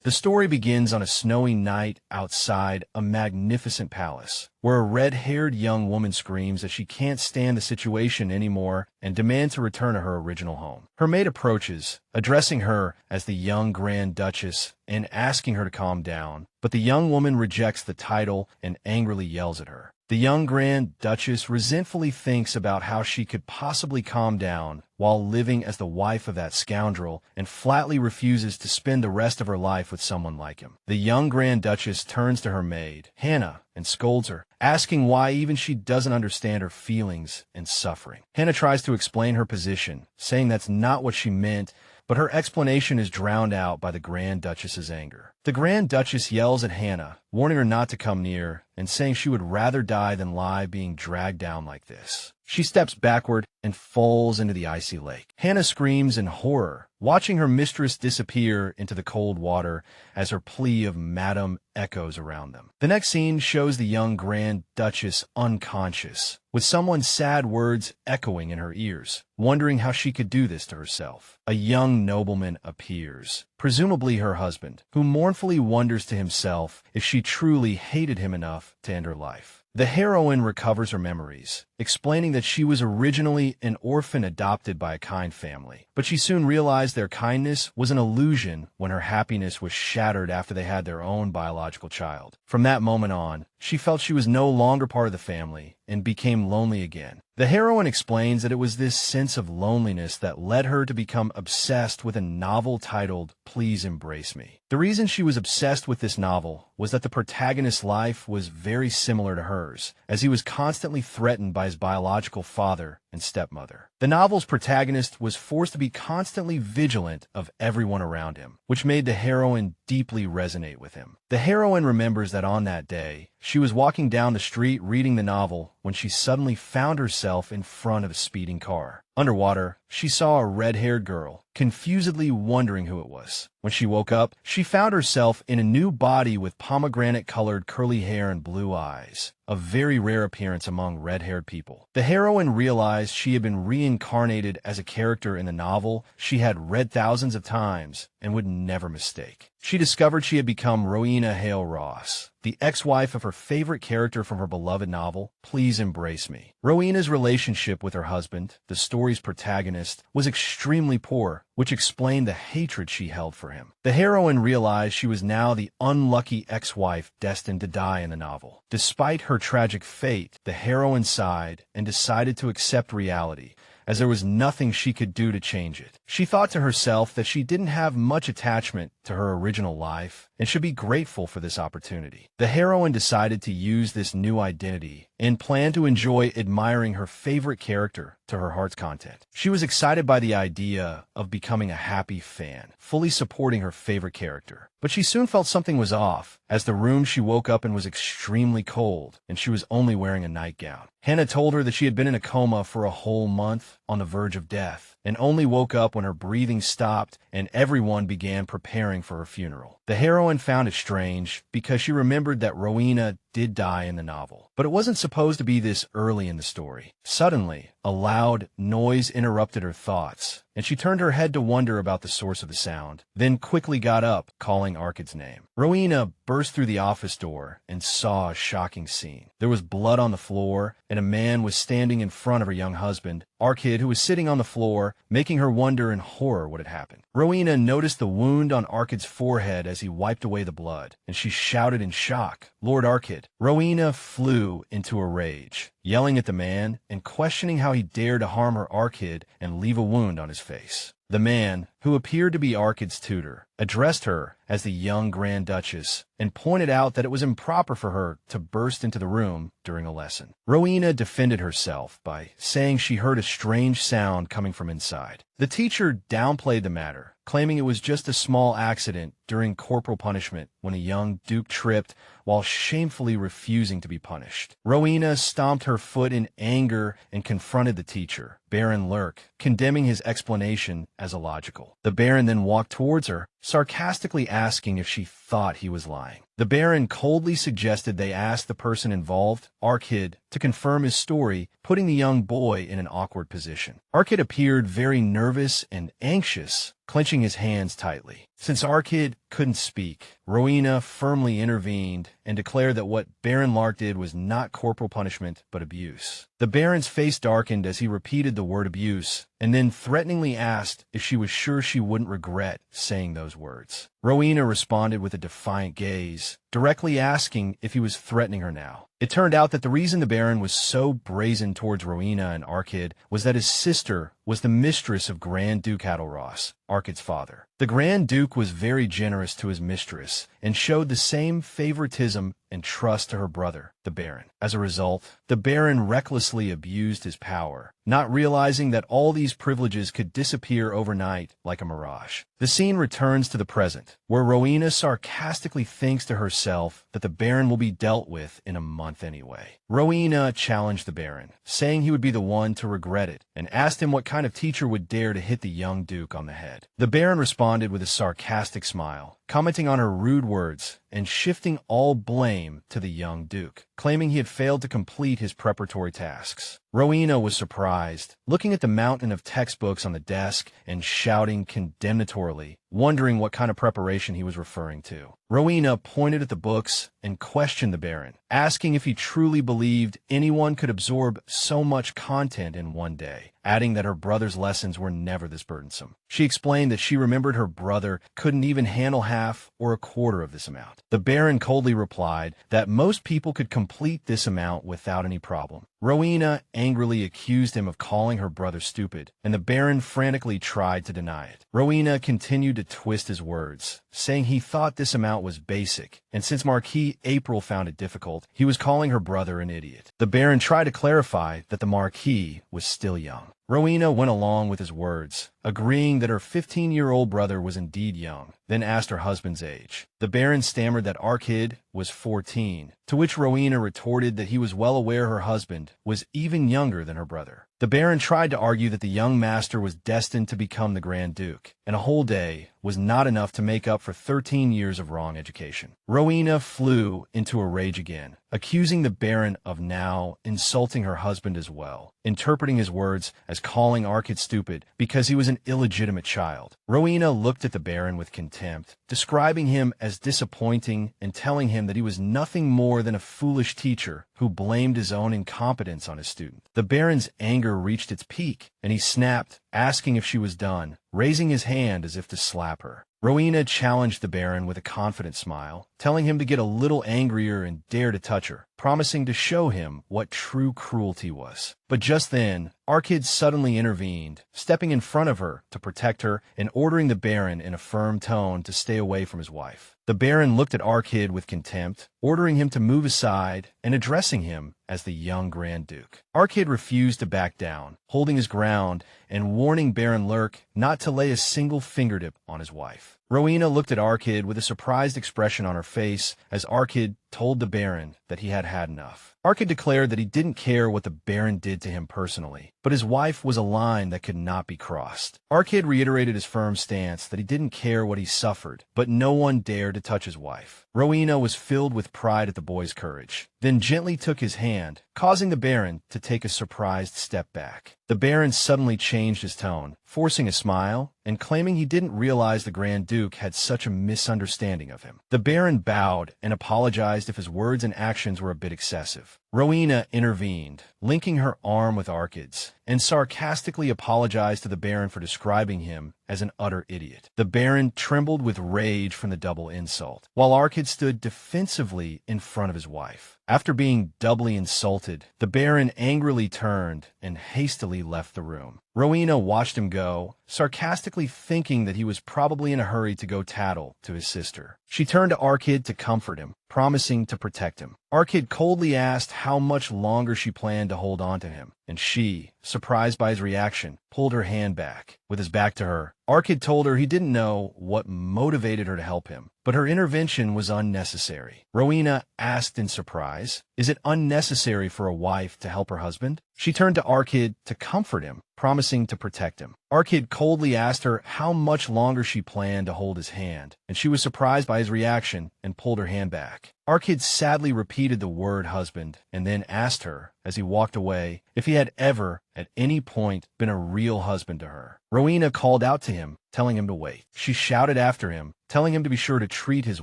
The story begins on a snowy night outside a magnificent palace, where a red-haired young woman screams that she can't stand the situation anymore and demands to return to her original home. Her maid approaches, addressing her as the young Grand Duchess and asking her to calm down, but the young woman rejects the title and angrily yells at her. The young Grand Duchess resentfully thinks about how she could possibly calm down while living as the wife of that scoundrel and flatly refuses to spend the rest of her life with someone like him. The young Grand Duchess turns to her maid, Hannah, and scolds her, asking why even she doesn't understand her feelings and suffering. Hannah tries to explain her position, saying that's not what she meant, but her explanation is drowned out by the Grand Duchess's anger. The Grand Duchess yells at Hannah, warning her not to come near, and saying she would rather die than lie being dragged down like this. She steps backward and falls into the icy lake. Hannah screams in horror, watching her mistress disappear into the cold water as her plea of Madam echoes around them. The next scene shows the young Grand Duchess unconscious, with someone's sad words echoing in her ears, wondering how she could do this to herself. A young nobleman appears, presumably her husband, who mournfully wonders to himself if she truly hated him enough to end her life. The heroine recovers her memories, explaining that she was originally an orphan adopted by a kind family, but she soon realized their kindness was an illusion when her happiness was shattered after they had their own biological child. From that moment on, she felt she was no longer part of the family and became lonely again. The heroine explains that it was this sense of loneliness that led her to become obsessed with a novel titled Please Embrace Me. The reason she was obsessed with this novel was that the protagonist's life was very similar to hers, as he was constantly threatened by his biological father and stepmother. The novel's protagonist was forced to be constantly vigilant of everyone around him, which made the heroine deeply resonate with him. The heroine remembers that on that day, she was walking down the street reading the novel when she suddenly found herself in front of a speeding car. Underwater, she saw a red-haired girl, confusedly wondering who it was. When she woke up, she found herself in a new body with pomegranate-colored curly hair and blue eyes, a very rare appearance among red-haired people. The heroine realized she had been reincarnated as a character in the novel she had read thousands of times and would never mistake. She discovered she had become Rowena Hale Ross, the ex-wife of her favorite character from her beloved novel, Please Embrace Me. Rowena's relationship with her husband, the story's protagonist, was extremely poor, which explained the hatred she held for him. The heroine realized she was now the unlucky ex-wife destined to die in the novel. Despite her tragic fate, the heroine sighed and decided to accept reality, as there was nothing she could do to change it. She thought to herself that she didn't have much attachment to her original life and should be grateful for this opportunity. The heroine decided to use this new identity and planned to enjoy admiring her favorite character to her heart's content. She was excited by the idea of becoming a happy fan, fully supporting her favorite character. But she soon felt something was off, as the room she woke up in was extremely cold, and she was only wearing a nightgown. Hannah told her that she had been in a coma for a whole month, on the verge of death, and only woke up when her breathing stopped and everyone began preparing for her funeral. The heroine found it strange because she remembered that Rowena did die in the novel, but it wasn't supposed to be this early in the story. Suddenly, a loud noise interrupted her thoughts, and she turned her head to wonder about the source of the sound, then quickly got up, calling Arkid's name. Rowena burst through the office door and saw a shocking scene. There was blood on the floor, and a man was standing in front of her young husband, Archid, who was sitting on the floor, making her wonder in horror what had happened. Rowena noticed the wound on Arkid's forehead as he wiped away the blood, and she shouted in shock, "Lord Arkid!" Rowena flew into a rage, yelling at the man and questioning how he dared to harm her Arkid and leave a wound on his face. The man, who appeared to be Arkid's tutor, addressed her as the young Grand Duchess and pointed out that it was improper for her to burst into the room during a lesson. Rowena defended herself by saying she heard a strange sound coming from inside. The teacher downplayed the matter, claiming it was just a small accident during corporal punishment when a young duke tripped while shamefully refusing to be punished. Rowena stomped her foot in anger and confronted the teacher, Baron Lurk, condemning his explanation as illogical. The Baron then walked towards her, sarcastically asking if she thought he was lying. The Baron coldly suggested they ask the person involved, Arkid, to confirm his story, putting the young boy in an awkward position. Arkid appeared very nervous and anxious, clenching his hands tightly. Since Arkid couldn't speak, Rowena firmly intervened and declared that what Baron Lurk did was not corporal punishment, but abuse. The Baron's face darkened as he repeated the word abuse, and then threateningly asked if she was sure she wouldn't regret saying those words. Rowena responded with a defiant gaze, directly asking if he was threatening her now. It turned out that the reason the Baron was so brazen towards Rowena and Arkid was that his sister was the mistress of Grand Duke Adelros, Arkid's father. The Grand Duke was very generous to his mistress and showed the same favoritism and trust to her brother, the Baron. As a result, the Baron recklessly abused his power, not realizing that all these privileges could disappear overnight like a mirage. The scene returns to the present, where Rowena sarcastically thinks to herself that the Baron will be dealt with in a month anyway. Rowena challenged the Baron, saying he would be the one to regret it, and asked him what kind of teacher would dare to hit the young Duke on the head. The Baron responded with a sarcastic smile, commenting on her rude words and shifting all blame to the young Duke, claiming he had failed to complete his preparatory tasks. Rowena was surprised, looking at the mountain of textbooks on the desk and shouting condemnatorily, wondering what kind of preparation he was referring to. Rowena pointed at the books and questioned the Baron, asking if he truly believed anyone could absorb so much content in one day, adding that her brother's lessons were never this burdensome. She explained that she remembered her brother couldn't even handle half or a quarter of this amount. The Baron coldly replied that most people could complete this amount without any problem. Rowena angrily accused him of calling her brother stupid, and the Baron frantically tried to deny it. Rowena continued to twist his words, saying he thought this amount was basic, and since Marquis April found it difficult, he was calling her brother an idiot. The Baron tried to clarify that the Marquis was still young. Rowena went along with his words, agreeing that her 15-year-old brother was indeed young, then asked her husband's age. The Baron stammered that Archid was 14, to which Rowena retorted that he was well aware her husband was even younger than her brother. The Baron tried to argue that the young master was destined to become the Grand Duke, and a whole day was not enough to make up for 13 years of wrong education. Rowena flew into a rage again, accusing the Baron of now insulting her husband as well, interpreting his words as calling Arkid stupid because he was an illegitimate child. Rowena looked at the Baron with contempt, describing him as disappointing and telling him that he was nothing more than a foolish teacher who blamed his own incompetence on his student. The Baron's anger reached its peak, and he snapped, asking if she was done, raising his hand as if to slap her. Rowena challenged the Baron with a confident smile, telling him to get a little angrier and dare to touch her, promising to show him what true cruelty was. But just then, Arkid suddenly intervened, stepping in front of her to protect her and ordering the Baron in a firm tone to stay away from his wife. The Baron looked at Arkid with contempt, ordering him to move aside and addressing him as the young Grand Duke. Arkid refused to back down, holding his ground and warning Baron Lurk not to lay a single fingertip on his wife. Rowena looked at Arkid with a surprised expression on her face as Arkid told the Baron that he had had enough. Arkid declared that he didn't care what the Baron did to him personally, but his wife was a line that could not be crossed. Arkid reiterated his firm stance that he didn't care what he suffered, but no one dared to touch his wife. Rowena was filled with pride at the boy's courage, then gently took his hand, causing the Baron to take a surprised step back. The Baron suddenly changed his tone, forcing a smile, and claiming he didn't realize the Grand Duke had such a misunderstanding of him. The Baron bowed and apologized if his words and actions were a bit excessive. Rowena intervened, linking her arm with Arkid's, and sarcastically apologized to the Baron for describing him as an utter idiot. The Baron trembled with rage from the double insult, while Arkid stood defensively in front of his wife. After being doubly insulted, the Baron angrily turned and hastily left the room. Rowena watched him go, sarcastically thinking that he was probably in a hurry to go tattle to his sister. She turned to Arkid to comfort him, promising to protect him. Arkid coldly asked how much longer she planned to hold on to him, and she, surprised by his reaction, pulled her hand back. With his back to her, Arkid told her he didn't know what motivated her to help him, but her intervention was unnecessary. Rowena asked in surprise, "Is it unnecessary for a wife to help her husband?" She turned to Arkid to comfort him, promising to protect him. Arkid coldly asked her how much longer she planned to hold his hand, and she was surprised by his reaction and pulled her hand back. Arkid sadly repeated the word husband and then asked her, as he walked away, if he had ever, at any point, been a real husband to her. Rowena called out to him, telling him to wait. She shouted after him, telling him to be sure to treat his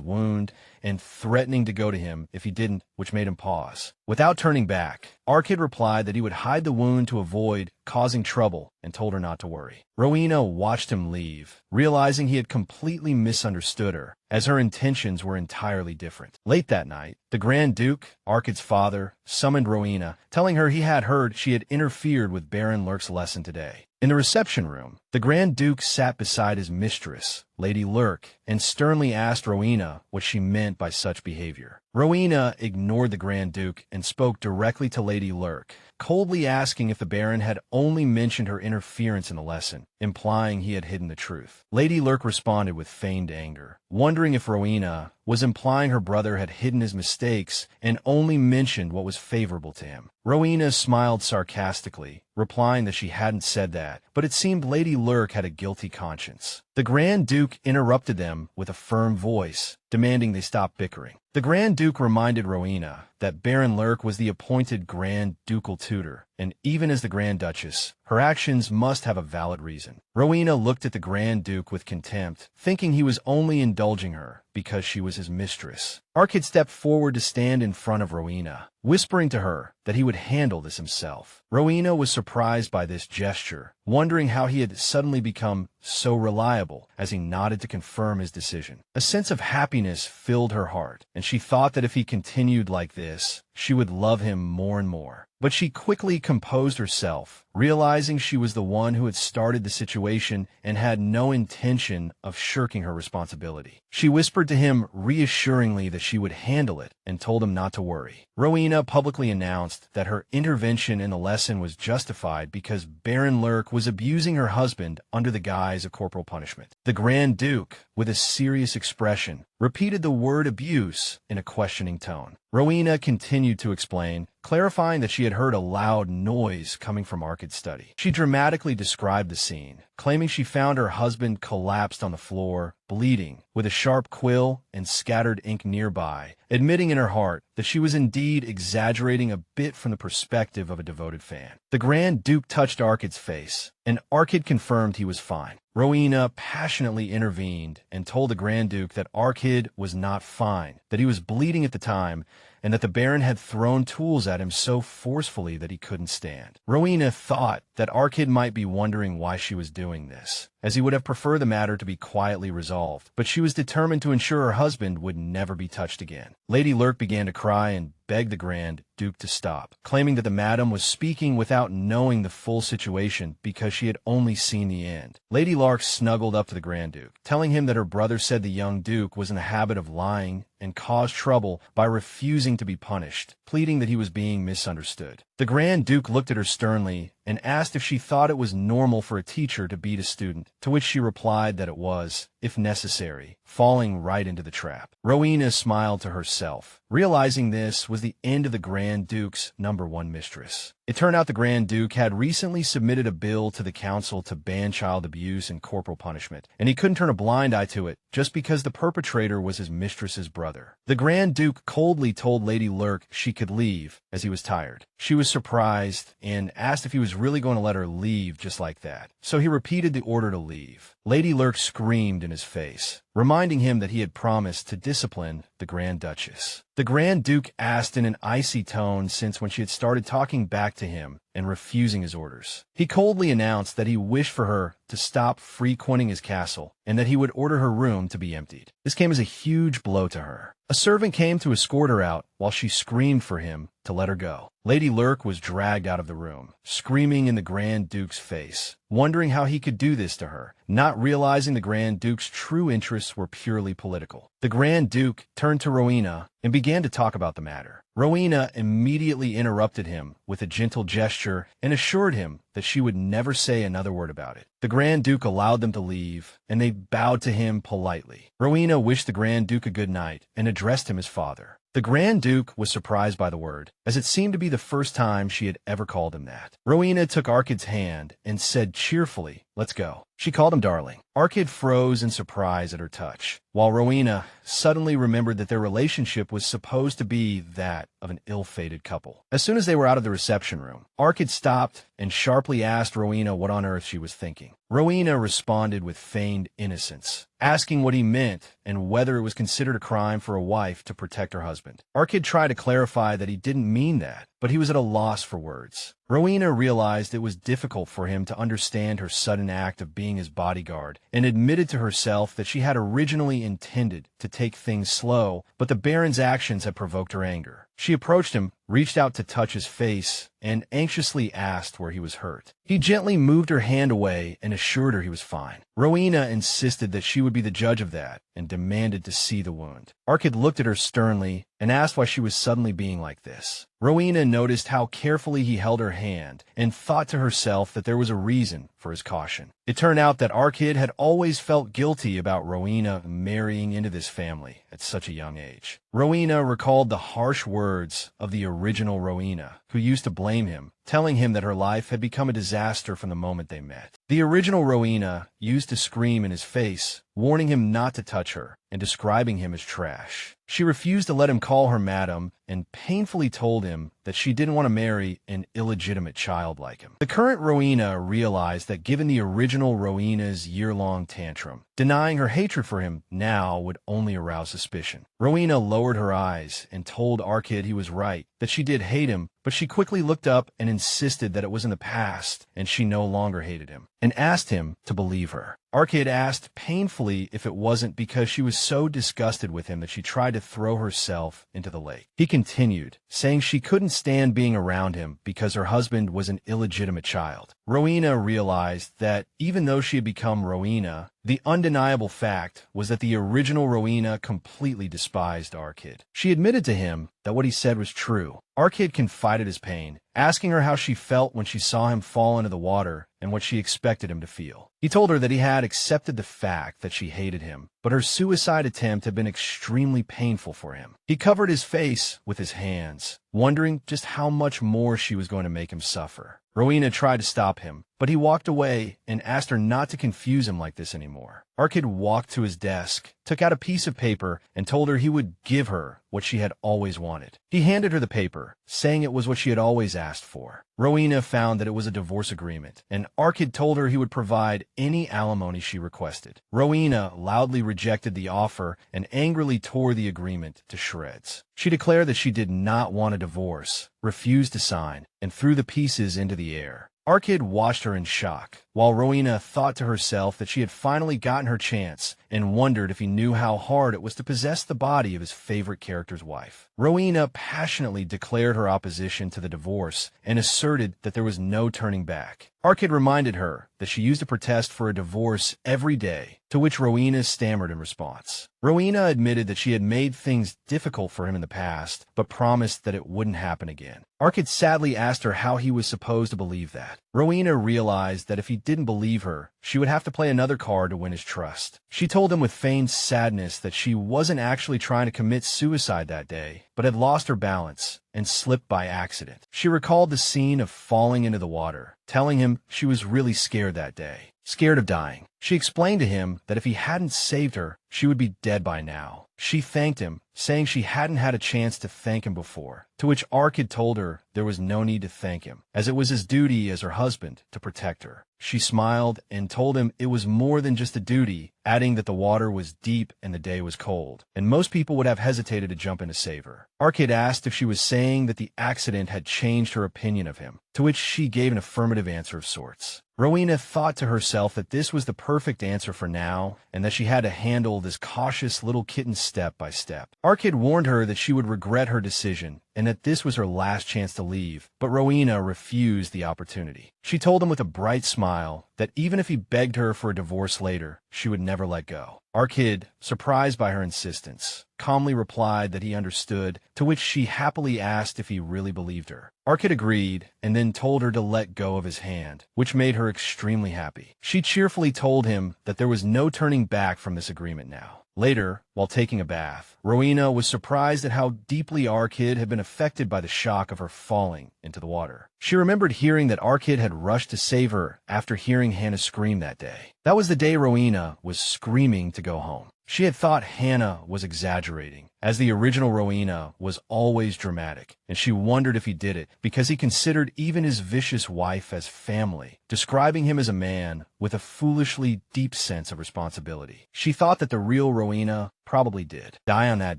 wound and threatening to go to him if he didn't, which made him pause. Without turning back, Archid replied that he would hide the wound to avoid causing trouble and told her not to worry. Rowena watched him leave, realizing he had completely misunderstood her, as her intentions were entirely different. Late that night, the Grand Duke, Archid's father, summoned Rowena, telling her he had heard she had interfered with Baron Lurk's lesson today. In the reception room, the Grand Duke sat beside his mistress, Lady Lurk, and sternly asked Rowena what she meant by such behavior. Rowena ignored the Grand Duke and spoke directly to Lady Lurk, coldly asking if the Baron had only mentioned her interference in the lesson, implying he had hidden the truth. Lady Lurk responded with feigned anger, wondering if Rowena was implying her brother had hidden his mistakes and only mentioned what was favorable to him. Rowena smiled sarcastically, replying that she hadn't said that, but it seemed Lady Lurk had a guilty conscience. The Grand Duke interrupted them with a firm voice, demanding they stop bickering. The Grand Duke reminded Rowena that Baron Lurk was the appointed Grand Ducal tutor, and even as the Grand Duchess, her actions must have a valid reason. Rowena looked at the Grand Duke with contempt, thinking he was only indulging her because she was his mistress. Arkid stepped forward to stand in front of Rowena, whispering to her that he would handle this himself. Rowena was surprised by this gesture, wondering how he had suddenly become so reliable, as he nodded to confirm his decision. A sense of happiness filled her heart, and she thought that if he continued like this, she would love him more and more. But she quickly composed herself, realizing she was the one who had started the situation and had no intention of shirking her responsibility. She whispered to him reassuringly that she would handle it and told him not to worry. Rowena publicly announced that her intervention in the lesson was justified because Baron Lurk was abusing her husband under the guise of corporal punishment. The Grand Duke, with a serious expression, repeated the word abuse in a questioning tone. Rowena continued to explain, clarifying that she had heard a loud noise coming from Arkid's study. She dramatically described the scene, claiming she found her husband collapsed on the floor, bleeding, with a sharp quill and scattered ink nearby, admitting in her heart that she was indeed exaggerating a bit from the perspective of a devoted fan. The Grand Duke touched Arkid's face, and Arkid confirmed he was fine. Rowena passionately intervened and told the Grand Duke that Arkid was not fine, that he was bleeding at the time, and that the Baron had thrown tools at him so forcefully that he couldn't stand. Rowena thought that Arkid might be wondering why she was doing this, as he would have preferred the matter to be quietly resolved, but she was determined to ensure her husband would never be touched again. Lady Lurk began to cry and begged the Grand Duke to stop, claiming that the madam was speaking without knowing the full situation because she had only seen the end. Lady Lurk snuggled up to the Grand Duke, telling him that her brother said the young Duke was in the habit of lying and caused trouble by refusing to be punished, pleading that he was being misunderstood. The Grand Duke looked at her sternly and asked if she thought it was normal for a teacher to beat a student, to which she replied that it was, if necessary, falling right into the trap. Rowena smiled to herself, realizing this was the end of the Grand Duke's #1 mistress. It turned out the Grand Duke had recently submitted a bill to the council to ban child abuse and corporal punishment, and he couldn't turn a blind eye to it just because the perpetrator was his mistress's brother. The Grand Duke coldly told Lady Lurk she could leave, as he was tired. She was surprised and asked if he was really going to let her leave just like that, so he repeated the order to leave. Lady Lurk screamed in his face, reminding him that he had promised to discipline the Grand Duchess. The Grand Duke asked in an icy tone since when she had started talking back to him and refusing his orders. He coldly announced that he wished for her to stop frequenting his castle and that he would order her room to be emptied. This came as a huge blow to her. A servant came to escort her out while she screamed for him to let her go. Lady Lurk was dragged out of the room, screaming in the Grand Duke's face, wondering how he could do this to her, not realizing the Grand Duke's true interests were purely political. The Grand Duke turned to Rowena and began to talk about the matter. Rowena immediately interrupted him with a gentle gesture and assured him that she would never say another word about it. The Grand Duke allowed them to leave, and they bowed to him politely. Rowena wished the Grand Duke a good night and addressed him as father. The Grand Duke was surprised by the word, as it seemed to be the first time she had ever called him that. Rowena took Arkid's hand and said cheerfully, "Let's go." She called him darling. Arkid froze in surprise at her touch, while Rowena suddenly remembered that their relationship was supposed to be that of an ill-fated couple. As soon as they were out of the reception room, Arkid stopped and sharply asked Rowena what on earth she was thinking. Rowena responded with feigned innocence, asking what he meant and whether it was considered a crime for a wife to protect her husband. Arkid tried to clarify that he didn't mean that, but he was at a loss for words. Rowena realized it was difficult for him to understand her sudden act of being his bodyguard and admitted to herself that she had originally intended to take things slow, but the Baron's actions had provoked her anger. She approached him, reached out to touch his face, and anxiously asked where he was hurt. He gently moved her hand away and assured her he was fine. Rowena insisted that she would be the judge of that and demanded to see the wound. Archid looked at her sternly and asked why she was suddenly being like this. Rowena noticed how carefully he held her hand and thought to herself that there was a reason for his caution. It turned out that Arkid had always felt guilty about Rowena marrying into this family at such a young age. Rowena recalled the harsh words of the original Rowena, who used to blame him, telling him that her life had become a disaster from the moment they met. The original Rowena used to scream in his face, warning him not to touch her and describing him as trash. She refused to let him call her madam and painfully told him that she didn't want to marry an illegitimate child like him. The current Rowena realized that given the original Rowena's year-long tantrum, denying her hatred for him now would only arouse suspicion. Rowena lowered her eyes and told Arkid he was right, that she did hate him, but she quickly looked up and insisted that it was in the past and she no longer hated him, and asked him to believe her. Arkid asked painfully if it wasn't because she was so disgusted with him that she tried to throw herself into the lake. He continued, saying she couldn't stand being around him because her husband was an illegitimate child. Rowena realized that even though she had become Rowena, the undeniable fact was that the original Rowena completely despised Arkid. She admitted to him that what he said was true. Arkid confided his pain, asking her how she felt when she saw him fall into the water and what she expected him to feel. He told her that he had accepted the fact that she hated him, but her suicide attempt had been extremely painful for him. He covered his face with his hands, wondering just how much more she was going to make him suffer. Rowena tried to stop him, but he walked away and asked her not to confuse him like this anymore. Arkid walked to his desk, took out a piece of paper, and told her he would give her what she had always wanted. He handed her the paper, saying it was what she had always asked for. Rowena found that it was a divorce agreement, and Arkid told her he would provide any alimony she requested. Rowena loudly rejected the offer and angrily tore the agreement to shreds. She declared that she did not want a divorce, refused to sign, and threw the pieces into the air. Arkid watched her in shock, while Rowena thought to herself that she had finally gotten her chance and wondered if he knew how hard it was to possess the body of his favorite character's wife. Rowena passionately declared her opposition to the divorce and asserted that there was no turning back. Arkid reminded her that she used to protest for a divorce every day, to which Rowena stammered in response. Rowena admitted that she had made things difficult for him in the past, but promised that it wouldn't happen again. Arkid sadly asked her how he was supposed to believe that. Rowena realized that if he didn't believe her, she would have to play another card to win his trust. She told him with feigned sadness that she wasn't actually trying to commit suicide that day, but had lost her balance and slipped by accident. She recalled the scene of falling into the water, telling him she was really scared that day, scared of dying. She explained to him that if he hadn't saved her, she would be dead by now. She thanked him, saying she hadn't had a chance to thank him before, to which Arkid told her there was no need to thank him, as it was his duty as her husband to protect her. She smiled and told him it was more than just a duty, adding that the water was deep and the day was cold, and most people would have hesitated to jump in to save her. Arkid asked if she was saying that the accident had changed her opinion of him, to which she gave an affirmative answer of sorts. Rowena thought to herself that this was the perfect answer for now, and that she had to handle this cautious little kitten step by step. Arkid warned her that she would regret her decision, and that this was her last chance to leave, but Rowena refused the opportunity. She told him with a bright smile that even if he begged her for a divorce later, she would never let go. Arkid, surprised by her insistence, calmly replied that he understood, to which she happily asked if he really believed her. Arkid agreed, and then told her to let go of his hand, which made her extremely happy. She cheerfully told him that there was no turning back from this agreement now. Later, while taking a bath, Rowena was surprised at how deeply Arkid had been affected by the shock of her falling into the water. She remembered hearing that Arkid had rushed to save her after hearing Hannah scream that day. That was the day Rowena was screaming to go home. She had thought Hannah was exaggerating, as the original Rowena was always dramatic, and she wondered if he did it because he considered even his vicious wife as family, describing him as a man with a foolishly deep sense of responsibility. She thought that the real Rowena probably did die on that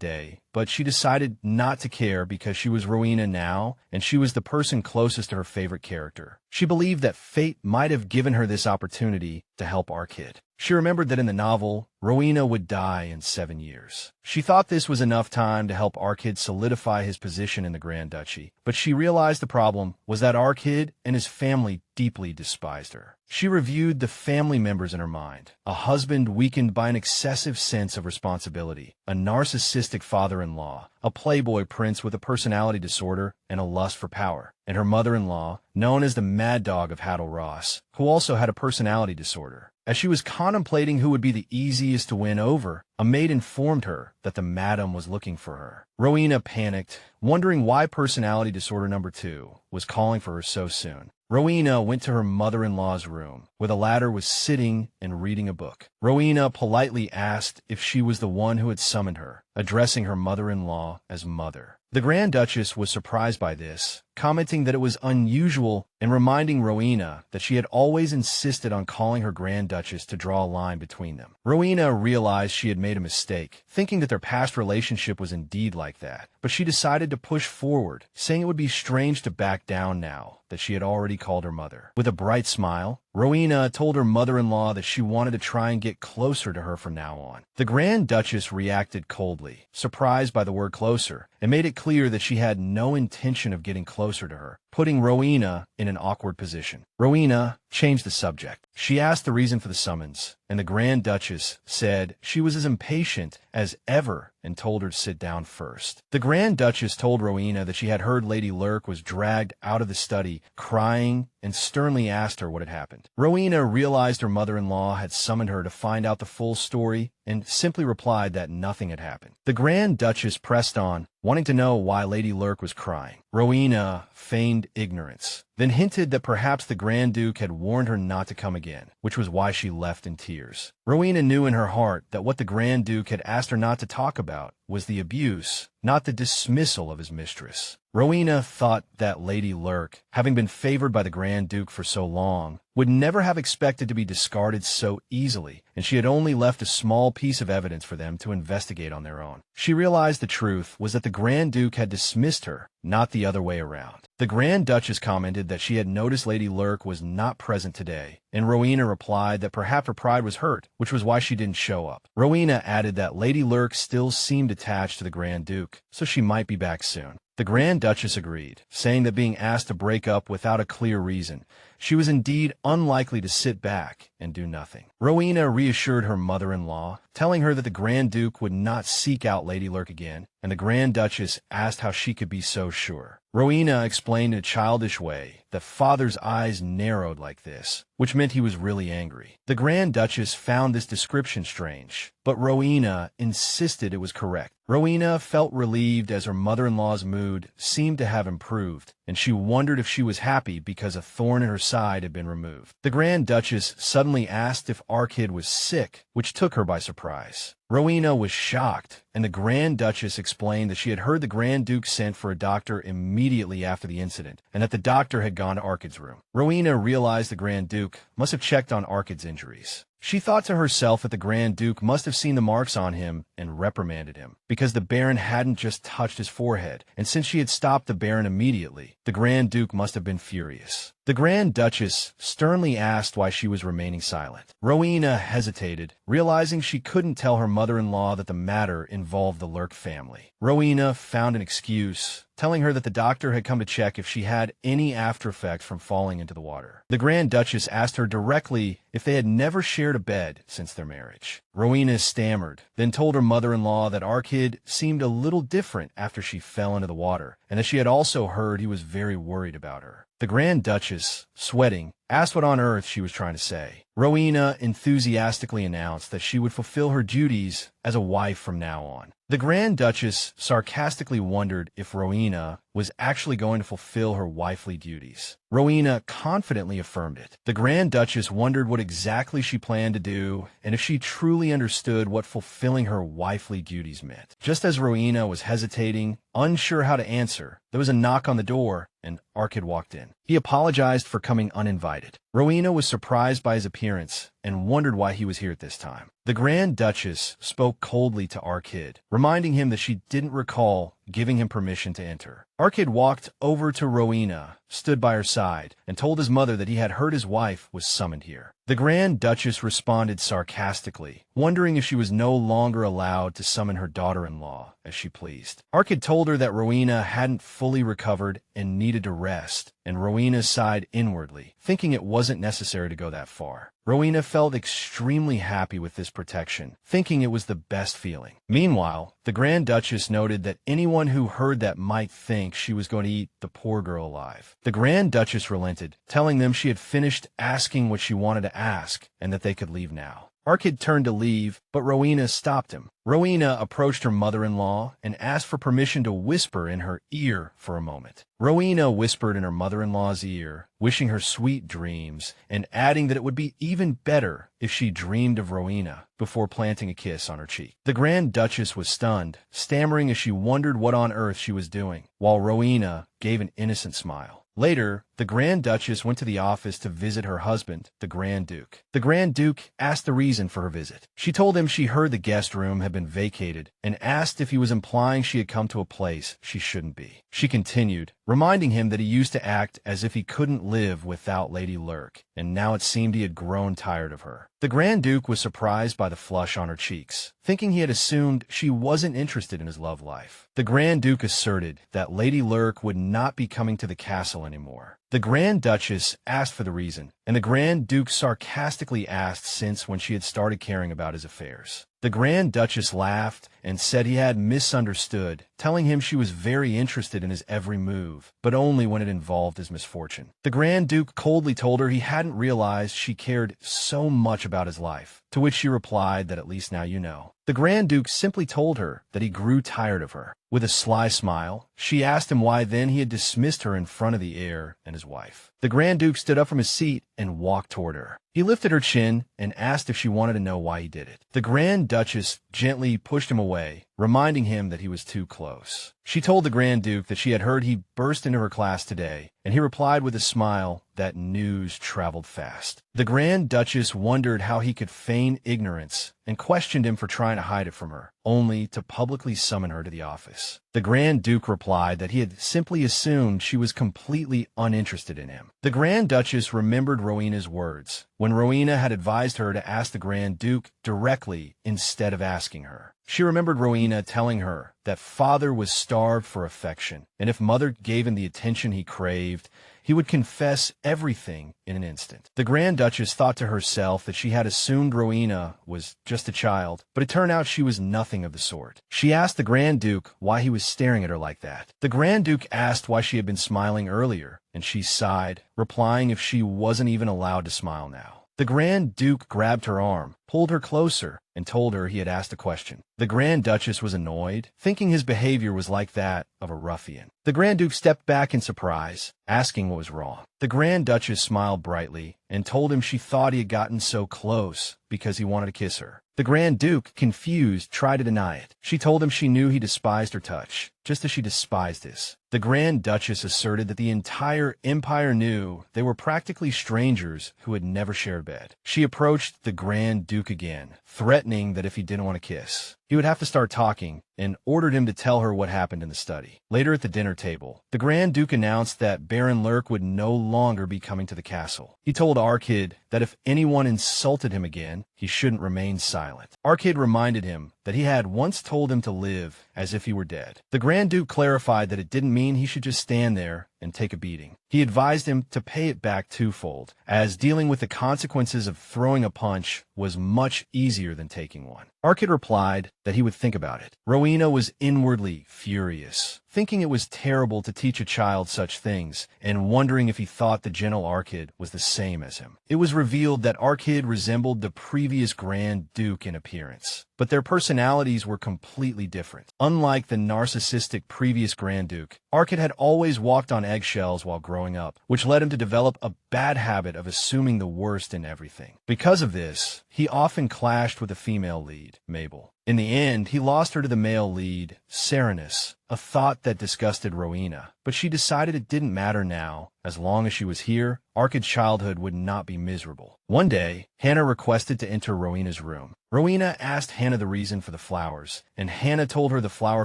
day, but she decided not to care because she was Rowena now, and she was the person closest to her favorite character. She believed that fate might have given her this opportunity to help Archid. She remembered that in the novel, Rowena would die in 7 years. She thought this was enough time to help Archid solidify his position in the Grand Duchy, but she realized the problem was that Archid and his family deeply despised her. She reviewed the family members in her mind: a husband weakened by an excessive sense of responsibility, a narcissistic father-in-law, a playboy prince with a personality disorder and a lust for power, and her mother-in-law, known as the Mad Dog of Haddle Ross, who also had a personality disorder. As she was contemplating who would be the easiest to win over, a maid informed her that the madam was looking for her. Rowena panicked, wondering why personality disorder number 2 was calling for her so soon. Rowena went to her mother-in-law's room, where the latter was sitting and reading a book. Rowena politely asked if she was the one who had summoned her, addressing her mother-in-law as mother. The Grand Duchess was surprised by this, commenting that it was unusual and reminding Rowena that she had always insisted on calling her Grand Duchess to draw a line between them. Rowena realized she had made a mistake, thinking that their past relationship was indeed like that, but she decided to push forward, saying it would be strange to back down now that she had already called her mother. With a bright smile, Rowena told her mother-in-law that she wanted to try and get closer to her from now on. The Grand Duchess reacted coldly, surprised by the word closer, and made it clear that she had no intention of getting closer to her, putting Rowena in an awkward position. Rowena changed the subject. She asked the reason for the summons, and the Grand Duchess said she was as impatient as ever and told her to sit down first. The Grand Duchess told Rowena that she had heard Lady Lurk was dragged out of the study, crying, and sternly asked her what had happened. Rowena realized her mother-in-law had summoned her to find out the full story and simply replied that nothing had happened. The Grand Duchess pressed on, wanting to know why Lady Lurk was crying. Rowena feigned ignorance, then hinted that perhaps the Grand Duke had warned her not to come again, which was why she left in tears. Rowena knew in her heart that what the Grand Duke had asked her not to talk about was the abuse, not the dismissal of his mistress. Rowena thought that Lady Lurk, having been favored by the Grand Duke for so long, would never have expected to be discarded so easily, and she had only left a small piece of evidence for them to investigate on their own. She realized the truth was that the Grand Duke had dismissed her, not the other way around. The Grand Duchess commented that she had noticed Lady Lurk was not present today, and Rowena replied that perhaps her pride was hurt, which was why she didn't show up. Rowena added that Lady Lurk still seemed attached to the Grand Duke, so she might be back soon. The Grand Duchess agreed, saying that being asked to break up without a clear reason, she was indeed unlikely to sit back and do nothing. Rowena reassured her mother-in-law, telling her that the Grand Duke would not seek out Lady Lurk again, and the Grand Duchess asked how she could be so sure. Rowena explained in a childish way that father's eyes narrowed like this, which meant he was really angry. The Grand Duchess found this description strange, but Rowena insisted it was correct. Rowena felt relieved as her mother-in-law's mood seemed to have improved, and she wondered if she was happy because a thorn in her side had been removed. The Grand Duchess suddenly asked if Arkid was sick, which took her by surprise. Rowena was shocked, and the Grand Duchess explained that she had heard the Grand Duke sent for a doctor immediately after the incident, and that the doctor had gone to Arkid's room. Rowena realized the Grand Duke must have checked on Arkid's injuries. She thought to herself that the Grand Duke must have seen the marks on him and reprimanded him, because the Baron hadn't just touched his forehead, and since she had stopped the Baron immediately, the Grand Duke must have been furious. The Grand Duchess sternly asked why she was remaining silent. Rowena hesitated, realizing she couldn't tell her mother-in-law that the matter involved the Lurk family. Rowena found an excuse, telling her that the doctor had come to check if she had any after-effect from falling into the water. The Grand Duchess asked her directly if they had never shared a bed since their marriage. Rowena stammered, then told her mother-in-law that Arkid seemed a little different after she fell into the water, and that she had also heard he was very worried about her. The Grand Duchess, sweating, asked what on earth she was trying to say. Rowena enthusiastically announced that she would fulfill her duties as a wife from now on. The Grand Duchess sarcastically wondered if Rowena was actually going to fulfill her wifely duties. Rowena confidently affirmed it. The Grand Duchess wondered what exactly she planned to do and if she truly understood what fulfilling her wifely duties meant. Just as Rowena was hesitating, unsure how to answer, there was a knock on the door, and Archid walked in. He apologized for coming uninvited. Rowena was surprised by his appearance and wondered why he was here at this time. The Grand Duchess spoke coldly to Archid, reminding him that she didn't recall giving him permission to enter. Archid walked over to Rowena, stood by her side, and told his mother that he had heard his wife was summoned here. The Grand Duchess responded sarcastically, wondering if she was no longer allowed to summon her daughter-in-law as she pleased. Archid told her that Rowena hadn't fully recovered and needed to rest, and Rowena sighed inwardly, thinking it wasn't necessary to go that far. Rowena felt extremely happy with this protection, thinking it was the best feeling. Meanwhile, the Grand Duchess noted that anyone who heard that might think she was going to eat the poor girl alive. The Grand Duchess relented, telling them she had finished asking what she wanted to ask and that they could leave now. Archid turned to leave, but Rowena stopped him. Rowena approached her mother-in-law and asked for permission to whisper in her ear for a moment. Rowena whispered in her mother-in-law's ear, wishing her sweet dreams, and adding that it would be even better if she dreamed of Rowena before planting a kiss on her cheek. The Grand Duchess was stunned, stammering as she wondered what on earth she was doing, while Rowena gave an innocent smile. Later, the Grand Duchess went to the office to visit her husband, the Grand Duke. The Grand Duke asked the reason for her visit. She told him she heard the guest room had been vacated and asked if he was implying she had come to a place she shouldn't be. She continued, reminding him that he used to act as if he couldn't live without Lady Lurk, and now it seemed he had grown tired of her. The Grand Duke was surprised by the flush on her cheeks, thinking he had assumed she wasn't interested in his love life. The Grand Duke asserted that Lady Lurk would not be coming to the castle anymore. The Grand Duchess asked for the reason, and the Grand Duke sarcastically asked since when she had started caring about his affairs. The Grand Duchess laughed and said he had misunderstood, telling him she was very interested in his every move, but only when it involved his misfortune. The Grand Duke coldly told her he hadn't realized she cared so much about his life, to which she replied that at least now you know. The Grand Duke simply told her that he grew tired of her. With a sly smile, she asked him why then he had dismissed her in front of the heir and his wife. The Grand Duke stood up from his seat and walked toward her. He lifted her chin and asked if she wanted to know why he did it. The Grand Duchess gently pushed him away, reminding him that he was too close. She told the Grand Duke that she had heard he burst into her class today, and he replied with a smile that news traveled fast. The Grand Duchess wondered how he could feign ignorance and questioned him for trying to hide it from her, only to publicly summon her to the office. The Grand Duke replied that he had simply assumed she was completely uninterested in him. The Grand Duchess remembered Rowena's words, when Rowena had advised her to ask the Grand Duke directly instead of asking her. She remembered Rowena telling her that father was starved for affection, and if mother gave him the attention he craved, he would confess everything in an instant. The Grand Duchess thought to herself that she had assumed Rowena was just a child, but it turned out she was nothing of the sort. She asked the Grand Duke why he was staring at her like that. The Grand Duke asked why she had been smiling earlier, and she sighed, replying if she wasn't even allowed to smile now. The Grand Duke grabbed her arm, pulled her closer, and told her he had asked a question. The Grand Duchess was annoyed, thinking his behavior was like that of a ruffian. The Grand Duke stepped back in surprise, asking what was wrong. The Grand Duchess smiled brightly and told him she thought he had gotten so close because he wanted to kiss her. The Grand Duke, confused, tried to deny it. She told him she knew he despised her touch, just as she despised his. The Grand Duchess asserted that the entire empire knew they were practically strangers who had never shared a bed. She approached the Grand Duke again, threatening that if he didn't want to kiss, he would have to start talking, and ordered him to tell her what happened in the study. Later at the dinner table, the Grand Duke announced that Baron Lurk would no longer be coming to the castle. He told Arkid that if anyone insulted him again, he shouldn't remain silent. Arkid reminded him that he had once told him to live as if he were dead. The Grand Duke clarified that it didn't mean he should just stand there and take a beating. He advised him to pay it back twofold, as dealing with the consequences of throwing a punch was much easier than taking one. Arkid replied that he would think about it. Rowena was inwardly furious, thinking it was terrible to teach a child such things, and wondering if he thought the gentle Arkid was the same as him. It was revealed that Arkid resembled the previous Grand Duke in appearance, but their personalities were completely different. Unlike the narcissistic previous Grand Duke, Arkid had always walked on eggshells while growing up, which led him to develop a bad habit of assuming the worst in everything. Because of this, he often clashed with the female lead, Mabel. In the end, he lost her to the male lead, Serenus, a thought that disgusted Rowena, but she decided it didn't matter now. As long as she was here, Arkid's childhood would not be miserable. One day, Hannah requested to enter Rowena's room. Rowena asked Hannah the reason for the flowers, and Hannah told her the flower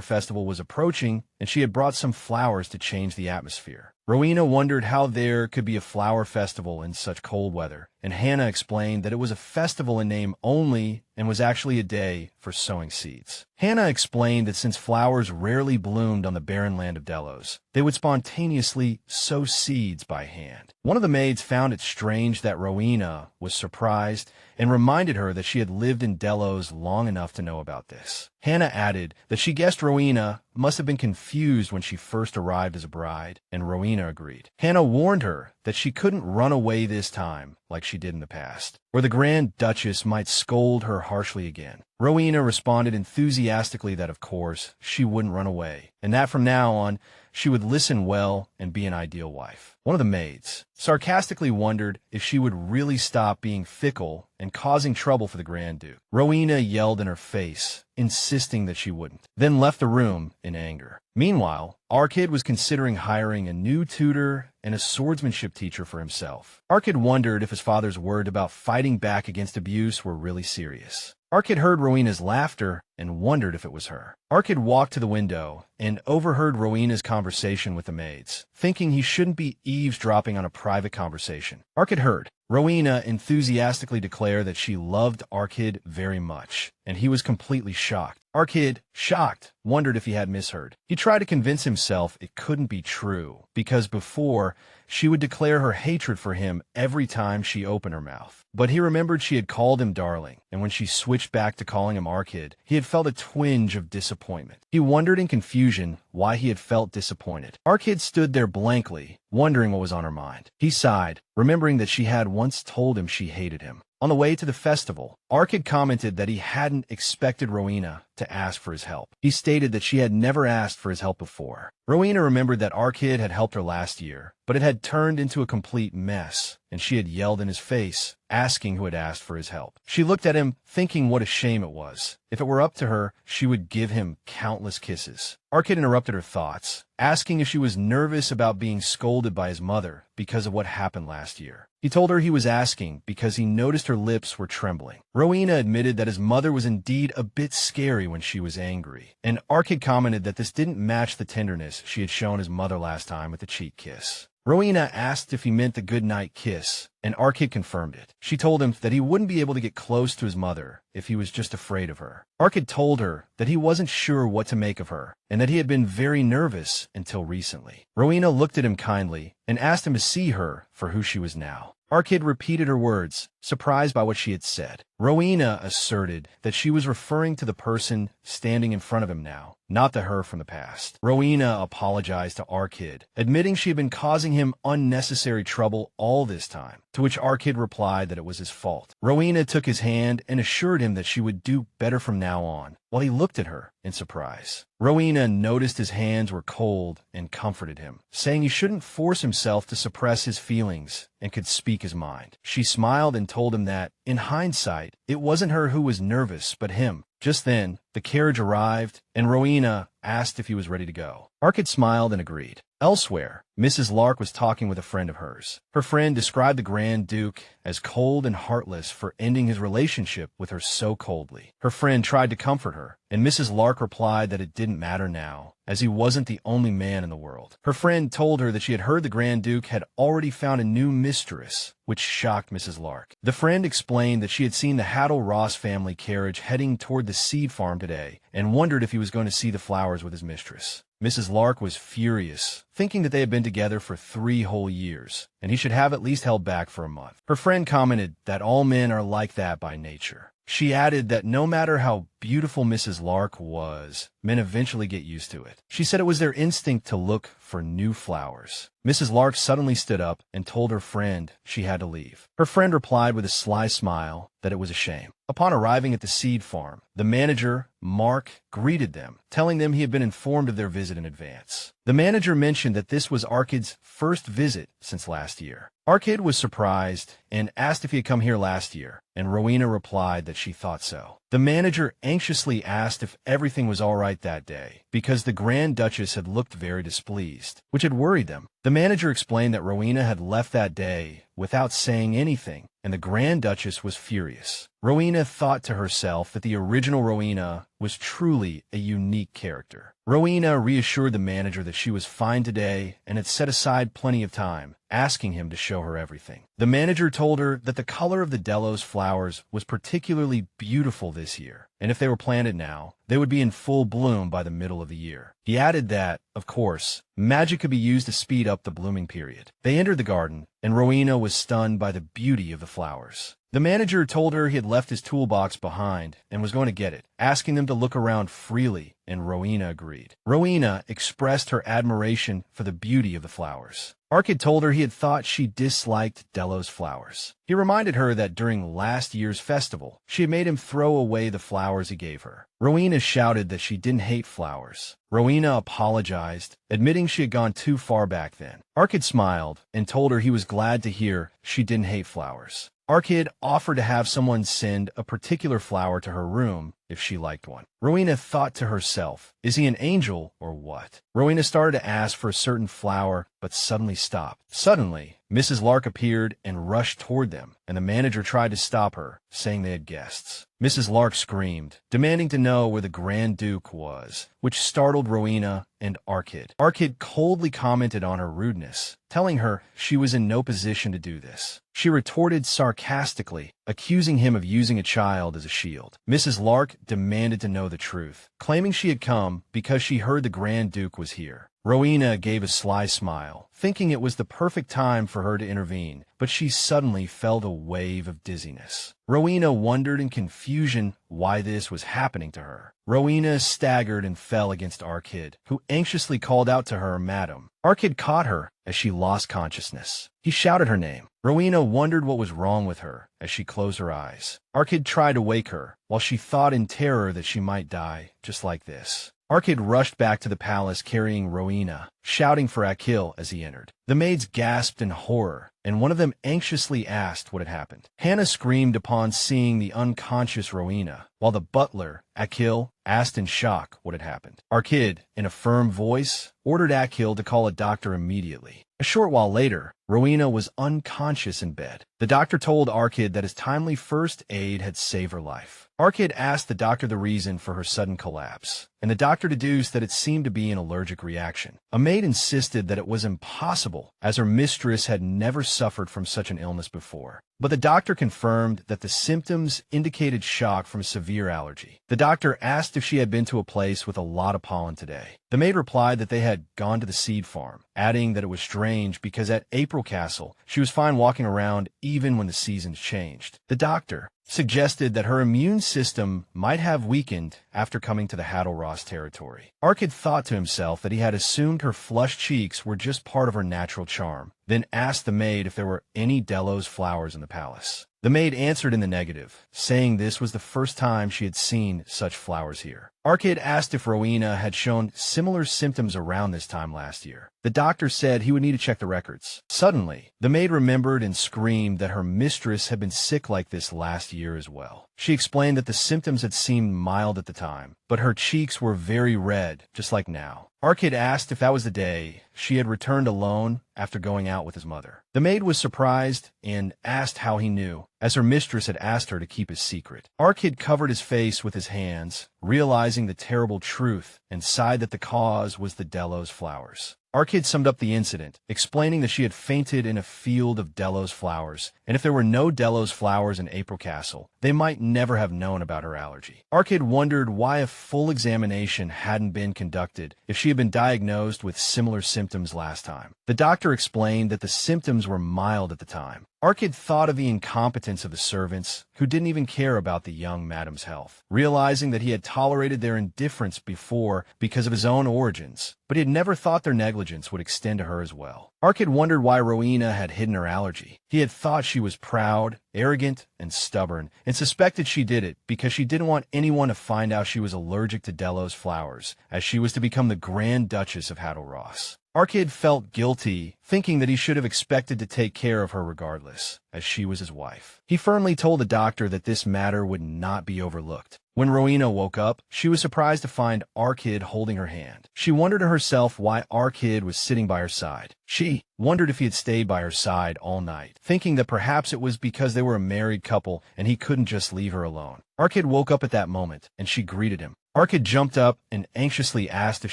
festival was approaching and she had brought some flowers to change the atmosphere. Rowena wondered how there could be a flower festival in such cold weather, and Hannah explained that it was a festival in name only and was actually a day for sowing seeds. Hannah explained that since flowers rarely bloomed on the barren land of Delos, they would spontaneously sow seeds by hand. One of the maids found it strange that Rowena was surprised and reminded her that she had lived in Delos long enough to know about this. Hannah added that she guessed Rowena must have been confused when she first arrived as a bride, and Rowena agreed. Hannah warned her that she couldn't run away this time like she did in the past, or the Grand Duchess might scold her harshly again. Rowena responded enthusiastically that of course she wouldn't run away, and that from now on she would listen well and be an ideal wife. One of the maids sarcastically wondered if she would really stop being fickle and causing trouble for the Grand Duke. Rowena yelled in her face, insisting that she wouldn't, then left the room in anger. Meanwhile, Archid was considering hiring a new tutor and a swordsmanship teacher for himself. Archid wondered if his father's word about fighting back against abuse were really serious. Archid heard Rowena's laughter and wondered if it was her. Archid walked to the window and overheard Rowena's conversation with the maids, thinking he shouldn't be eavesdropping on a private conversation. Archid heard Rowena enthusiastically declare that she loved Archid very much, and he was completely shocked. Archid, shocked, wondered if he had misheard. He tried to convince himself it couldn't be true, because before, she would declare her hatred for him every time she opened her mouth. But he remembered she had called him darling, and when she switched back to calling him Archid, he had felt a twinge of disappointment. He wondered in confusion why he had felt disappointed. Archid stood there blankly, wondering what was on her mind. He sighed, remembering that she had once told him she hated him. On the way to the festival, Archid commented that he hadn't expected Rowena to ask for his help. He stated that she had never asked for his help before. Rowena remembered that Archid had helped her last year, but it had turned into a complete mess, and she had yelled in his face, asking who had asked for his help. She looked at him, thinking what a shame it was. If it were up to her, she would give him countless kisses. Archid interrupted her thoughts, asking if she was nervous about being scolded by his mother because of what happened last year. He told her he was asking because he noticed her lips were trembling. Rowena admitted that his mother was indeed a bit scary when she was angry, and Archid commented that this didn't match the tenderness she had shown his mother last time with the cheek kiss. Rowena asked if he meant the goodnight kiss, and Archid confirmed it. She told him that he wouldn't be able to get close to his mother if he was just afraid of her. Archid told her that he wasn't sure what to make of her, and that he had been very nervous until recently. Rowena looked at him kindly and asked him to see her for who she was now. Archid repeated her words, surprised by what she had said. Rowena asserted that she was referring to the person standing in front of him now, not the her from the past. Rowena apologized to Archid, admitting she had been causing him unnecessary trouble all this time, to which Archid replied that it was his fault. Rowena took his hand and assured him that she would do better from now on, while he looked at her in surprise. Rowena noticed his hands were cold and comforted him, saying he shouldn't force himself to suppress his feelings and could speak his mind. She smiled and told him that, in hindsight, it wasn't her who was nervous, but him. Just then, the carriage arrived, and Rowena asked if he was ready to go. Arkid smiled and agreed. Elsewhere, Mrs. Lark was talking with a friend of hers. Her friend described the Grand Duke as cold and heartless for ending his relationship with her so coldly. Her friend tried to comfort her, and Mrs. Lark replied that it didn't matter now, as he wasn't the only man in the world. Her friend told her that she had heard the Grand Duke had already found a new mistress, which shocked Mrs. Lark. The friend explained that she had seen the Haddle-Ross family carriage heading toward the seed farm today, and wondered if he was going to see the flowers with his mistress. Mrs. Lark was furious, thinking that they had been together for 3 whole years, and he should have at least held back for a month. Her friend commented that all men are like that by nature. She added that no matter how beautiful Mrs. Lark was, men eventually get used to it. She said it was their instinct to look for new flowers. Mrs. Lark suddenly stood up and told her friend she had to leave. Her friend replied with a sly smile that it was a shame. Upon arriving at the seed farm, the manager, Mark, greeted them, telling them he had been informed of their visit in advance. The manager mentioned that this was Arkid's first visit since last year. Archid was surprised and asked if he had come here last year, and Rowena replied that she thought so. The manager anxiously asked if everything was all right that day, because the Grand Duchess had looked very displeased, which had worried them. The manager explained that Rowena had left that day without saying anything, and the Grand Duchess was furious. Rowena thought to herself that the original Rowena was truly a unique character. Rowena reassured the manager that she was fine today and had set aside plenty of time, asking him to show her everything. The manager told her that the color of the Delos flowers was particularly beautiful this year, and if they were planted now, they would be in full bloom by the middle of the year. He added that, of course, magic could be used to speed up the blooming period. They entered the garden, and Rowena was stunned by the beauty of the flowers. The manager told her he had left his toolbox behind and was going to get it, asking them to look around freely, and Rowena agreed. Rowena expressed her admiration for the beauty of the flowers. Arkid told her he had thought she disliked Delos flowers. He reminded her that during last year's festival, she had made him throw away the flowers he gave her. Rowena shouted that she didn't hate flowers. Rowena apologized, admitting she had gone too far back then. Arkid smiled and told her he was glad to hear she didn't hate flowers. Arkid offered to have someone send a particular flower to her room if she liked one. Rowena thought to herself, is he an angel or what? Rowena started to ask for a certain flower, but suddenly stopped. Suddenly, Mrs. Lark appeared and rushed toward them, and the manager tried to stop her, saying they had guests. Mrs. Lark screamed, demanding to know where the Grand Duke was, which startled Rowena and Arkid. Arkid coldly commented on her rudeness, telling her she was in no position to do this. She retorted sarcastically, accusing him of using a child as a shield. Mrs. Lark demanded to know the truth, claiming she had come because she heard the Grand Duke was here. Rowena gave a sly smile, thinking it was the perfect time for her to intervene, but she suddenly felt a wave of dizziness. Rowena wondered in confusion why this was happening to her. Rowena staggered and fell against Arkid, who anxiously called out to her, "Madam." Arkid caught her as she lost consciousness. He shouted her name. Rowena wondered what was wrong with her as she closed her eyes. Arkid tried to wake her, while she thought in terror that she might die just like this. Arkid rushed back to the palace carrying Rowena, shouting for Akil as he entered. The maids gasped in horror, and one of them anxiously asked what had happened. Hannah screamed upon seeing the unconscious Rowena, while the butler, Akil, asked in shock what had happened. Arkid, in a firm voice, ordered Akil to call a doctor immediately. A short while later, Rowena was unconscious in bed. The doctor told Arkid that his timely first aid had saved her life. Arkid asked the doctor the reason for her sudden collapse, and the doctor deduced that it seemed to be an allergic reaction. A maid insisted that it was impossible, as her mistress had never suffered from such an illness before. But the doctor confirmed that the symptoms indicated shock from a severe allergy. The doctor asked if she had been to a place with a lot of pollen today. The maid replied that they had gone to the seed farm, adding that it was strange because at April Castle, she was fine walking around even when the seasons changed. The doctor suggested that her immune system might have weakened after coming to the Haddle-Ross territory. Arkid thought to himself that he had assumed her flushed cheeks were just part of her natural charm, then asked the maid if there were any Delos flowers in the palace. The maid answered in the negative, saying this was the first time she had seen such flowers here. Arkid asked if Rowena had shown similar symptoms around this time last year. The doctor said he would need to check the records. Suddenly, the maid remembered and screamed that her mistress had been sick like this last year as well. She explained that the symptoms had seemed mild at the time, but her cheeks were very red, just like now. Arkid asked if that was the day she had returned alone after going out with his mother. The maid was surprised and asked how he knew, as her mistress had asked her to keep his secret. Arkid covered his face with his hands, realizing the terrible truth, and sighed that the cause was the Delos flowers. Arkid summed up the incident, explaining that she had fainted in a field of Delos flowers, and if there were no Delos flowers in April Castle, they might never have known about her allergy. Arkid wondered why a full examination hadn't been conducted if she had been diagnosed with similar symptoms last time. The doctor explained that the symptoms were mild at the time. Arkid thought of the incompetence of the servants, who didn't even care about the young madam's health, realizing that he had tolerated their indifference before because of his own origins, but he had never thought their negligence would extend to her as well. Arkid wondered why Rowena had hidden her allergy. He had thought she was proud, arrogant, and stubborn, and suspected she did it because she didn't want anyone to find out she was allergic to Delos flowers, as she was to become the Grand Duchess of Hadalross. Arkid felt guilty, thinking that he should have expected to take care of her regardless, as she was his wife. He firmly told the doctor that this matter would not be overlooked. When Rowena woke up, she was surprised to find Archid holding her hand. She wondered to herself why Archid was sitting by her side. She wondered if he had stayed by her side all night, thinking that perhaps it was because they were a married couple and he couldn't just leave her alone. Archid woke up at that moment, and she greeted him. Archid jumped up and anxiously asked if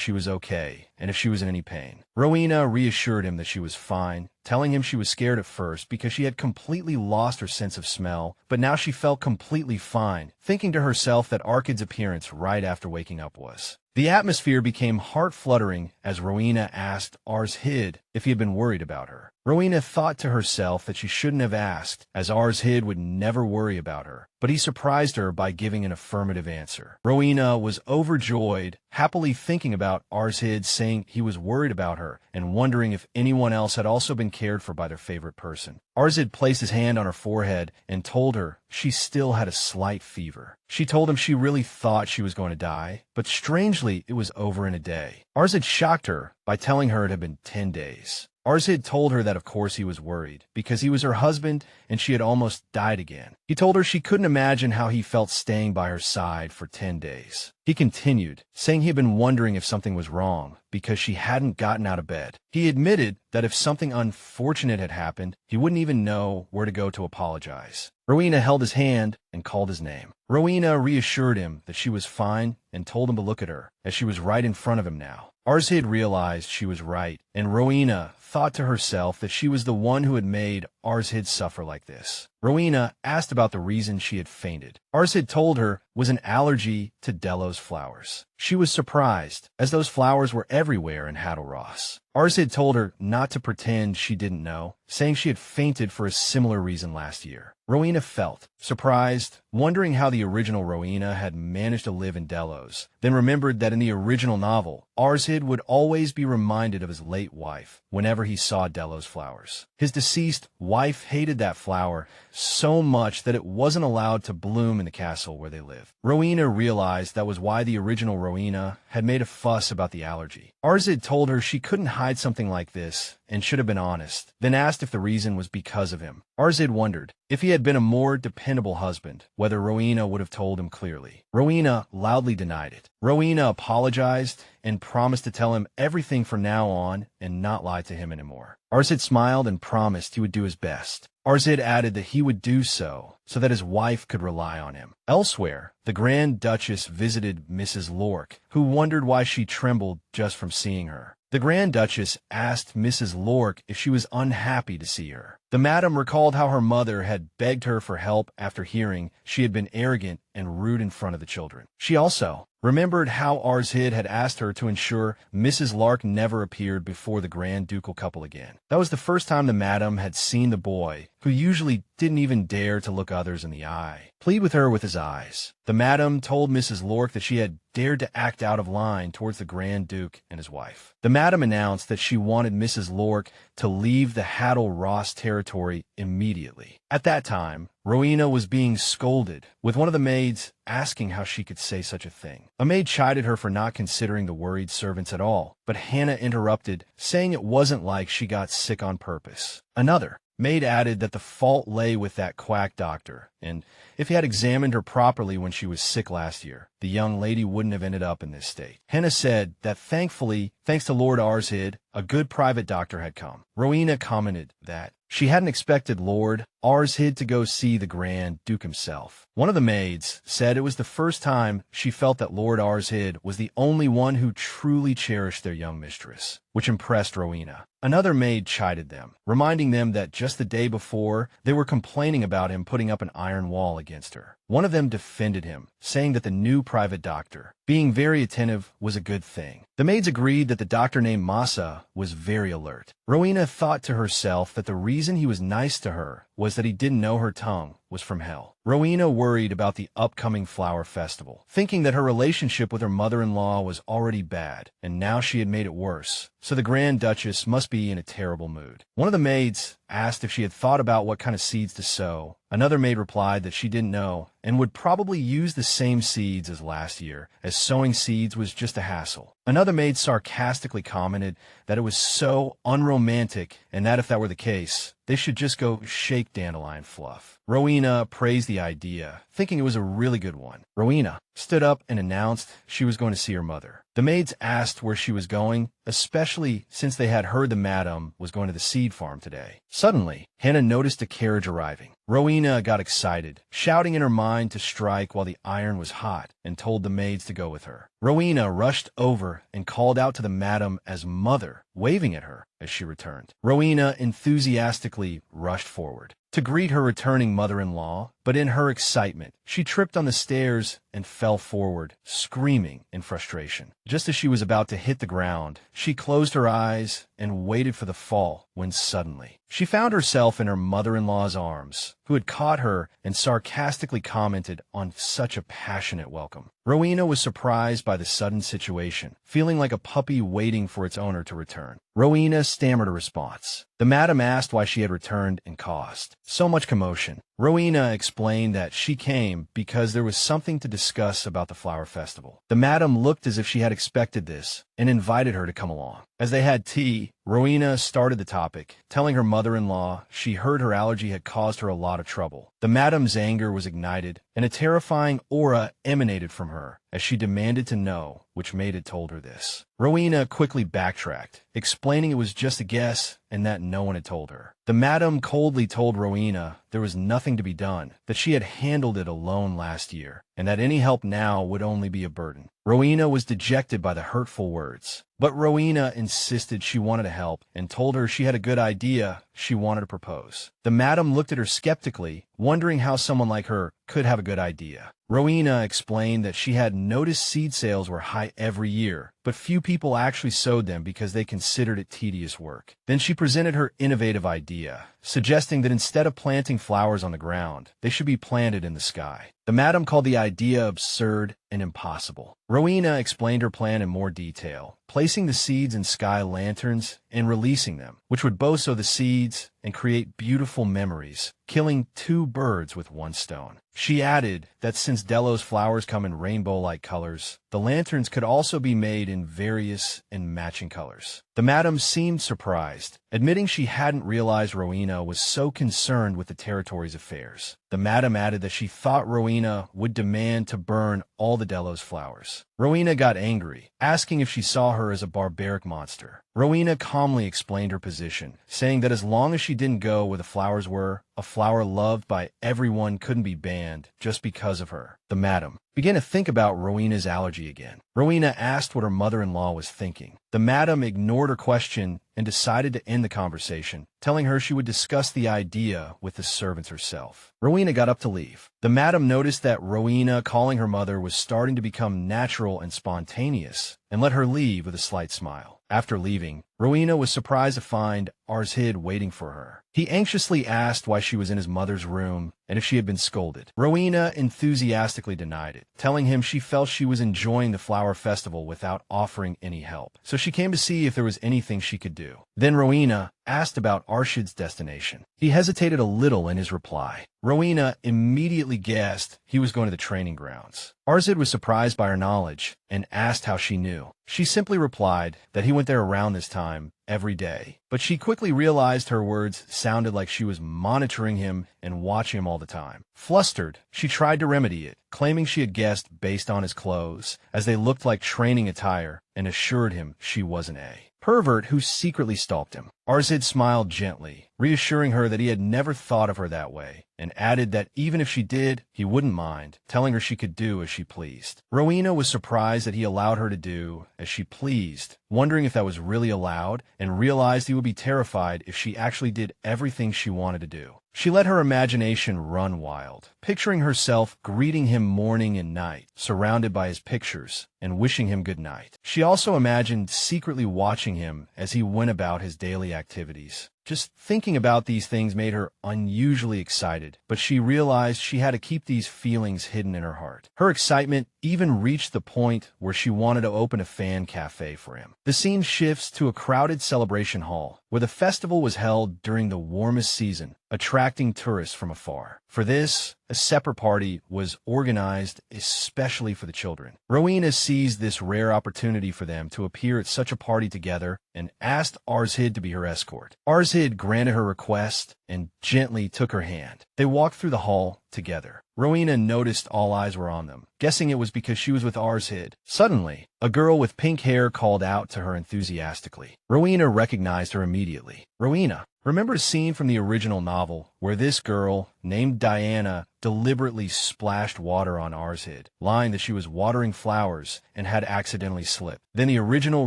she was okay and if she was in any pain. Rowena reassured him that she was fine, telling him she was scared at first because she had completely lost her sense of smell, but now she felt completely fine, thinking to herself that Archid's appearance right after waking up was. The atmosphere became heart-fluttering as Rowena asked Archid if he had been worried about her. Rowena thought to herself that she shouldn't have asked, as Archid would never worry about her, but he surprised her by giving an affirmative answer. Rowena was overjoyed, happily thinking about Archid saying he was worried about her and wondering if anyone else had also been cared for by their favorite person. Archid placed his hand on her forehead and told her she still had a slight fever. She told him she really thought she was going to die, but strangely it was over in a day. Archid shocked her by telling her it had been 10 days. Archid told her that of course he was worried, because he was her husband and she had almost died again. He told her she couldn't imagine how he felt staying by her side for 10 days. He continued, saying he had been wondering if something was wrong, because she hadn't gotten out of bed. He admitted that if something unfortunate had happened, he wouldn't even know where to go to apologize. Rowena held his hand and called his name. Rowena reassured him that she was fine and told him to look at her, as she was right in front of him now. Archid realized she was right, and Rowena thought to herself that she was the one who had made Archid suffer like this. Rowena asked about the reason she had fainted. Archid told her was an allergy to Delos flowers. She was surprised, as those flowers were everywhere in Hadalross. Archid told her not to pretend she didn't know, saying she had fainted for a similar reason last year. Rowena felt surprised, wondering how the original Rowena had managed to live in Delos, then remembered that in the original novel, Archid would always be reminded of his late wife whenever he saw Delos flowers. His deceased wife hated that flower so much that it wasn't allowed to bloom in the castle where they lived. Rowena realized that was why the original Rowena had made a fuss about the allergy. Archid told her she couldn't hide something like this and should have been honest, then asked if the reason was because of him. Archid wondered if he had been a more dependable husband, whether Rowena would have told him clearly. Rowena loudly denied it. Rowena apologized and promised to tell him everything from now on and not lie to him anymore. Archid smiled and promised he would do his best. Archid added that he would do so that his wife could rely on him. Elsewhere, the Grand Duchess visited Mrs. Lurk, who wondered why she trembled just from seeing her. The Grand Duchess asked Mrs. Lurk if she was unhappy to see her. The madam recalled how her mother had begged her for help after hearing she had been arrogant and rude in front of the children. She also remembered how Archid had asked her to ensure Mrs. Lurk never appeared before the Grand Ducal couple again. That was the first time the madam had seen the boy, who usually didn't even dare to look others in the eye, plead with her with his eyes. The madam told Mrs. Lurk that she had dared to act out of line towards the Grand Duke and his wife. The madam announced that she wanted Mrs. Lurk to leave the Hadalross territory immediately. At that time, Rowena was being scolded, with one of the maids asking how she could say such a thing. A maid chided her for not considering the worried servants at all, but Hannah interrupted, saying it wasn't like she got sick on purpose. Another Maid added that the fault lay with that quack doctor, and if he had examined her properly when she was sick last year, the young lady wouldn't have ended up in this state. Henna said that thankfully, thanks to Lord Archid, a good private doctor had come. Rowena commented that she hadn't expected Lord Archid to go see the Grand Duke himself. One of the maids said it was the first time she felt that Lord Archid was the only one who truly cherished their young mistress, which impressed Rowena. Another maid chided them, reminding them that just the day before, they were complaining about him putting up an iron wall against her. One of them defended him, saying that the new private doctor, being very attentive, was a good thing. The maids agreed that the doctor named Masa was very alert. Rowena thought to herself that the reason he was nice to her was that he didn't know her tongue was from hell. Rowena worried about the upcoming flower festival, thinking that her relationship with her mother-in-law was already bad, and now she had made it worse, so the Grand Duchess must be in a terrible mood. One of the maids asked if she had thought about what kind of seeds to sow. Another maid replied that she didn't know and would probably use the same seeds as last year, as sowing seeds was just a hassle. Another maid sarcastically commented that it was so unromantic and that if that were the case, they should just go shake dandelion fluff. Rowena praised the idea, thinking it was a really good one. Rowena stood up and announced she was going to see her mother. The maids asked where she was going, especially since they had heard the madam was going to the seed farm today. Suddenly, Hannah noticed a carriage arriving. Rowena got excited, shouting in her mind to strike while the iron was hot, and told the maids to go with her. Rowena rushed over and called out to the madam as mother, waving at her as she returned. Rowena enthusiastically rushed forward to greet her returning mother-in-law, but in her excitement, she tripped on the stairs and fell forward, screaming in frustration. Just as she was about to hit the ground, she closed her eyes and waited for the fall when suddenly she found herself in her mother-in-law's arms, who had caught her and sarcastically commented on such a passionate welcome. Rowena was surprised by the sudden situation, feeling like a puppy waiting for its owner to return. Rowena stammered a response. The madam asked why she had returned and caused so much commotion. Rowena explained that she came because there was something to discuss about the flower festival. The madam looked as if she had expected this and invited her to come along. As they had tea, Rowena started the topic, telling her mother-in-law she heard her allergy had caused her a lot of trouble. The madam's anger was ignited, and a terrifying aura emanated from her as she demanded to know which maid had told her this. Rowena quickly backtracked, explaining it was just a guess and that no one had told her. The madam coldly told Rowena there was nothing to be done, that she had handled it alone last year, and that any help now would only be a burden. Rowena was dejected by the hurtful words, but Rowena insisted she wanted to help and told her she had a good idea she wanted to propose. The madam looked at her skeptically, wondering how someone like her could have a good idea. Rowena explained that she had noticed seed sales were high every year, but few people actually sowed them because they considered it tedious work. Then she presented her innovative idea, suggesting that instead of planting flowers on the ground, they should be planted in the sky. The madam called the idea absurd and impossible. Rowena explained her plan in more detail, placing the seeds in sky lanterns and releasing them, which would both sow the seeds and create beautiful memories, killing 2 birds with 1 stone. She added that since Delos flowers come in rainbow-like colors, the lanterns could also be made in various and matching colors. The madam seemed surprised, admitting she hadn't realized Rowena was so concerned with the territory's affairs. The madam added that she thought Rowena would demand to burn all the Delos flowers. Rowena got angry, asking if she saw her as a barbaric monster. Rowena calmly explained her position, saying that as long as she didn't go where the flowers were, a flower loved by everyone couldn't be banned just because of her. The madam began to think about Rowena's allergy again. Rowena asked what her mother-in-law was thinking. The madam ignored her question and decided to end the conversation, telling her she would discuss the idea with the servants herself. Rowena got up to leave. The madam noticed that Rowena calling her mother was starting to become natural and spontaneous, and let her leave with a slight smile. After leaving, Rowena was surprised to find Archid waiting for her. He anxiously asked why she was in his mother's room and if she had been scolded. Rowena enthusiastically denied it, telling him she felt she was enjoying the flower festival without offering any help, so she came to see if there was anything she could do. Then Rowena asked about Archid's destination. He hesitated a little in his reply. Rowena immediately guessed he was going to the training grounds. Archid was surprised by her knowledge and asked how she knew. She simply replied that he went there around this time time, every day. But she quickly realized her words sounded like she was monitoring him and watching him all the time. Flustered, she tried to remedy it, claiming she had guessed based on his clothes, as they looked like training attire, and assured him she wasn't a pervert who secretly stalked him. Archid smiled gently, reassuring her that he had never thought of her that way, and added that even if she did, he wouldn't mind, telling her she could do as she pleased. Rowena was surprised that he allowed her to do as she pleased, wondering if that was really allowed, and realized he would be terrified if she actually did everything she wanted to do. She let her imagination run wild, picturing herself greeting him morning and night, surrounded by his pictures, and wishing him good night. She also imagined secretly watching him as he went about his daily activities. Just thinking about these things made her unusually excited, but she realized she had to keep these feelings hidden in her heart. Her excitement even reached the point where she wanted to open a fan cafe for him. The scene shifts to a crowded celebration hall, where the festival was held during the warmest season, attracting tourists from afar. For this, a separate party was organized especially for the children. Rowena seized this rare opportunity for them to appear at such a party together and asked Archid to be her escort. Archid granted her request and gently took her hand. They walked through the hall together. Rowena noticed all eyes were on them, guessing it was because she was with Archid. Suddenly, a girl with pink hair called out to her enthusiastically. Rowena recognized her immediately. Rowena, remember a scene from the original novel where this girl, named Diana, deliberately splashed water on Archid, lying that she was watering flowers and had accidentally slipped. Then the original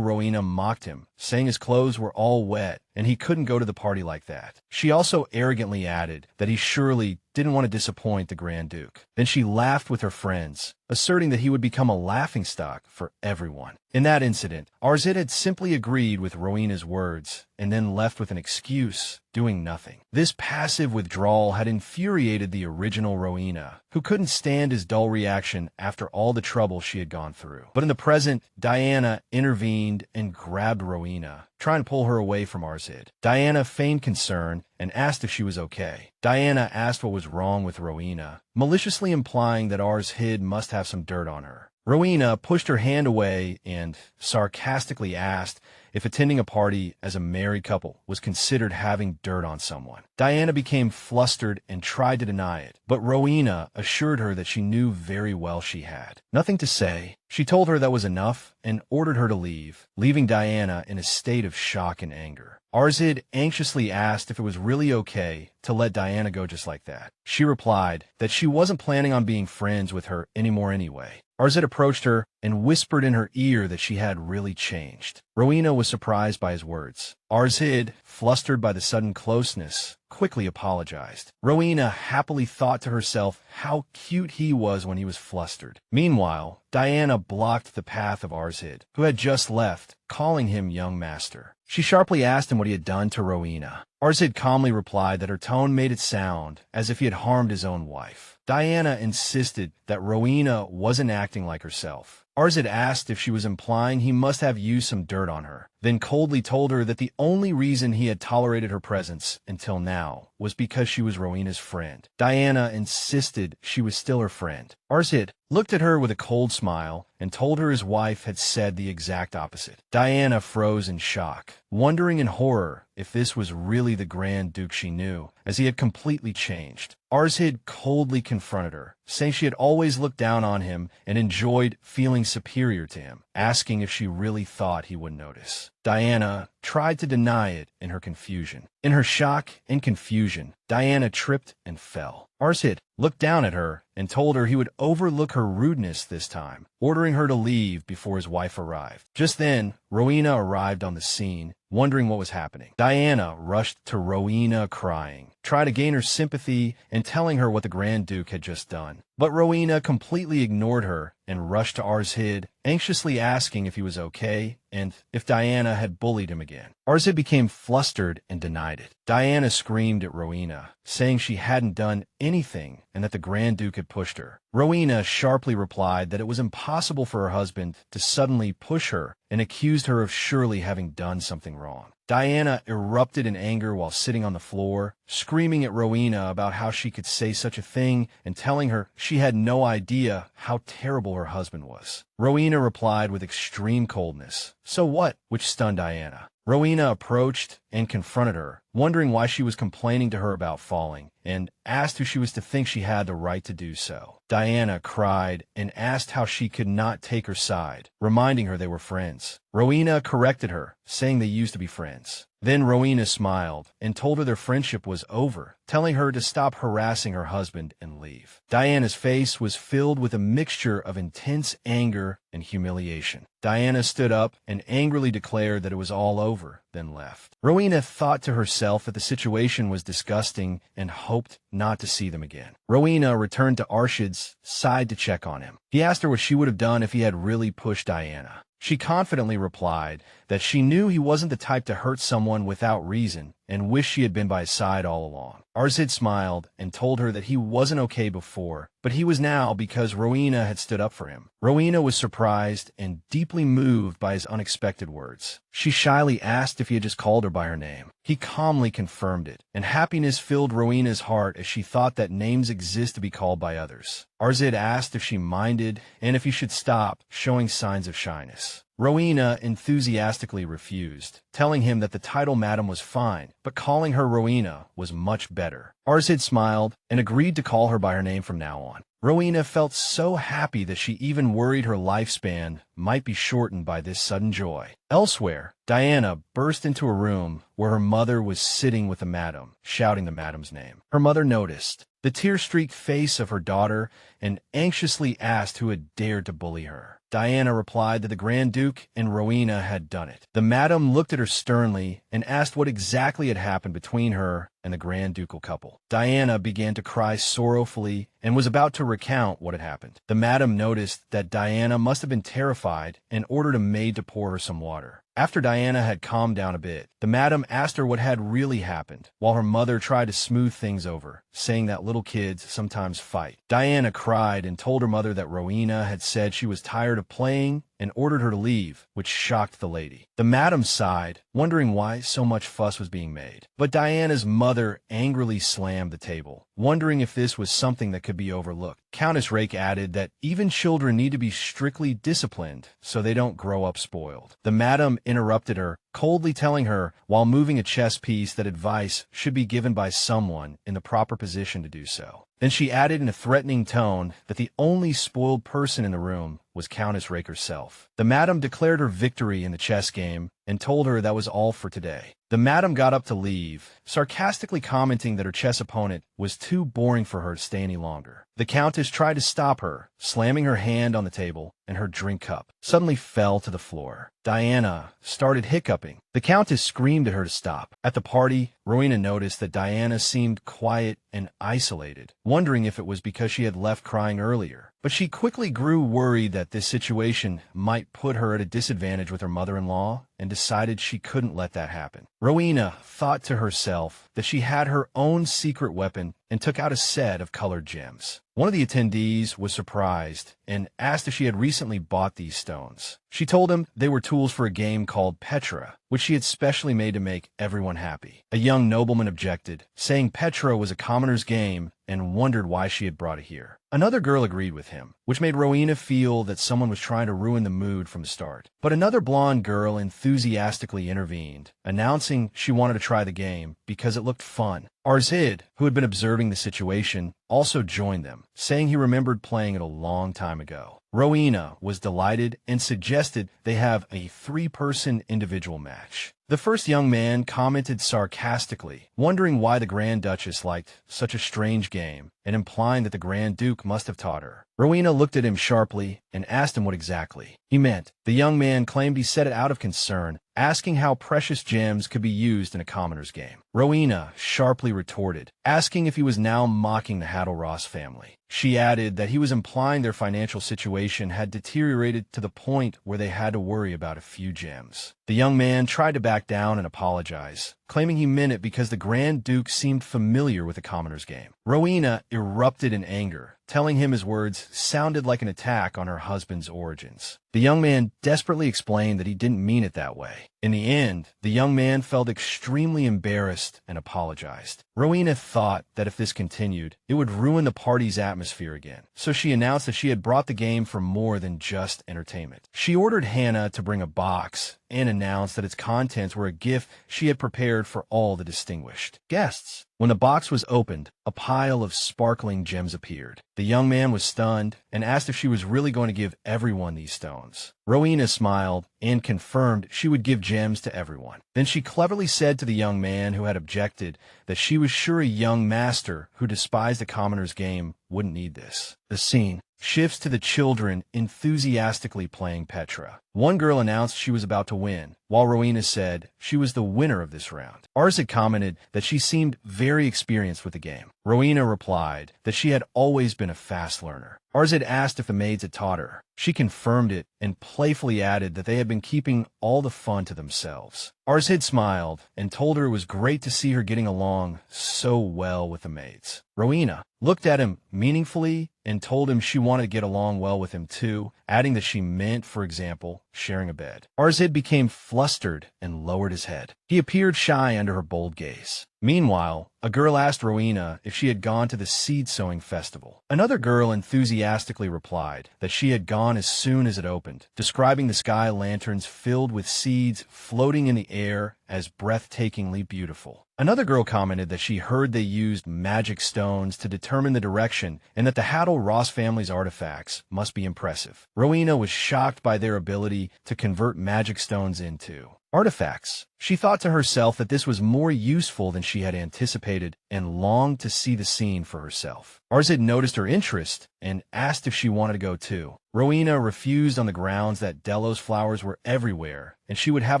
Rowena mocked him, saying his clothes were all wet and he couldn't go to the party like that. She also arrogantly added that he surely didn't want to disappoint the Grand Duke. Then she laughed with her friends, asserting that he would become a laughingstock for everyone. In that incident, Archid had simply agreed with Rowena's words and then left with an excuse, doing nothing. This passive withdrawal had infuriated the original Rowena, who couldn't stand his dull reaction after all the trouble she had gone through. But in the present, Diana intervened and grabbed Rowena, trying to pull her away from Archid. Diana feigned concern and asked if she was okay. Diana asked what was wrong with Rowena, maliciously implying that Archid must have some dirt on her. Rowena pushed her hand away and sarcastically asked if attending a party as a married couple was considered having dirt on someone. Diana became flustered and tried to deny it, but Rowena assured her that she knew very well she had. Nothing to say, she told her that was enough and ordered her to leave, leaving Diana in a state of shock and anger. Archid anxiously asked if it was really okay to let Diana go just like that. She replied that she wasn't planning on being friends with her anymore anyway. Archid approached her and whispered in her ear that she had really changed. Rowena was surprised by his words. Archid, flustered by the sudden closeness, quickly apologized. Rowena happily thought to herself how cute he was when he was flustered. Meanwhile, Diana blocked the path of Archid, who had just left, calling him young master. She sharply asked him what he had done to Rowena. Archid calmly replied that her tone made it sound as if he had harmed his own wife. Diana insisted that Rowena wasn't acting like herself. Archid asked if she was implying he must have used some dirt on her, then coldly told her that the only reason he had tolerated her presence until now was because she was Rowena's friend. Diana insisted she was still her friend. Archid looked at her with a cold smile and told her his wife had said the exact opposite. Diana froze in shock, wondering in horror if this was really the Grand Duke she knew, as he had completely changed. Archid coldly confronted her, saying she had always looked down on him and enjoyed feeling superior to him, asking if she really thought he would notice. Diana tried to deny it in her confusion. In her shock and confusion, Diana tripped and fell. Archid looked down at her and told her he would overlook her rudeness this time, ordering her to leave before his wife arrived. Just then, Rowena arrived on the scene, wondering what was happening. Diana rushed to Rowena crying, trying to gain her sympathy and telling her what the Grand Duke had just done. But Rowena completely ignored her and rushed to Archid, anxiously asking if he was okay and if Diana had bullied him again. Archid became flustered and denied it. Diana screamed at Rowena, saying she hadn't done anything and that the Grand Duke had pushed her. Rowena sharply replied that it was impossible for her husband to suddenly push her and accused her of surely having done something wrong. Diana erupted in anger while sitting on the floor, screaming at Rowena about how she could say such a thing and telling her she had no idea how terrible her husband was. Rowena replied with extreme coldness, "So what?" which stunned Diana. Rowena approached and confronted her, wondering why she was complaining to her about falling, and asked who she was to think she had the right to do so. Diana cried and asked how she could not take her side, reminding her they were friends. Rowena corrected her, saying they used to be friends. Then Rowena smiled and told her their friendship was over, telling her to stop harassing her husband and leave. Diana's face was filled with a mixture of intense anger and humiliation. Diana stood up and angrily declared that it was all over, then left. Rowena thought to herself that the situation was disgusting and hoped not to see them again. Rowena returned to Archid's side to check on him. He asked her what she would have done if he had really pushed Diana. She confidently replied that she knew he wasn't the type to hurt someone without reason and wished she had been by his side all along. Archid smiled and told her that he wasn't okay before, but he was now because Rowena had stood up for him. Rowena was surprised and deeply moved by his unexpected words. She shyly asked if he had just called her by her name. He calmly confirmed it, and happiness filled Rowena's heart as she thought that names exist to be called by others. Archid asked if she minded and if he should stop showing signs of shyness. Rowena enthusiastically refused, telling him that the title Madam was fine, but calling her Rowena was much better. Archid smiled and agreed to call her by her name from now on. Rowena felt so happy that she even worried her lifespan might be shortened by this sudden joy. Elsewhere, Diana burst into a room where her mother was sitting with the madam, shouting the madam's name. Her mother noticed the tear-streaked face of her daughter and anxiously asked who had dared to bully her. Diana replied that the Grand Duke and Rowena had done it. The madam looked at her sternly and asked what exactly had happened between her and the Grand Ducal couple. Diana began to cry sorrowfully and was about to recount what had happened. The madam noticed that Diana must have been terrified and ordered a maid to pour her some water. After Diana had calmed down a bit, the madam asked her what had really happened, while her mother tried to smooth things over, saying that little kids sometimes fight. Diana cried and told her mother that Rowena had said she was tired of playing and ordered her to leave, which shocked the lady. The madam sighed, wondering why so much fuss was being made. But Diana's mother angrily slammed the table, wondering if this was something that could be overlooked. Countess Rake added that even children need to be strictly disciplined so they don't grow up spoiled. The madam interrupted her, coldly telling her, while moving a chess piece, that advice should be given by someone in the proper position to do so. Then she added in a threatening tone that the only spoiled person in the room was Countess Rake herself. The madam declared her victory in the chess game and told her that was all for today. The madam got up to leave, sarcastically commenting that her chess opponent was too boring for her to stay any longer. The countess tried to stop her, slamming her hand on the table, and her drink cup suddenly fell to the floor. Diana started hiccuping. The countess screamed at her to stop. At the party, Rowena noticed that Diana seemed quiet and isolated, wondering if it was because she had left crying earlier. But she quickly grew worried that this situation might put her at a disadvantage with her mother-in-law and decided she couldn't let that happen. Rowena thought to herself that she had her own secret weapon and took out a set of colored gems. One of the attendees was surprised and asked if she had recently bought these stones. She told him they were tools for a game called Petra, which she had specially made to make everyone happy. A young nobleman objected, saying Petra was a commoner's game and wondered why she had brought it here. Another girl agreed with him, which made Rowena feel that someone was trying to ruin the mood from the start. But another blonde girl enthusiastically intervened, announcing she wanted to try the game because it looked fun. Arkid, who had been observing the situation, also joined them, saying he remembered playing it a long time ago. Rowena was delighted and suggested they have a 3-person individual match. The first young man commented sarcastically, wondering why the Grand Duchess liked such a strange game, and implying that the Grand Duke must have taught her. Rowena looked at him sharply and asked him what exactly he meant. The young man claimed he said it out of concern, asking how precious gems could be used in a commoner's game. Rowena sharply retorted, asking if he was now mocking the Haddle-Ross family. She added that he was implying their financial situation had deteriorated to the point where they had to worry about a few gems. The young man tried to back down and apologize, claiming he meant it because the Grand Duke seemed familiar with the commoner's game. Rowena erupted in anger, telling him his words sounded like an attack on her husband's origins. The young man desperately explained that he didn't mean it that way. In the end, the young man felt extremely embarrassed and apologized. Rowena thought that if this continued, it would ruin the party's atmosphere again, so she announced that she had brought the game for more than just entertainment. She ordered Hannah to bring a box and announced that its contents were a gift she had prepared for all the distinguished guests. When the box was opened, a pile of sparkling gems appeared. The young man was stunned and asked if she was really going to give everyone these stones. Rowena smiled and confirmed she would give gems to everyone. Then she cleverly said to the young man who had objected that she was sure a young master who despised the commoner's game wouldn't need this. The scene shifts to the children enthusiastically playing Petra. One girl announced she was about to win, while Rowena said she was the winner of this round. Archid commented that she seemed very experienced with the game. Rowena replied that she had always been a fast learner. Archid asked if the maids had taught her. She confirmed it and playfully added that they had been keeping all the fun to themselves. Archid smiled and told her it was great to see her getting along so well with the maids. Rowena looked at him meaningfully and told him she wanted to get along well with him too, adding that she meant, for example, sharing a bed. Archid became flustered and lowered his head. He appeared shy under her bold gaze. Meanwhile, a girl asked Rowena if she had gone to the seed-sowing festival. Another girl enthusiastically replied that she had gone as soon as it opened, describing the sky lanterns filled with seeds floating in the air as breathtakingly beautiful. Another girl commented that she heard they used magic stones to determine the direction and that the Haddle-Ross family's artifacts must be impressive. Rowena was shocked by their ability to convert magic stones into artifacts. She thought to herself that this was more useful than she had anticipated and longed to see the scene for herself. Archid noticed her interest and asked if she wanted to go too. Rowena refused on the grounds that Delos flowers were everywhere and she would have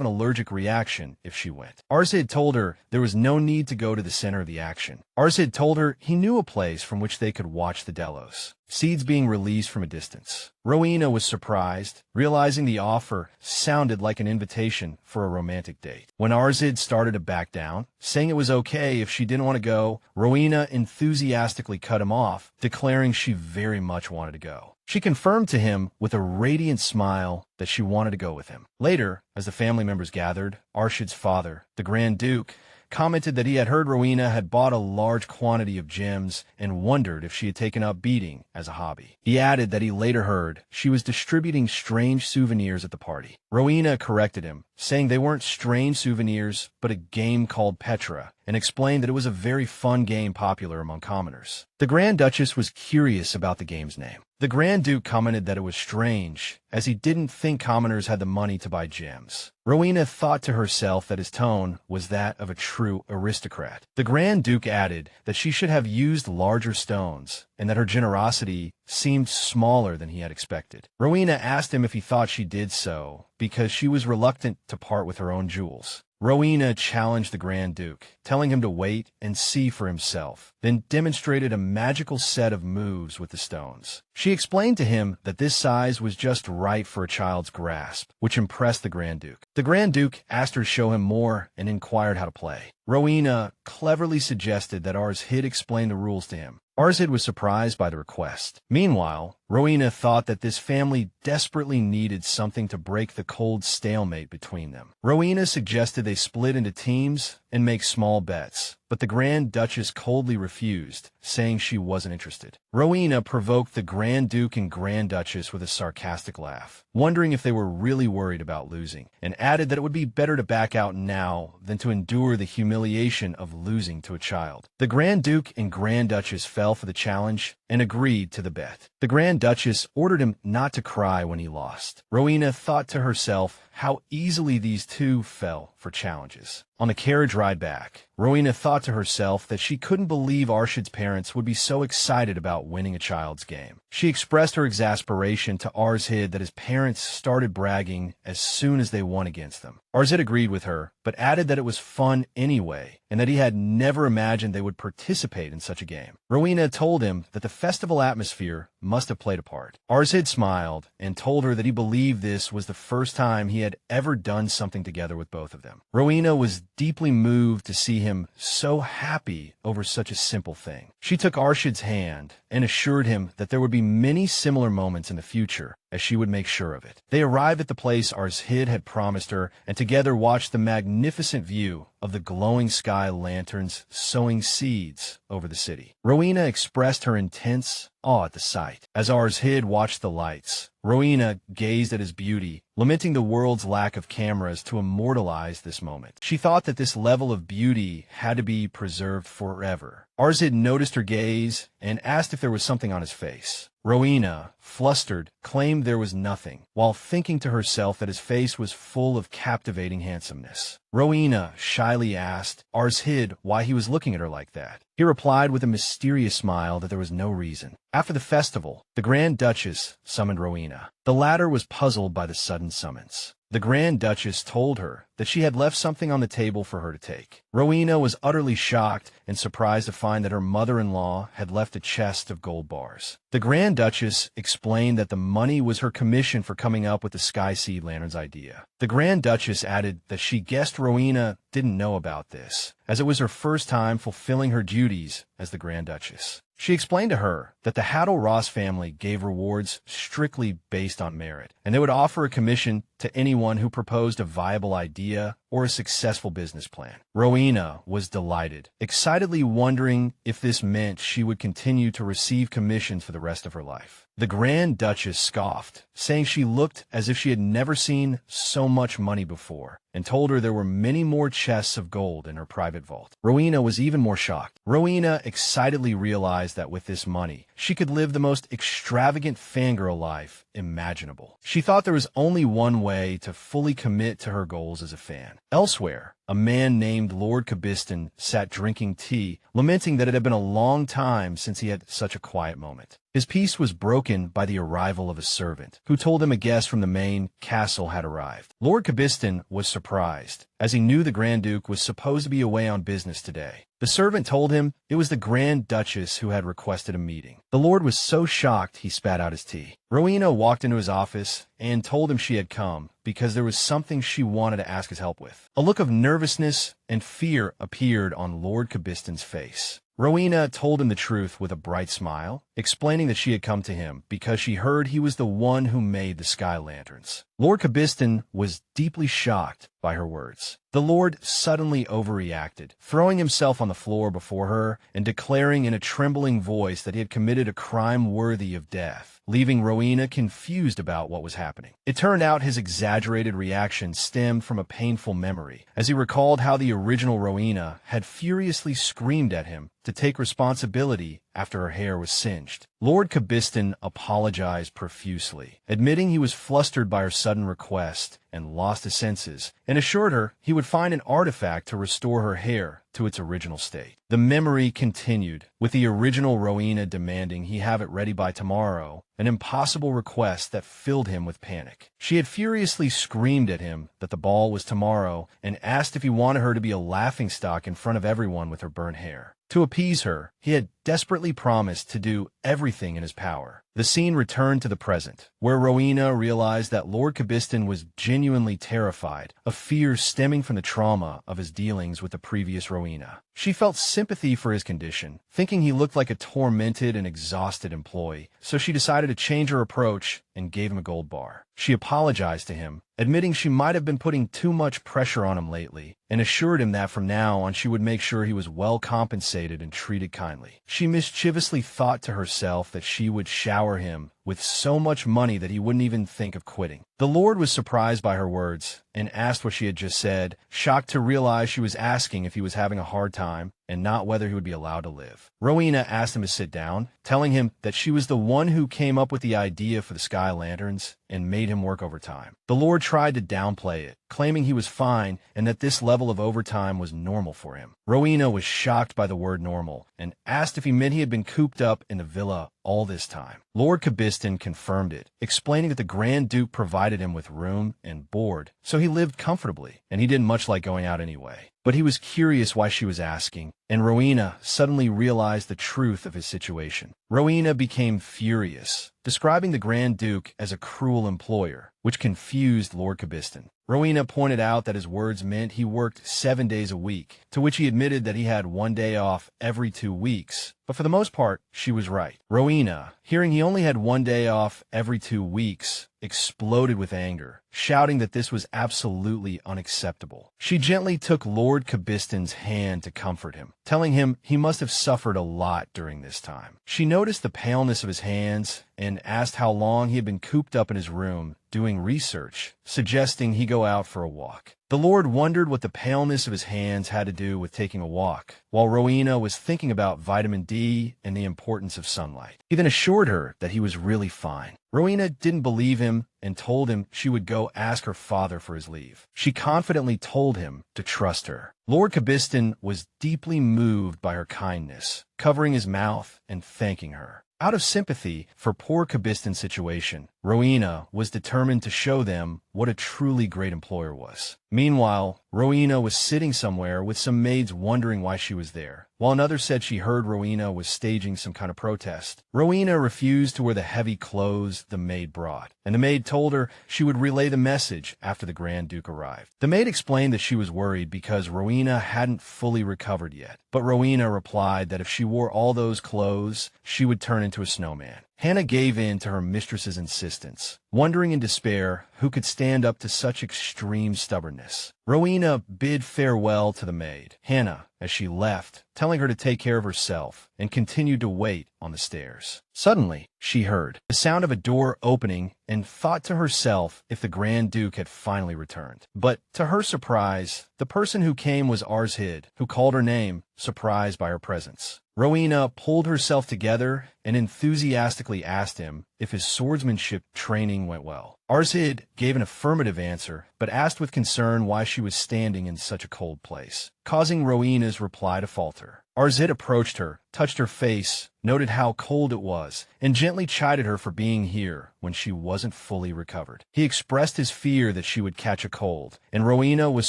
an allergic reaction if she went. Archid told her there was no need to go to the center of the action. Archid told her he knew a place from which they could watch the Delos, seeds being released from a distance. Rowena was surprised, realizing the offer sounded like an invitation for a romantic date. When Archid started to back down, saying it was okay if she didn't want to go, Rowena enthusiastically cut him off, declaring she very much wanted to go. She confirmed to him with a radiant smile that she wanted to go with him. Later, as the family members gathered, Archid's father, the Grand Duke, commented that he had heard Rowena had bought a large quantity of gems and wondered if she had taken up beading as a hobby. He added that he later heard she was distributing strange souvenirs at the party. Rowena corrected him, saying they weren't strange souvenirs, but a game called Petra, and explained that it was a very fun game popular among commoners. The Grand Duchess was curious about the game's name. The Grand Duke commented that it was strange, as he didn't think commoners had the money to buy gems. Rowena thought to herself that his tone was that of a true aristocrat. The Grand Duke added that she should have used larger stones, and that her generosity seemed smaller than he had expected. Rowena asked him if he thought she did so, because she was reluctant to part with her own jewels. Rowena challenged the Grand Duke, telling him to wait and see for himself, then demonstrated a magical set of moves with the stones. She explained to him that this size was just right for a child's grasp, which impressed the Grand Duke. The Grand Duke asked her to show him more and inquired how to play. Rowena cleverly suggested that Archid explain the rules to him. Archid was surprised by the request. Meanwhile, Rowena thought that this family desperately needed something to break the cold stalemate between them. Rowena suggested they split into teams and make small bets, but the Grand Duchess coldly refused, saying she wasn't interested. Rowena provoked the Grand Duke and Grand Duchess with a sarcastic laugh, wondering if they were really worried about losing, and added that it would be better to back out now than to endure the humiliation of losing to a child. The Grand Duke and Grand Duchess fell for the challenge and agreed to the bet. The Grand Duchess ordered him not to cry when he lost. Rowena thought to herself how easily these two fell for challenges. On the carriage ride back, Rowena thought to herself that she couldn't believe Archid's parents would be so excited about winning a child's game. She expressed her exasperation to Archid that his parents started bragging as soon as they won against them. Archid agreed with her, but added that it was fun anyway, and that he had never imagined they would participate in such a game. Rowena told him that the festival atmosphere must have played a part. Archid smiled and told her that he believed this was the first time he had ever done something together with both of them. Rowena was deeply moved to see him so happy over such a simple thing. She took Archid's hand and assured him that there would be many similar moments in the future, as she would make sure of it. They arrived at the place Archid had promised her, and together watched the magnificent view of the glowing sky lanterns sowing seeds over the city. Rowena expressed her intense awe at the sight. As Archid watched the lights, Rowena gazed at his beauty, lamenting the world's lack of cameras to immortalize this moment. She thought that this level of beauty had to be preserved forever. Archid noticed her gaze and asked if there was something on his face. Rowena, flustered, claimed there was nothing, while thinking to herself that his face was full of captivating handsomeness. Rowena shyly asked Archid why he was looking at her like that. He replied with a mysterious smile that there was no reason. After the festival, the Grand Duchess summoned Rowena. The latter was puzzled by the sudden summons. The Grand Duchess told her that she had left something on the table for her to take. Rowena was utterly shocked and surprised to find that her mother-in-law had left a chest of gold bars. The Grand Duchess explained that the money was her commission for coming up with the Sky Seed Lanterns idea. The Grand Duchess added that she guessed Rowena didn't know about this, as it was her first time fulfilling her duties as the Grand Duchess. She explained to her that the Haddle-Ross family gave rewards strictly based on merit, and they would offer a commission to anyone who proposed a viable idea or a successful business plan. Rowena was delighted, excitedly wondering if this meant she would continue to receive commissions for the rest of her life. The Grand Duchess scoffed, saying she looked as if she had never seen so much money before, and told her there were many more chests of gold in her private vault. Rowena was even more shocked. Rowena excitedly realized that with this money, she could live the most extravagant fangirl life imaginable. She thought there was only one way to fully commit to her goals as a fan. Elsewhere, a man named Lord Cobstein sat drinking tea, lamenting that it had been a long time since he had such a quiet moment. His peace was broken by the arrival of a servant, who told him a guest from the main castle had arrived. Lord Cobstein was surprised, as he knew the Grand Duke was supposed to be away on business today. The servant told him it was the Grand Duchess who had requested a meeting. The Lord was so shocked he spat out his tea. Rowena walked into his office and told him she had come because there was something she wanted to ask his help with. A look of nervousness and fear appeared on Lord Cobstein's face. Rowena told him the truth with a bright smile, explaining that she had come to him because she heard he was the one who made the sky lanterns. Lord Cobstein was deeply shocked by her words. The Lord suddenly overreacted, throwing himself on the floor before her and declaring in a trembling voice that he had committed a crime worthy of death, leaving Rowena confused about what was happening. It turned out his exaggerated reaction stemmed from a painful memory, as he recalled how the original Rowena had furiously screamed at him to take responsibility after her hair was singed. Lord Cobstein apologized profusely, admitting he was flustered by her sudden request and lost his senses, and assured her he would find an artifact to restore her hair to its original state. The memory continued, with the original Rowena demanding he have it ready by tomorrow, an impossible request that filled him with panic. She had furiously screamed at him that the ball was tomorrow and asked if he wanted her to be a laughingstock in front of everyone with her burnt hair. To appease her, he had desperately promised to do everything in his power. The scene returned to the present, where Rowena realized that Lord Cobstein was genuinely terrified, a fear stemming from the trauma of his dealings with the previous Rowena. She felt sympathy for his condition, thinking he looked like a tormented and exhausted employee, so she decided to change her approach and gave him a gold bar. She apologized to him, admitting she might have been putting too much pressure on him lately, and assured him that from now on she would make sure he was well compensated and treated kindly. She mischievously thought to herself that she would shower him with so much money that he wouldn't even think of quitting. The Lord was surprised by her words and asked what she had just said, shocked to realize she was asking if he was having a hard time and not whether he would be allowed to live. Rowena asked him to sit down, telling him that she was the one who came up with the idea for the sky lanterns and made him work overtime. The Lord tried to downplay it, claiming he was fine and that this level of overtime was normal for him. Rowena was shocked by the word normal and asked if he meant he had been cooped up in the villa all this time. Lord Cobstein confirmed it, explaining that the Grand Duke provided him with room and board, so he lived comfortably, and he didn't much like going out anyway. But he was curious why she was asking, and Rowena suddenly realized the truth of his situation. Rowena became furious, describing the Grand Duke as a cruel employer, which confused Lord Cobstein. Rowena pointed out that his words meant he worked 7 days a week, to which he admitted that he had 1 day off every 2 weeks. But for the most part, she was right. Rowena, hearing he only had 1 day off every 2 weeks, exploded with anger, shouting that this was absolutely unacceptable. She gently took Lord Cobstein's hand to comfort him, telling him he must have suffered a lot during this time. She noticed the paleness of his hands and asked how long he had been cooped up in his room doing research, suggesting he go out for a walk. The Lord wondered what the paleness of his hands had to do with taking a walk, while Rowena was thinking about vitamin D and the importance of sunlight. He then assured her that he was really fine. Rowena didn't believe him and told him she would go ask her father for his leave. She confidently told him to trust her. Lord Cobstein was deeply moved by her kindness, covering his mouth and thanking her. Out of sympathy for poor Cobstein's situation, Rowena was determined to show them what a truly great employer was. Meanwhile, Rowena was sitting somewhere with some maids wondering why she was there, while another said she heard Rowena was staging some kind of protest. Rowena refused to wear the heavy clothes the maid brought, and the maid told her she would relay the message after the Grand Duke arrived. The maid explained that she was worried because Rowena hadn't fully recovered yet, but Rowena replied that if she wore all those clothes, she would turn into a snowman. Hannah gave in to her mistress's insistence, wondering in despair who could stand up to such extreme stubbornness. Rowena bid farewell to the maid, Hannah, as she left, telling her to take care of herself, and continued to wait on the stairs. Suddenly, she heard the sound of a door opening and thought to herself if the Grand Duke had finally returned. But, to her surprise, the person who came was Archid, who called her name, surprised by her presence. Rowena pulled herself together and enthusiastically asked him if his swordsmanship training went well. Archid gave an affirmative answer, but asked with concern why she was standing in such a cold place, causing Rowena's reply to falter. Archid approached her, touched her face, noted how cold it was, and gently chided her for being here when she wasn't fully recovered. He expressed his fear that she would catch a cold, and Rowena was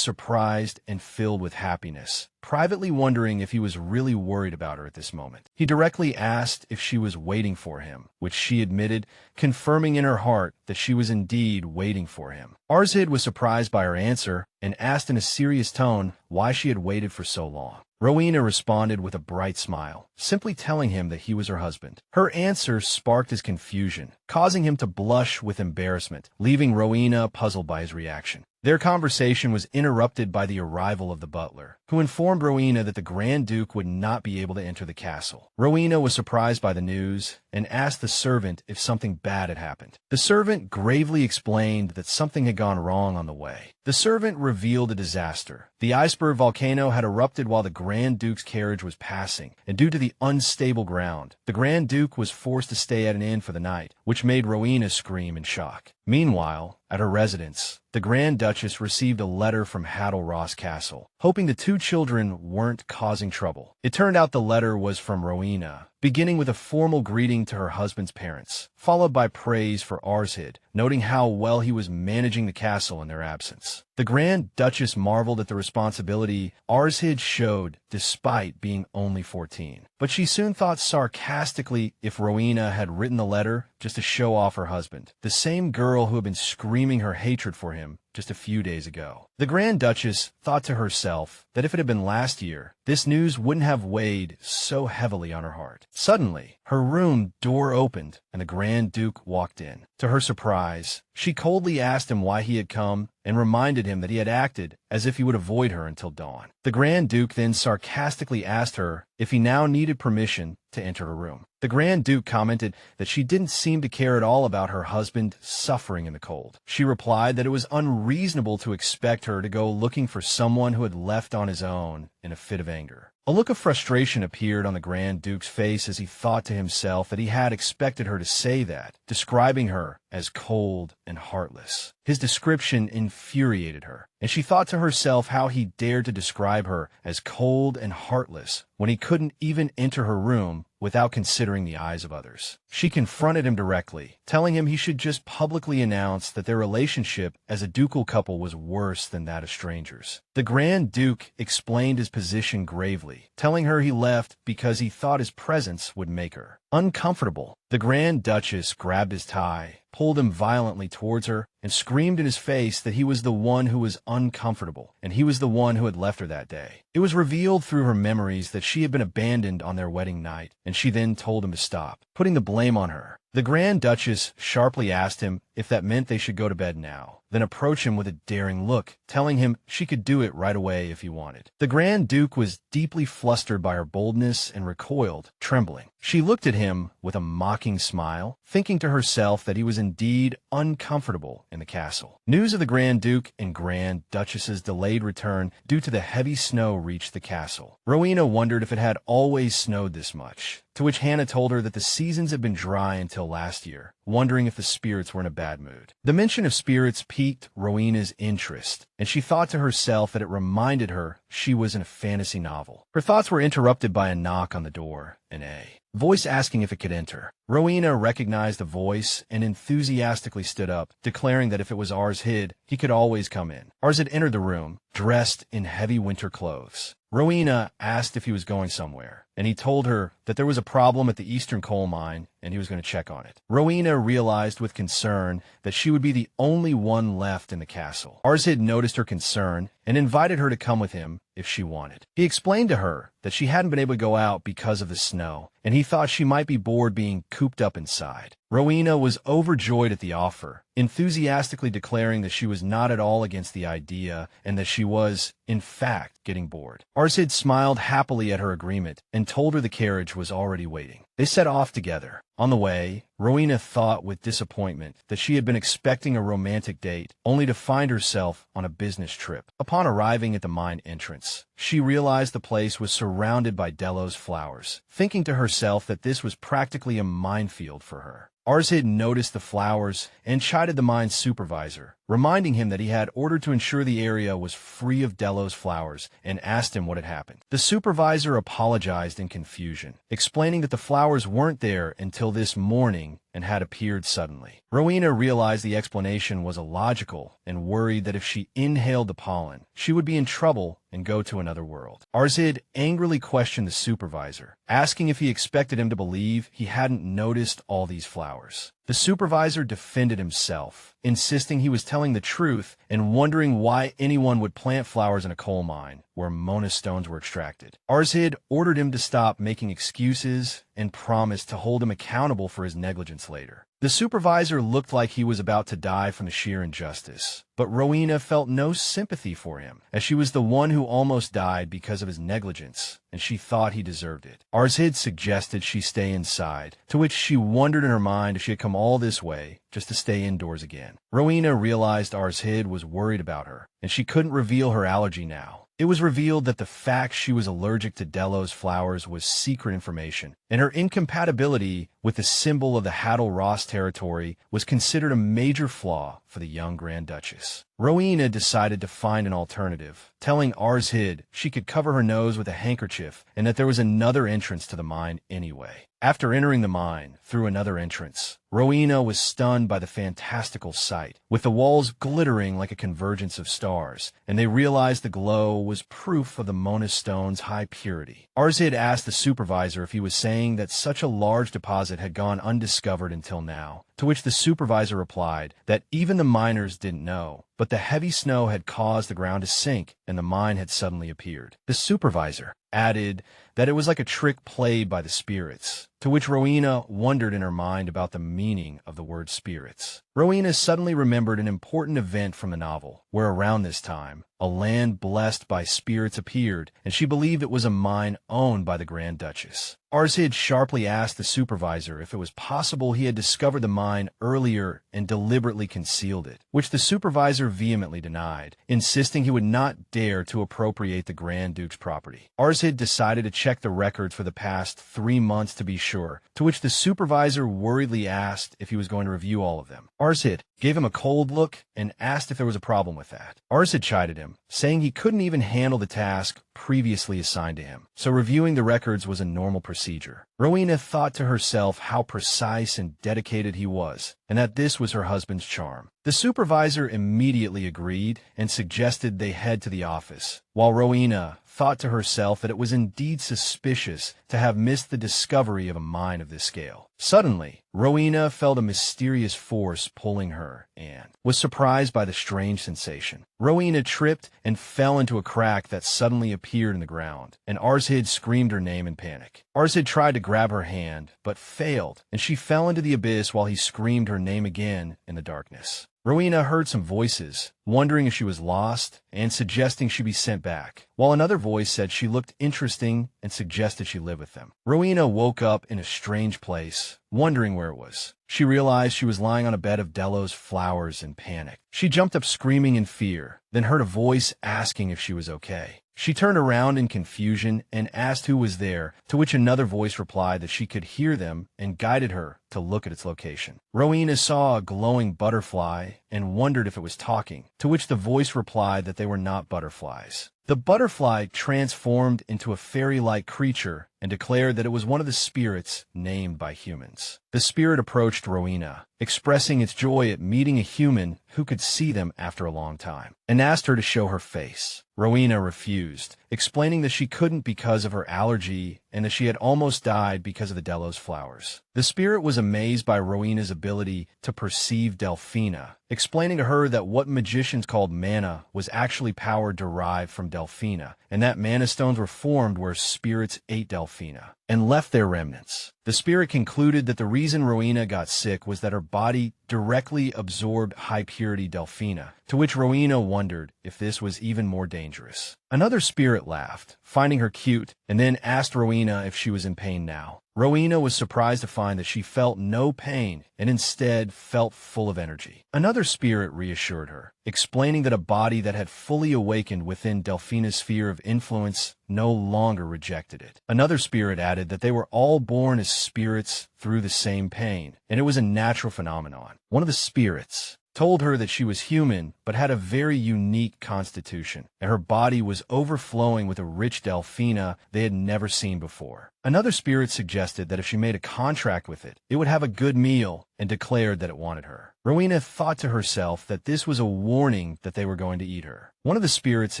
surprised and filled with happiness, privately wondering if he was really worried about her at this moment. He directly asked if she was waiting for him, which she admitted, confirming in her heart that she was indeed waiting for him. Archid was surprised by her answer and asked in a serious tone why she had waited for so long. Rowena responded with a bright smile, simply telling him that he was her husband. Her answer sparked his confusion, causing him to blush with embarrassment, leaving Rowena puzzled by his reaction. Their conversation was interrupted by the arrival of the butler, who informed Rowena that the Grand Duke would not be able to enter the castle. Rowena was surprised by the news and asked the servant if something bad had happened. The servant gravely explained that something had gone wrong on the way. The servant revealed a disaster. The iceberg volcano had erupted while the Grand Duke's carriage was passing, and due to the unstable ground, the Grand Duke was forced to stay at an inn for the night, which made Rowena scream in shock. Meanwhile, at her residence, the Grand Duchess received a letter from Ross Castle, hoping the two children weren't causing trouble. It turned out the letter was from Rowena, beginning with a formal greeting to her husband's parents, followed by praise for Archid, noting how well he was managing the castle in their absence. The Grand Duchess marveled at the responsibility Archid showed despite being only 14. But she soon thought sarcastically if Rowena had written the letter just to show off her husband, the same girl who had been screaming her hatred for him just a few days ago. The Grand Duchess thought to herself that if it had been last year, this news wouldn't have weighed so heavily on her heart. Suddenly, her room door opened and the Grand Duke walked in. To her surprise, she coldly asked him why he had come and reminded him that he had acted as if he would avoid her until dawn. The Grand Duke then sarcastically asked her if he now needed permission to enter her room. The Grand Duke commented that she didn't seem to care at all about her husband suffering in the cold. She replied that it was unreasonable to expect her to go looking for someone who had left on his own in a fit of anger. A look of frustration appeared on the Grand Duke's face as he thought to himself that he had expected her to say that, describing her as cold and heartless. His description infuriated her, and she thought to herself how he dared to describe her as cold and heartless when he couldn't even enter her room without considering the eyes of others. She confronted him directly, telling him he should just publicly announce that their relationship as a ducal couple was worse than that of strangers. The Grand Duke explained his position gravely, telling her he left because he thought his presence would make her. uncomfortable. The Grand Duchess grabbed his tie, pulled him violently towards her, and screamed in his face that he was the one who was uncomfortable, and he was the one who had left her that day. It was revealed through her memories that she had been abandoned on their wedding night, and she then told him to stop, putting the blame on her. The Grand Duchess sharply asked him if that meant they should go to bed now, then approached him with a daring look, telling him she could do it right away if he wanted. The Grand Duke was deeply flustered by her boldness and recoiled, trembling. She looked at him with a mocking smile, thinking to herself that he was indeed uncomfortable in the castle. News of the Grand Duke and Grand Duchess's delayed return due to the heavy snow reached the castle. Rowena wondered if it had always snowed this much, to which Hannah told her that the seasons had been dry until last year, wondering if the spirits were in a bad mood. The mention of spirits piqued Rowena's interest, and she thought to herself that it reminded her she was in a fantasy novel. Her thoughts were interrupted by a knock on the door, and a voice asking if it could enter. Rowena recognized the voice and enthusiastically stood up, declaring that if it was Archid, he could always come in. Archid entered the room, dressed in heavy winter clothes. Rowena asked if he was going somewhere, and he told her that there was a problem at the eastern coal mine and he was going to check on it. Rowena realized with concern that she would be the only one left in the castle. Archid noticed her concern and invited her to come with him if she wanted. He explained to her that she hadn't been able to go out because of the snow, and he thought she might be bored being cooped up inside. Rowena was overjoyed at the offer, enthusiastically declaring that she was not at all against the idea and that she was, in fact, getting bored. Archid smiled happily at her agreement and told her the carriage was already waiting. They set off together. On the way, Rowena thought with disappointment that she had been expecting a romantic date, only to find herself on a business trip. Upon arriving at the mine entrance, she realized the place was surrounded by Delos flowers, thinking to herself that this was practically a minefield for her. Archid noticed the flowers and chided the mine's supervisor, reminding him that he had ordered to ensure the area was free of Delos flowers, and asked him what had happened. The supervisor apologized in confusion, explaining that the flowers weren't there until this morning and had appeared suddenly. Rowena realized the explanation was illogical and worried that if she inhaled the pollen, she would be in trouble and go to another world. Archid angrily questioned the supervisor, asking if he expected him to believe he hadn't noticed all these flowers. The supervisor defended himself, insisting he was telling the truth and wondering why anyone would plant flowers in a coal mine where Mona stones were extracted. Archid ordered him to stop making excuses and promised to hold him accountable for his negligence later. The supervisor looked like he was about to die from the sheer injustice, but Rowena felt no sympathy for him, as she was the one who almost died because of his negligence, and she thought he deserved it. Archid suggested she stay inside, to which she wondered in her mind if she had come all this way just to stay indoors again. Rowena realized Archid was worried about her, and she couldn't reveal her allergy now. It was revealed that the fact she was allergic to Delos flowers was secret information, and her incompatibility with the symbol of the Haddle-Ross territory was considered a major flaw for the young Grand Duchess. Rowena decided to find an alternative, telling Archid she could cover her nose with a handkerchief and that there was another entrance to the mine anyway. After entering the mine through another entrance, Rowena was stunned by the fantastical sight, with the walls glittering like a convergence of stars, and they realized the glow was proof of the Mona stone's high purity. Archid asked the supervisor if he was saying that such a large deposit had gone undiscovered until now, to which the supervisor replied that even the miners didn't know, but the heavy snow had caused the ground to sink and the mine had suddenly appeared. The supervisor added that it was like a trick played by the spirits, to which Rowena wondered in her mind about the meaning of the word spirits. Rowena suddenly remembered an important event from the novel, where around this time, a land blessed by spirits appeared, and she believed it was a mine owned by the Grand Duchess. Archid sharply asked the supervisor if it was possible he had discovered the mine earlier and deliberately concealed it, which the supervisor vehemently denied, insisting he would not dare to appropriate the Grand Duke's property. Archid decided to check the records for the past 3 months to be sure, to which the supervisor worriedly asked if he was going to review all of them. Archid gave him a cold look and asked if there was a problem with that. Archid chided him, saying he couldn't even handle the task previously assigned to him, so reviewing the records was a normal procedure. Rowena thought to herself how precise and dedicated he was, and that this was her husband's charm. The supervisor immediately agreed and suggested they head to the office, while Rowena thought to herself that it was indeed suspicious to have missed the discovery of a mine of this scale. Suddenly, Rowena felt a mysterious force pulling her and was surprised by the strange sensation. Rowena tripped and fell into a crack that suddenly appeared in the ground, and Archid screamed her name in panic. Archid tried to grab her hand, but failed, and she fell into the abyss while he screamed her name again in the darkness. Rowena heard some voices, wondering if she was lost and suggesting she be sent back, while another voice said she looked interesting and suggested she live with them. Rowena woke up in a strange place, wondering where it was. She realized she was lying on a bed of Delos flowers in panic. She jumped up screaming in fear, then heard a voice asking if she was okay. She turned around in confusion and asked who was there, to which another voice replied that she could hear them and guided her to look at its location. Rowena saw a glowing butterfly and wondered if it was talking, to which the voice replied that they were not butterflies. The butterfly transformed into a fairy-like creature and declared that it was one of the spirits named by humans. The spirit approached Rowena, expressing its joy at meeting a human who could see them after a long time, and asked her to show her face. Rowena refused, explaining that she couldn't because of her allergy and that she had almost died because of the Delos flowers. The spirit was amazed by Rowena's ability to perceive Delphina, explaining to her that what magicians called mana was actually power derived from Delphina, and that mana stones were formed where spirits ate Delphina and left their remnants. The spirit concluded that the reason Rowena got sick was that her body directly absorbed high-purity Delphina, to which Rowena wondered if this was even more dangerous. Another spirit laughed, finding her cute, and then asked Rowena if she was in pain now. Rowena was surprised to find that she felt no pain and instead felt full of energy. Another spirit reassured her, explaining that a body that had fully awakened within Delphina's sphere of influence no longer rejected it. Another spirit added that they were all born as spirits through the same pain, and it was a natural phenomenon. One of the spirits told her that she was human but had a very unique constitution, and her body was overflowing with a rich Delphina they had never seen before. Another spirit suggested that if she made a contract with it, it would have a good meal and declared that it wanted her. Rowena thought to herself that this was a warning that they were going to eat her. One of the spirits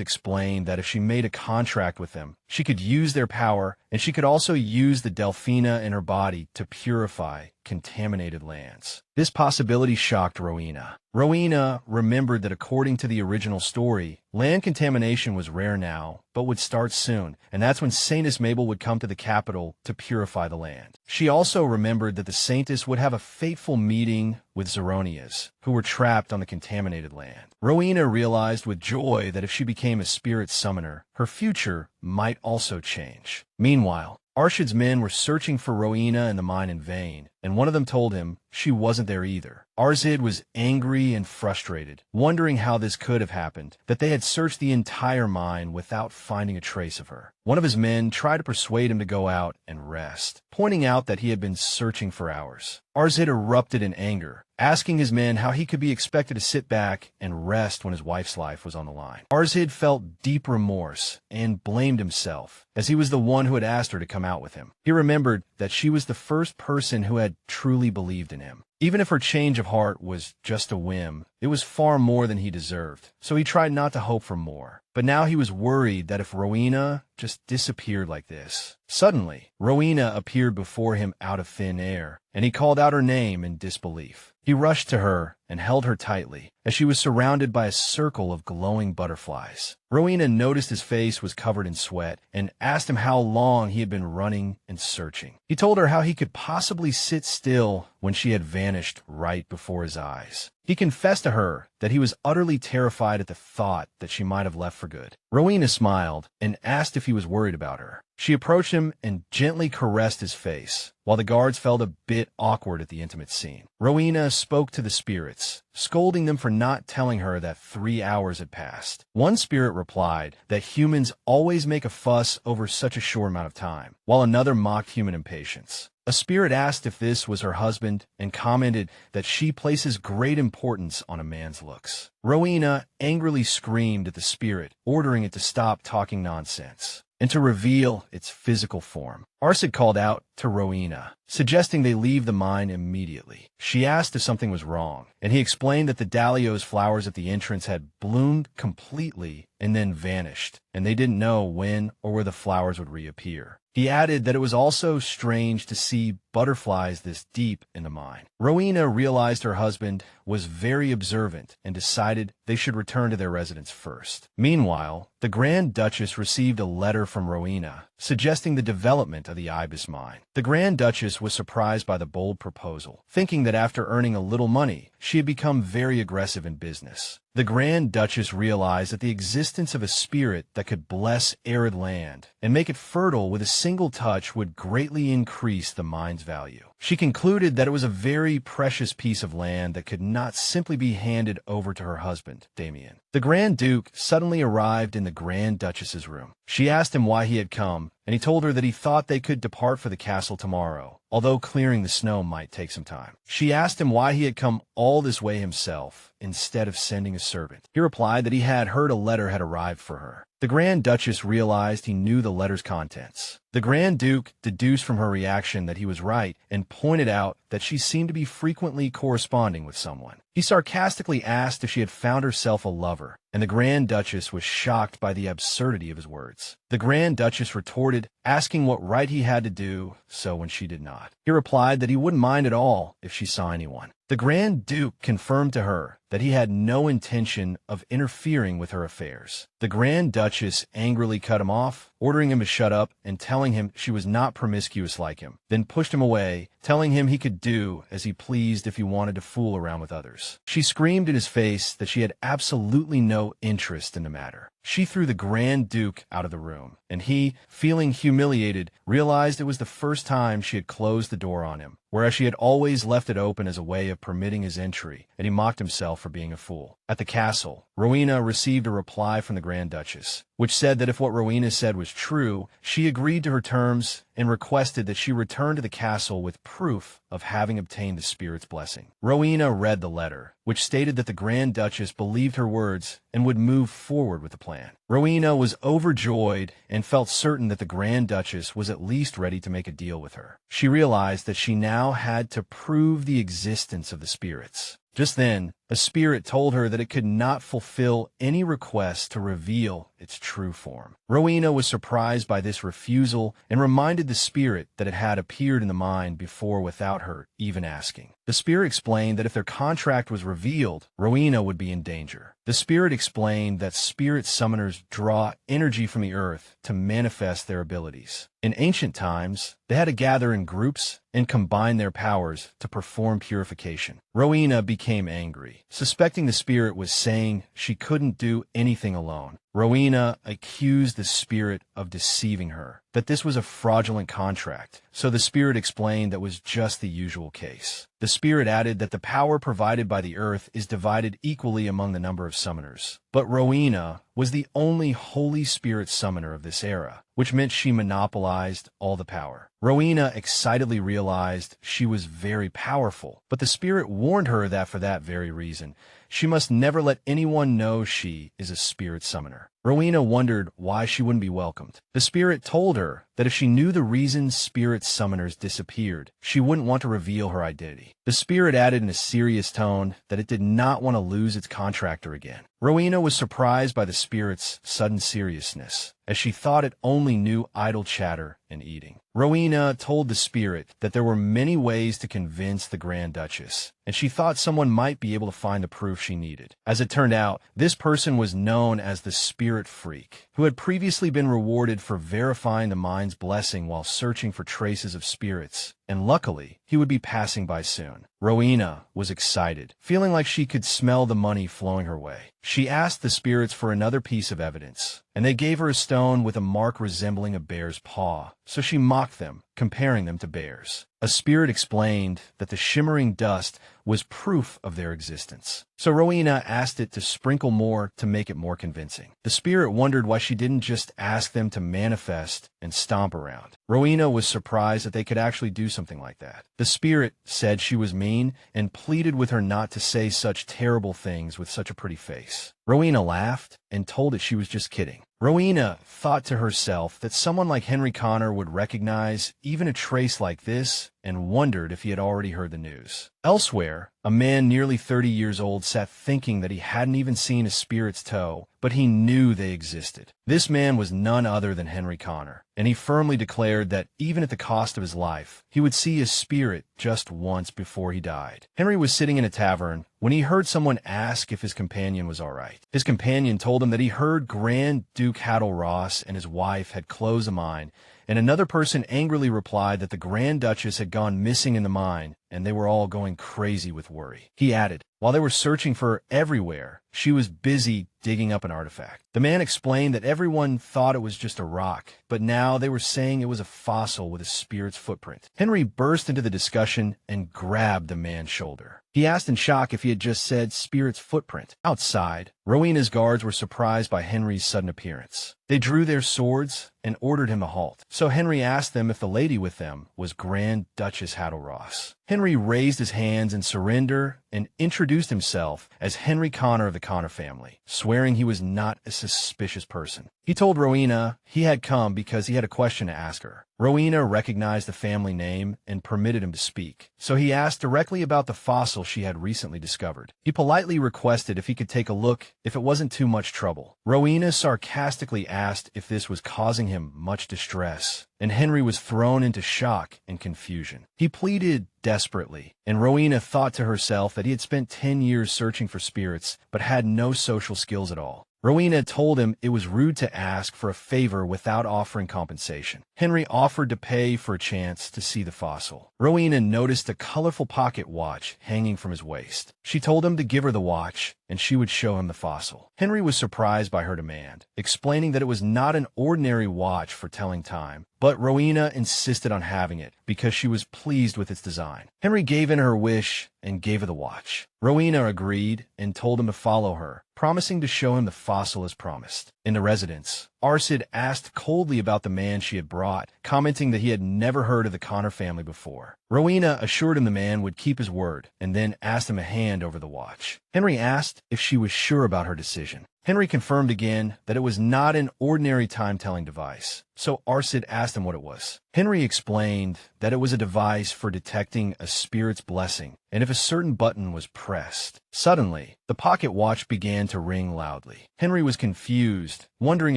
explained that if she made a contract with them, she could use their power, and she could also use the Delphina in her body to purify contaminated lands. This possibility shocked Rowena. Rowena remembered that according to the original story, land contamination was rare now, but would start soon, and that's when Saintess Mabel would come to the capital to purify the land. She also remembered that the Saintess would have a fateful meeting with Zeronias, who were trapped on the contaminated land. Rowena realized with joy that if she became a spirit summoner, her future might also change. Meanwhile, Archid's men were searching for Rowena in the mine in vain, and one of them told him she wasn't there either. Archid was angry and frustrated, wondering how this could have happened, that they had searched the entire mine without finding a trace of her. One of his men tried to persuade him to go out and rest, pointing out that he had been searching for hours. Archid erupted in anger, asking his men how he could be expected to sit back and rest when his wife's life was on the line. Archid felt deep remorse and blamed himself, as he was the one who had asked her to come out with him. He remembered that she was the first person who had truly believed in him. Even if her change of heart was just a whim, it was far more than he deserved, so he tried not to hope for more. But now he was worried that if Rowena just disappeared like this. Suddenly, Rowena appeared before him out of thin air, and he called out her name in disbelief. He rushed to her and held her tightly, as she was surrounded by a circle of glowing butterflies. Rowena noticed his face was covered in sweat and asked him how long he had been running and searching. He told her how he could possibly sit still when she had vanished right before his eyes. He confessed to her that he was utterly terrified at the thought that she might have left for good. Rowena smiled and asked if he was worried about her. She approached him and gently caressed his face, while the guards felt a bit awkward at the intimate scene. Rowena spoke to the spirits, scolding them for not telling her that 3 hours had passed. One spirit replied that humans always make a fuss over such a short amount of time, while another mocked human impatience. A spirit asked if this was her husband and commented that she places great importance on a man's looks. Rowena angrily screamed at the spirit, ordering it to stop talking nonsense and to reveal its physical form. Archid called out to Rowena, suggesting they leave the mine immediately. She asked if something was wrong, and he explained that the dahlia's flowers at the entrance had bloomed completely and then vanished, and they didn't know when or where the flowers would reappear. He added that it was also strange to see butterflies this deep in the mine. Rowena realized her husband was very observant and decided they should return to their residence first. Meanwhile, the Grand Duchess received a letter from Rowena suggesting the development of the Ibis mine. The Grand Duchess was surprised by the bold proposal, thinking that after earning a little money, she had become very aggressive in business. The Grand Duchess realized that the existence of a spirit that could bless arid land and make it fertile with a single touch would greatly increase the mine's value. She concluded that it was a very precious piece of land that could not simply be handed over to her husband, Damien. The Grand Duke suddenly arrived in the Grand Duchess's room. She asked him why he had come, and he told her that he thought they could depart for the castle tomorrow, although clearing the snow might take some time. She asked him why he had come all this way himself, instead of sending a servant. He replied that he had heard a letter had arrived for her. The Grand Duchess realized he knew the letter's contents. The Grand Duke deduced from her reaction that he was right and pointed out that she seemed to be frequently corresponding with someone. He sarcastically asked if she had found herself a lover, and the Grand Duchess was shocked by the absurdity of his words. The Grand Duchess retorted, asking what right he had to do so when she did not. He replied that he wouldn't mind at all if she saw anyone. The Grand Duke confirmed to her that he had no intention of interfering with her affairs. The Grand Duchess angrily cut him off, ordering him to shut up and telling him she was not promiscuous like him, then pushed him away, telling him he could do as he pleased if he wanted to fool around with others. She screamed in his face that she had absolutely no interest in the matter. She threw the Grand Duke out of the room, and he, feeling humiliated, realized it was the first time she had closed the door on him, whereas she had always left it open as a way of permitting his entry, and he mocked himself for being a fool. At the castle, Rowena received a reply from the Grand Duchess, which said that if what Rowena said was true, she agreed to her terms and requested that she return to the castle with proof of having obtained the spirit's blessing. Rowena read the letter, which stated that the Grand Duchess believed her words and would move forward with the plan. Rowena was overjoyed and felt certain that the Grand Duchess was at least ready to make a deal with her. She realized that she now had to prove the existence of the spirits. Just then, a spirit told her that it could not fulfill any request to reveal its true form. Rowena was surprised by this refusal and reminded the spirit that it had appeared in the mine before without her even asking. The spirit explained that if their contract was revealed, Rowena would be in danger. The spirit explained that spirit summoners draw energy from the earth to manifest their abilities. In ancient times, they had to gather in groups and combine their powers to perform purification. Rowena became angry, suspecting the spirit was saying she couldn't do anything alone. Rowena accused the spirit of deceiving her, that this was a fraudulent contract, so the spirit explained that was just the usual case. The spirit added that the power provided by the earth is divided equally among the number of summoners, but Rowena was the only Holy Spirit summoner of this era, which meant she monopolized all the power. Rowena excitedly realized she was very powerful, but the spirit warned her that for that very reason, she must never let anyone know she is a spirit summoner. Rowena wondered why she wouldn't be welcomed. The spirit told her that if she knew the reason spirit summoners disappeared, she wouldn't want to reveal her identity. The spirit added in a serious tone that it did not want to lose its contractor again. Rowena was surprised by the spirit's sudden seriousness, as she thought it only knew idle chatter and eating. Rowena told the spirit that there were many ways to convince the Grand Duchess, and she thought someone might be able to find the proof she needed. As it turned out, this person was known as the Spirit Freak, who had previously been rewarded for verifying the mine's blessing while searching for traces of spirits, and luckily, he would be passing by soon. Rowena was excited, feeling like she could smell the money flowing her way. She asked the spirits for another piece of evidence, and they gave her a stone with a mark resembling a bear's paw, so she mocked them, comparing them to bears. A spirit explained that the shimmering dust was proof of their existence. So Rowena asked it to sprinkle more to make it more convincing. The spirit wondered why she didn't just ask them to manifest and stomp around. Rowena was surprised that they could actually do something like that. The spirit said she was mean and pleaded with her not to say such terrible things with such a pretty face. Rowena laughed and told it she was just kidding. Rowena thought to herself that someone like Henry Connor would recognize even a trace like this and wondered if he had already heard the news. Elsewhere, a man nearly 30 years old sat thinking that he hadn't even seen a spirit's toe, but he knew they existed. This man was none other than Henry Connor, and he firmly declared that even at the cost of his life, he would see his spirit just once before he died. Henry was sitting in a tavern when he heard someone ask if his companion was all right. His companion told him that he heard Grand Duke Haddle Ross and his wife had closed a mine, and another person angrily replied that the Grand Duchess had gone missing in the mine, and they were all going crazy with worry. He added, while they were searching for her everywhere, she was busy digging up an artifact. The man explained that everyone thought it was just a rock, but now they were saying it was a fossil with a spirit's footprint. Henry burst into the discussion and grabbed the man's shoulder. He asked in shock if he had just said spirit's footprint. Outside, Rowena's guards were surprised by Henry's sudden appearance. They drew their swords and ordered him to halt. So Henry asked them if the lady with them was Grand Duchess Haddle Ross. Henry raised his hands in surrender and introduced himself as Henry Connor of the Connor family, swearing he was not a suspicious person. He told Rowena he had come because he had a question to ask her. Rowena recognized the family name and permitted him to speak, so he asked directly about the fossil she had recently discovered. He politely requested if he could take a look if it wasn't too much trouble. Rowena sarcastically asked if this was causing him much distress, and Henry was thrown into shock and confusion. He pleaded desperately, and Rowena thought to herself that he had spent 10 years searching for spirits but had no social skills at all. Rowena told him it was rude to ask for a favor without offering compensation. Henry offered to pay for a chance to see the fossil. Rowena noticed a colorful pocket watch hanging from his waist. She told him to give her the watch, and she would show him the fossil. Henry was surprised by her demand, explaining that it was not an ordinary watch for telling time, but Rowena insisted on having it because she was pleased with its design. Henry gave in her wish and gave her the watch. Rowena agreed and told him to follow her, promising to show him the fossil as promised. In the residence, Archid asked coldly about the man she had brought, commenting that he had never heard of the Connor family before. Rowena assured him the man would keep his word, and then asked him a hand over the watch. Henry asked if she was sure about her decision. Henry confirmed again that it was not an ordinary time-telling device, so Archid asked him what it was. Henry explained that it was a device for detecting a spirit's blessing, and if a certain button was pressed. Suddenly, the pocket watch began to ring loudly. Henry was confused, wondering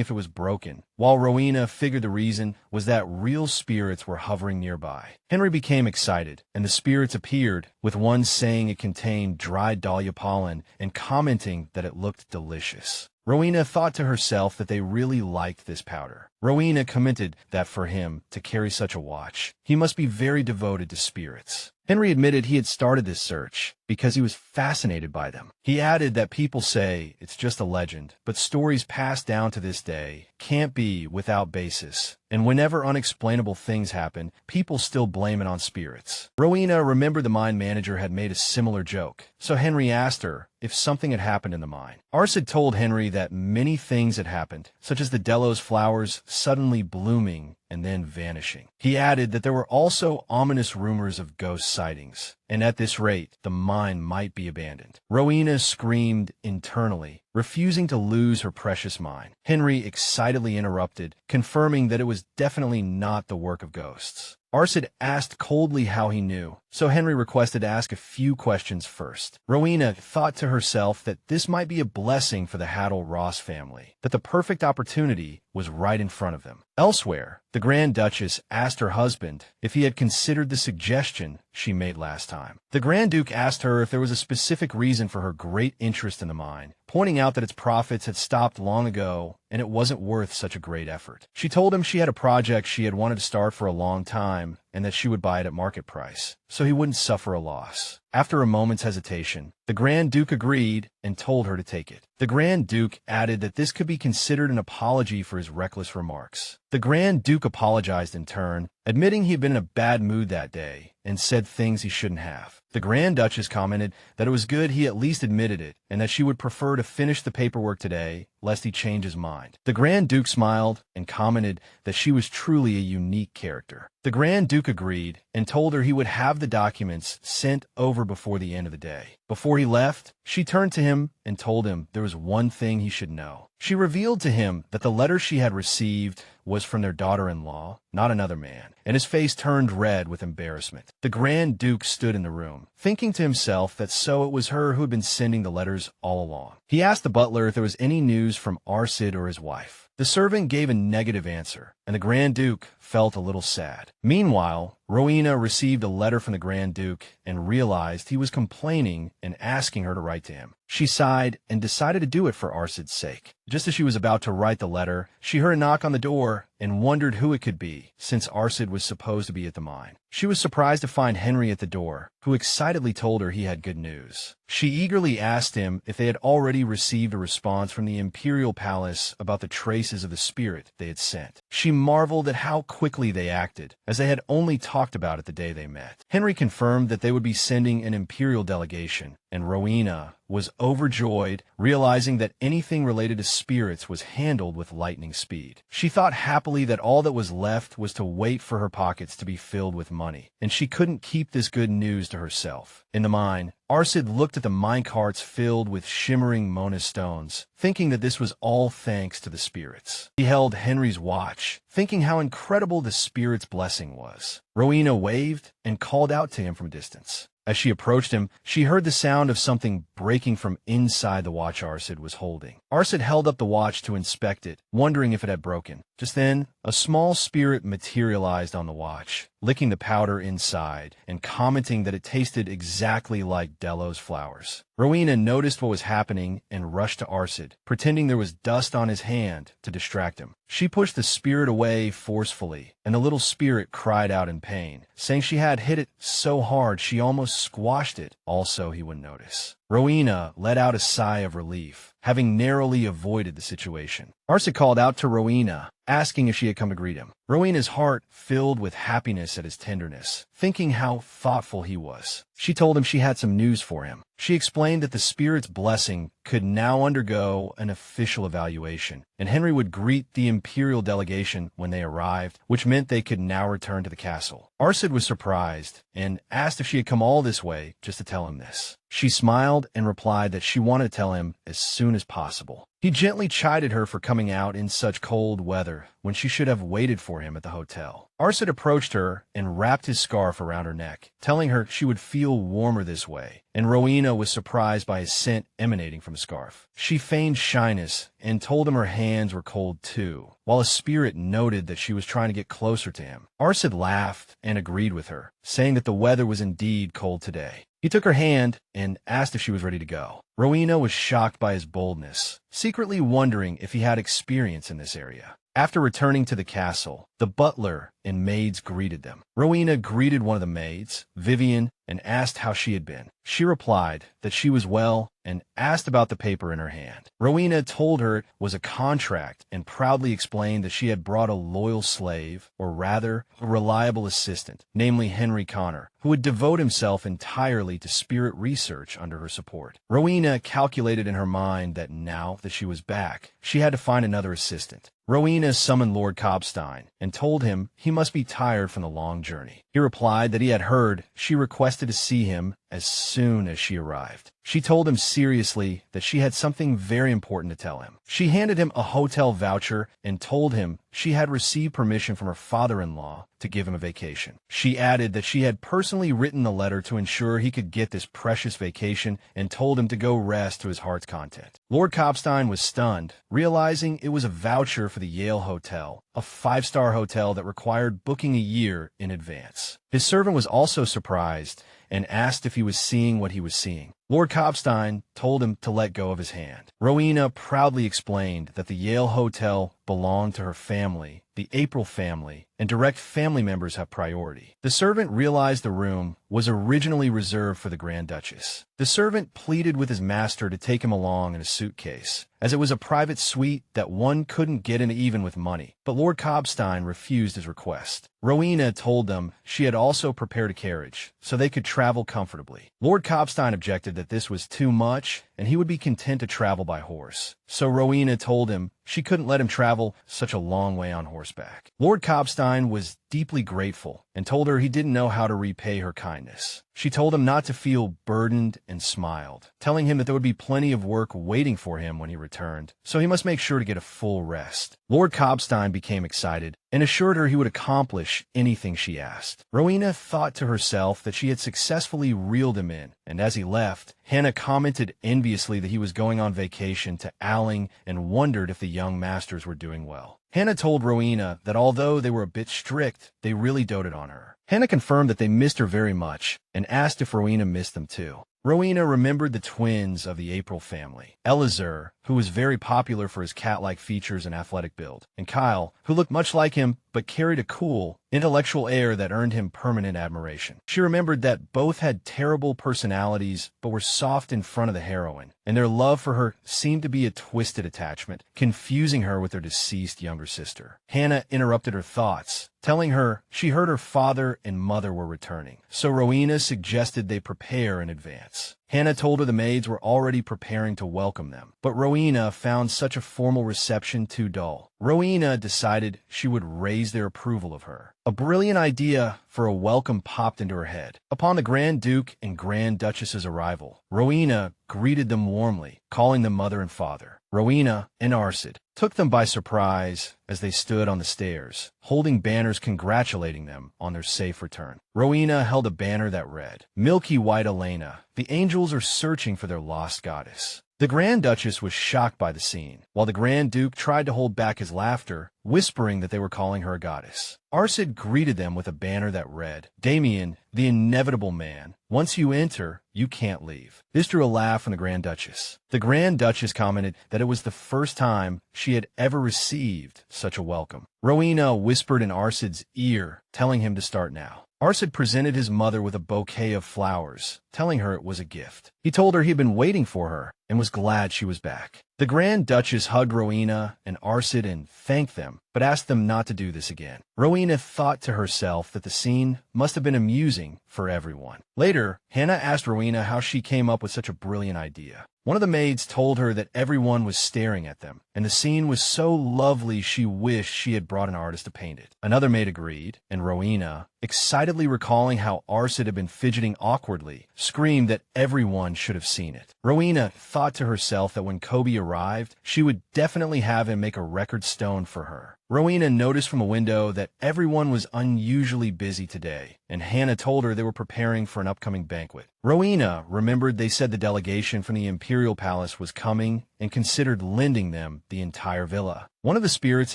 if it was broken, while Rowena figured the reason was that real spirits were hovering nearby. Henry became excited, and the spirits appeared, with one saying it contained dried dahlia pollen and commenting that it looked delicious. Rowena thought to herself that they really liked this powder. Rowena commented that for him to carry such a watch, he must be very devoted to spirits. Henry admitted he had started this search because he was fascinated by them. He added that people say it's just a legend, but stories passed down to this day can't be without basis, and whenever unexplainable things happen, people still blame it on spirits. Rowena remembered the mine manager had made a similar joke, so Henry asked her if something had happened in the mine. Archid told Henry that many things had happened, such as the Delos flowers suddenly blooming and then vanishing. He added that there were also ominous rumors of ghost sightings, and at this rate, the mine might be abandoned. Rowena screamed internally, refusing to lose her precious mine. Henry excitedly interrupted, confirming that it was definitely not the work of ghosts. Archid asked coldly how he knew, so Henry requested to ask a few questions first. Rowena thought to herself that this might be a blessing for the Haddle-Ross family, that the perfect opportunity was right in front of them. Elsewhere, the Grand Duchess asked her husband if he had considered the suggestion she made last time. The Grand Duke asked her if there was a specific reason for her great interest in the mine, pointing out that its profits had stopped long ago and it wasn't worth such a great effort. She told him she had a project she had wanted to start for a long time, and that she would buy it at market price, so he wouldn't suffer a loss. After a moment's hesitation, the Grand Duke agreed and told her to take it. The Grand Duke added that this could be considered an apology for his reckless remarks. The Grand Duke apologized in turn, admitting he had been in a bad mood that day and said things he shouldn't have. The Grand Duchess commented that it was good he at least admitted it and that she would prefer to finish the paperwork today, lest he change his mind. The Grand Duke smiled and commented that she was truly a unique character. The Grand Duke agreed and told her he would have the documents sent over before the end of the day. Before he left, she turned to him and told him there was one thing he should know. She revealed to him that the letter she had received was from their daughter-in-law, not another man, and his face turned red with embarrassment. The Grand Duke stood in the room, thinking to himself that so it was her who had been sending the letters all along. He asked the butler if there was any news from Archid or his wife. The servant gave a negative answer, and the Grand Duke felt a little sad. Meanwhile, Rowena received a letter from the Grand Duke and realized he was complaining and asking her to write to him. She sighed and decided to do it for Archid's sake. Just as she was about to write the letter, she heard a knock on the door and wondered who it could be, since Archid was supposed to be at the mine. She was surprised to find Henry at the door, who excitedly told her he had good news. She eagerly asked him if they had already received a response from the Imperial Palace about the traces of the spirit they had sent. She marveled at how quickly they acted, as they had only talked about it the day they met. Henry confirmed that they would be sending an Imperial delegation, and Rowena was overjoyed, realizing that anything related to spirits was handled with lightning speed. She thought happily that all that was left was to wait for her pockets to be filled with money, and she couldn't keep this good news to herself. In the mine, Archid looked at the minecarts filled with shimmering Mona stones, thinking that this was all thanks to the spirits. He held Henry's watch, thinking how incredible the spirit's blessing was. Rowena waved and called out to him from a distance. As she approached him, she heard the sound of something breaking from inside the watch Archid was holding. Archid held up the watch to inspect it, wondering if it had broken. Just then, a small spirit materialized on the watch, licking the powder inside and commenting that it tasted exactly like Delos flowers. Rowena noticed what was happening and rushed to Archid, pretending there was dust on his hand to distract him. She pushed the spirit away forcefully, and the little spirit cried out in pain, saying she had hit it so hard she almost squashed it, also he would notice. Rowena let out a sigh of relief, having narrowly avoided the situation. Archid called out to Rowena, asking if she had come to greet him. Rowena's heart filled with happiness at his tenderness, thinking how thoughtful he was. She told him she had some news for him. She explained that the spirit's blessing could now undergo an official evaluation, and Henry would greet the Imperial delegation when they arrived, which meant they could now return to the castle. Archid was surprised and asked if she had come all this way just to tell him this. She smiled and replied that she wanted to tell him as soon as possible. He gently chided her for coming out in such cold weather when she should have waited for him at the hotel. Archid approached her and wrapped his scarf around her neck, telling her she would feel warmer this way, and Rowena was surprised by his scent emanating from the scarf. She feigned shyness and told him her hands were cold too, while a spirit noted that she was trying to get closer to him. Archid laughed and agreed with her, saying that the weather was indeed cold today. He took her hand and asked if she was ready to go. Rowena was shocked by his boldness, secretly wondering if he had experience in this area. After returning to the castle, the butler and maids greeted them. Rowena greeted one of the maids, Vivian, and asked how she had been. She replied that she was well and asked about the paper in her hand. Rowena told her it was a contract and proudly explained that she had brought a loyal slave, or rather, a reliable assistant, namely Henry Connor, who would devote himself entirely to spirit research under her support. Rowena calculated in her mind that now that she was back, she had to find another assistant. Rowena summoned Lord Cobstein and told him he must be tired from the long journey. He replied that he had heard she requested to see him as soon as she arrived. She told him seriously that she had something very important to tell him. She handed him a hotel voucher and told him she had received permission from her father-in-law to give him a vacation. She added that she had personally written the letter to ensure he could get this precious vacation and told him to go rest to his heart's content. Lord Cobstein was stunned, realizing it was a voucher for the Yale Hotel, a 5-star hotel that required booking a year in advance. His servant was also surprised and asked if he was seeing what he was seeing. Lord Cobstein told him to let go of his hand. Rowena proudly explained that the Yale Hotel belonged to her family, the April family, and direct family members have priority. The servant realized the room was originally reserved for the Grand Duchess. The servant pleaded with his master to take him along in a suitcase, as it was a private suite that one couldn't get in even with money, but Lord Cobstein refused his request. Rowena told them she had also prepared a carriage, so they could travel comfortably. Lord Cobstein objected that this was too much, and he would be content to travel by horse. So Rowena told him she couldn't let him travel such a long way on horseback. Lord Cobstein was deeply grateful and told her he didn't know how to repay her kindness. She told him not to feel burdened and smiled, telling him that there would be plenty of work waiting for him when he returned, so he must make sure to get a full rest. Lord Cobstein became excited and assured her he would accomplish anything she asked. Rowena thought to herself that she had successfully reeled him in, and as he left, Hannah commented enviously that he was going on vacation to Alling and wondered if the young masters were doing well. Hannah told Rowena that although they were a bit strict, they really doted on her. Hannah confirmed that they missed her very much and asked if Rowena missed them too. Rowena remembered the twins of the April family, Elazar, who was very popular for his cat-like features and athletic build, and Kyle, who looked much like him but carried a cool, intellectual air that earned him permanent admiration. She remembered that both had terrible personalities but were soft in front of the heroine, and their love for her seemed to be a twisted attachment, confusing her with their deceased younger sister. Hannah interrupted her thoughts, telling her she heard her father and mother were returning, so Rowena suggested they prepare in advance. Hannah told her the maids were already preparing to welcome them, but Rowena found such a formal reception too dull. Rowena decided she would raise their approval of her. A brilliant idea for a welcome popped into her head. Upon the Grand Duke and Grand Duchess's arrival, Rowena greeted them warmly, calling them mother and father. Rowena and Archid took them by surprise as they stood on the stairs, holding banners congratulating them on their safe return. Rowena held a banner that read, "Milky White Elena, the angels are searching for their lost goddess." The Grand Duchess was shocked by the scene, while the Grand Duke tried to hold back his laughter, whispering that they were calling her a goddess. Archid greeted them with a banner that read, "Damien, the inevitable man. Once you enter, you can't leave." This drew a laugh from the Grand Duchess. The Grand Duchess commented that it was the first time she had ever received such a welcome. Rowena whispered in Archid's ear, telling him to start now. Archid presented his mother with a bouquet of flowers, telling her it was a gift. He told her he had been waiting for her and was glad she was back. The Grand Duchess hugged Rowena and Archid and thanked them, but asked them not to do this again. Rowena thought to herself that the scene must have been amusing for everyone. Later, Hannah asked Rowena how she came up with such a brilliant idea. One of the maids told her that everyone was staring at them, and the scene was so lovely she wished she had brought an artist to paint it. Another maid agreed, and Rowena, excitedly recalling how Archid had been fidgeting awkwardly, screamed that everyone should have seen it. Rowena thought to herself that when Kobe arrived, she would definitely have him make a record stone for her. Rowena noticed from a window that everyone was unusually busy today, and Hannah told her they were preparing for an upcoming banquet. Rowena remembered they said the delegation from the Imperial Palace was coming and considered lending them the entire villa. One of the spirits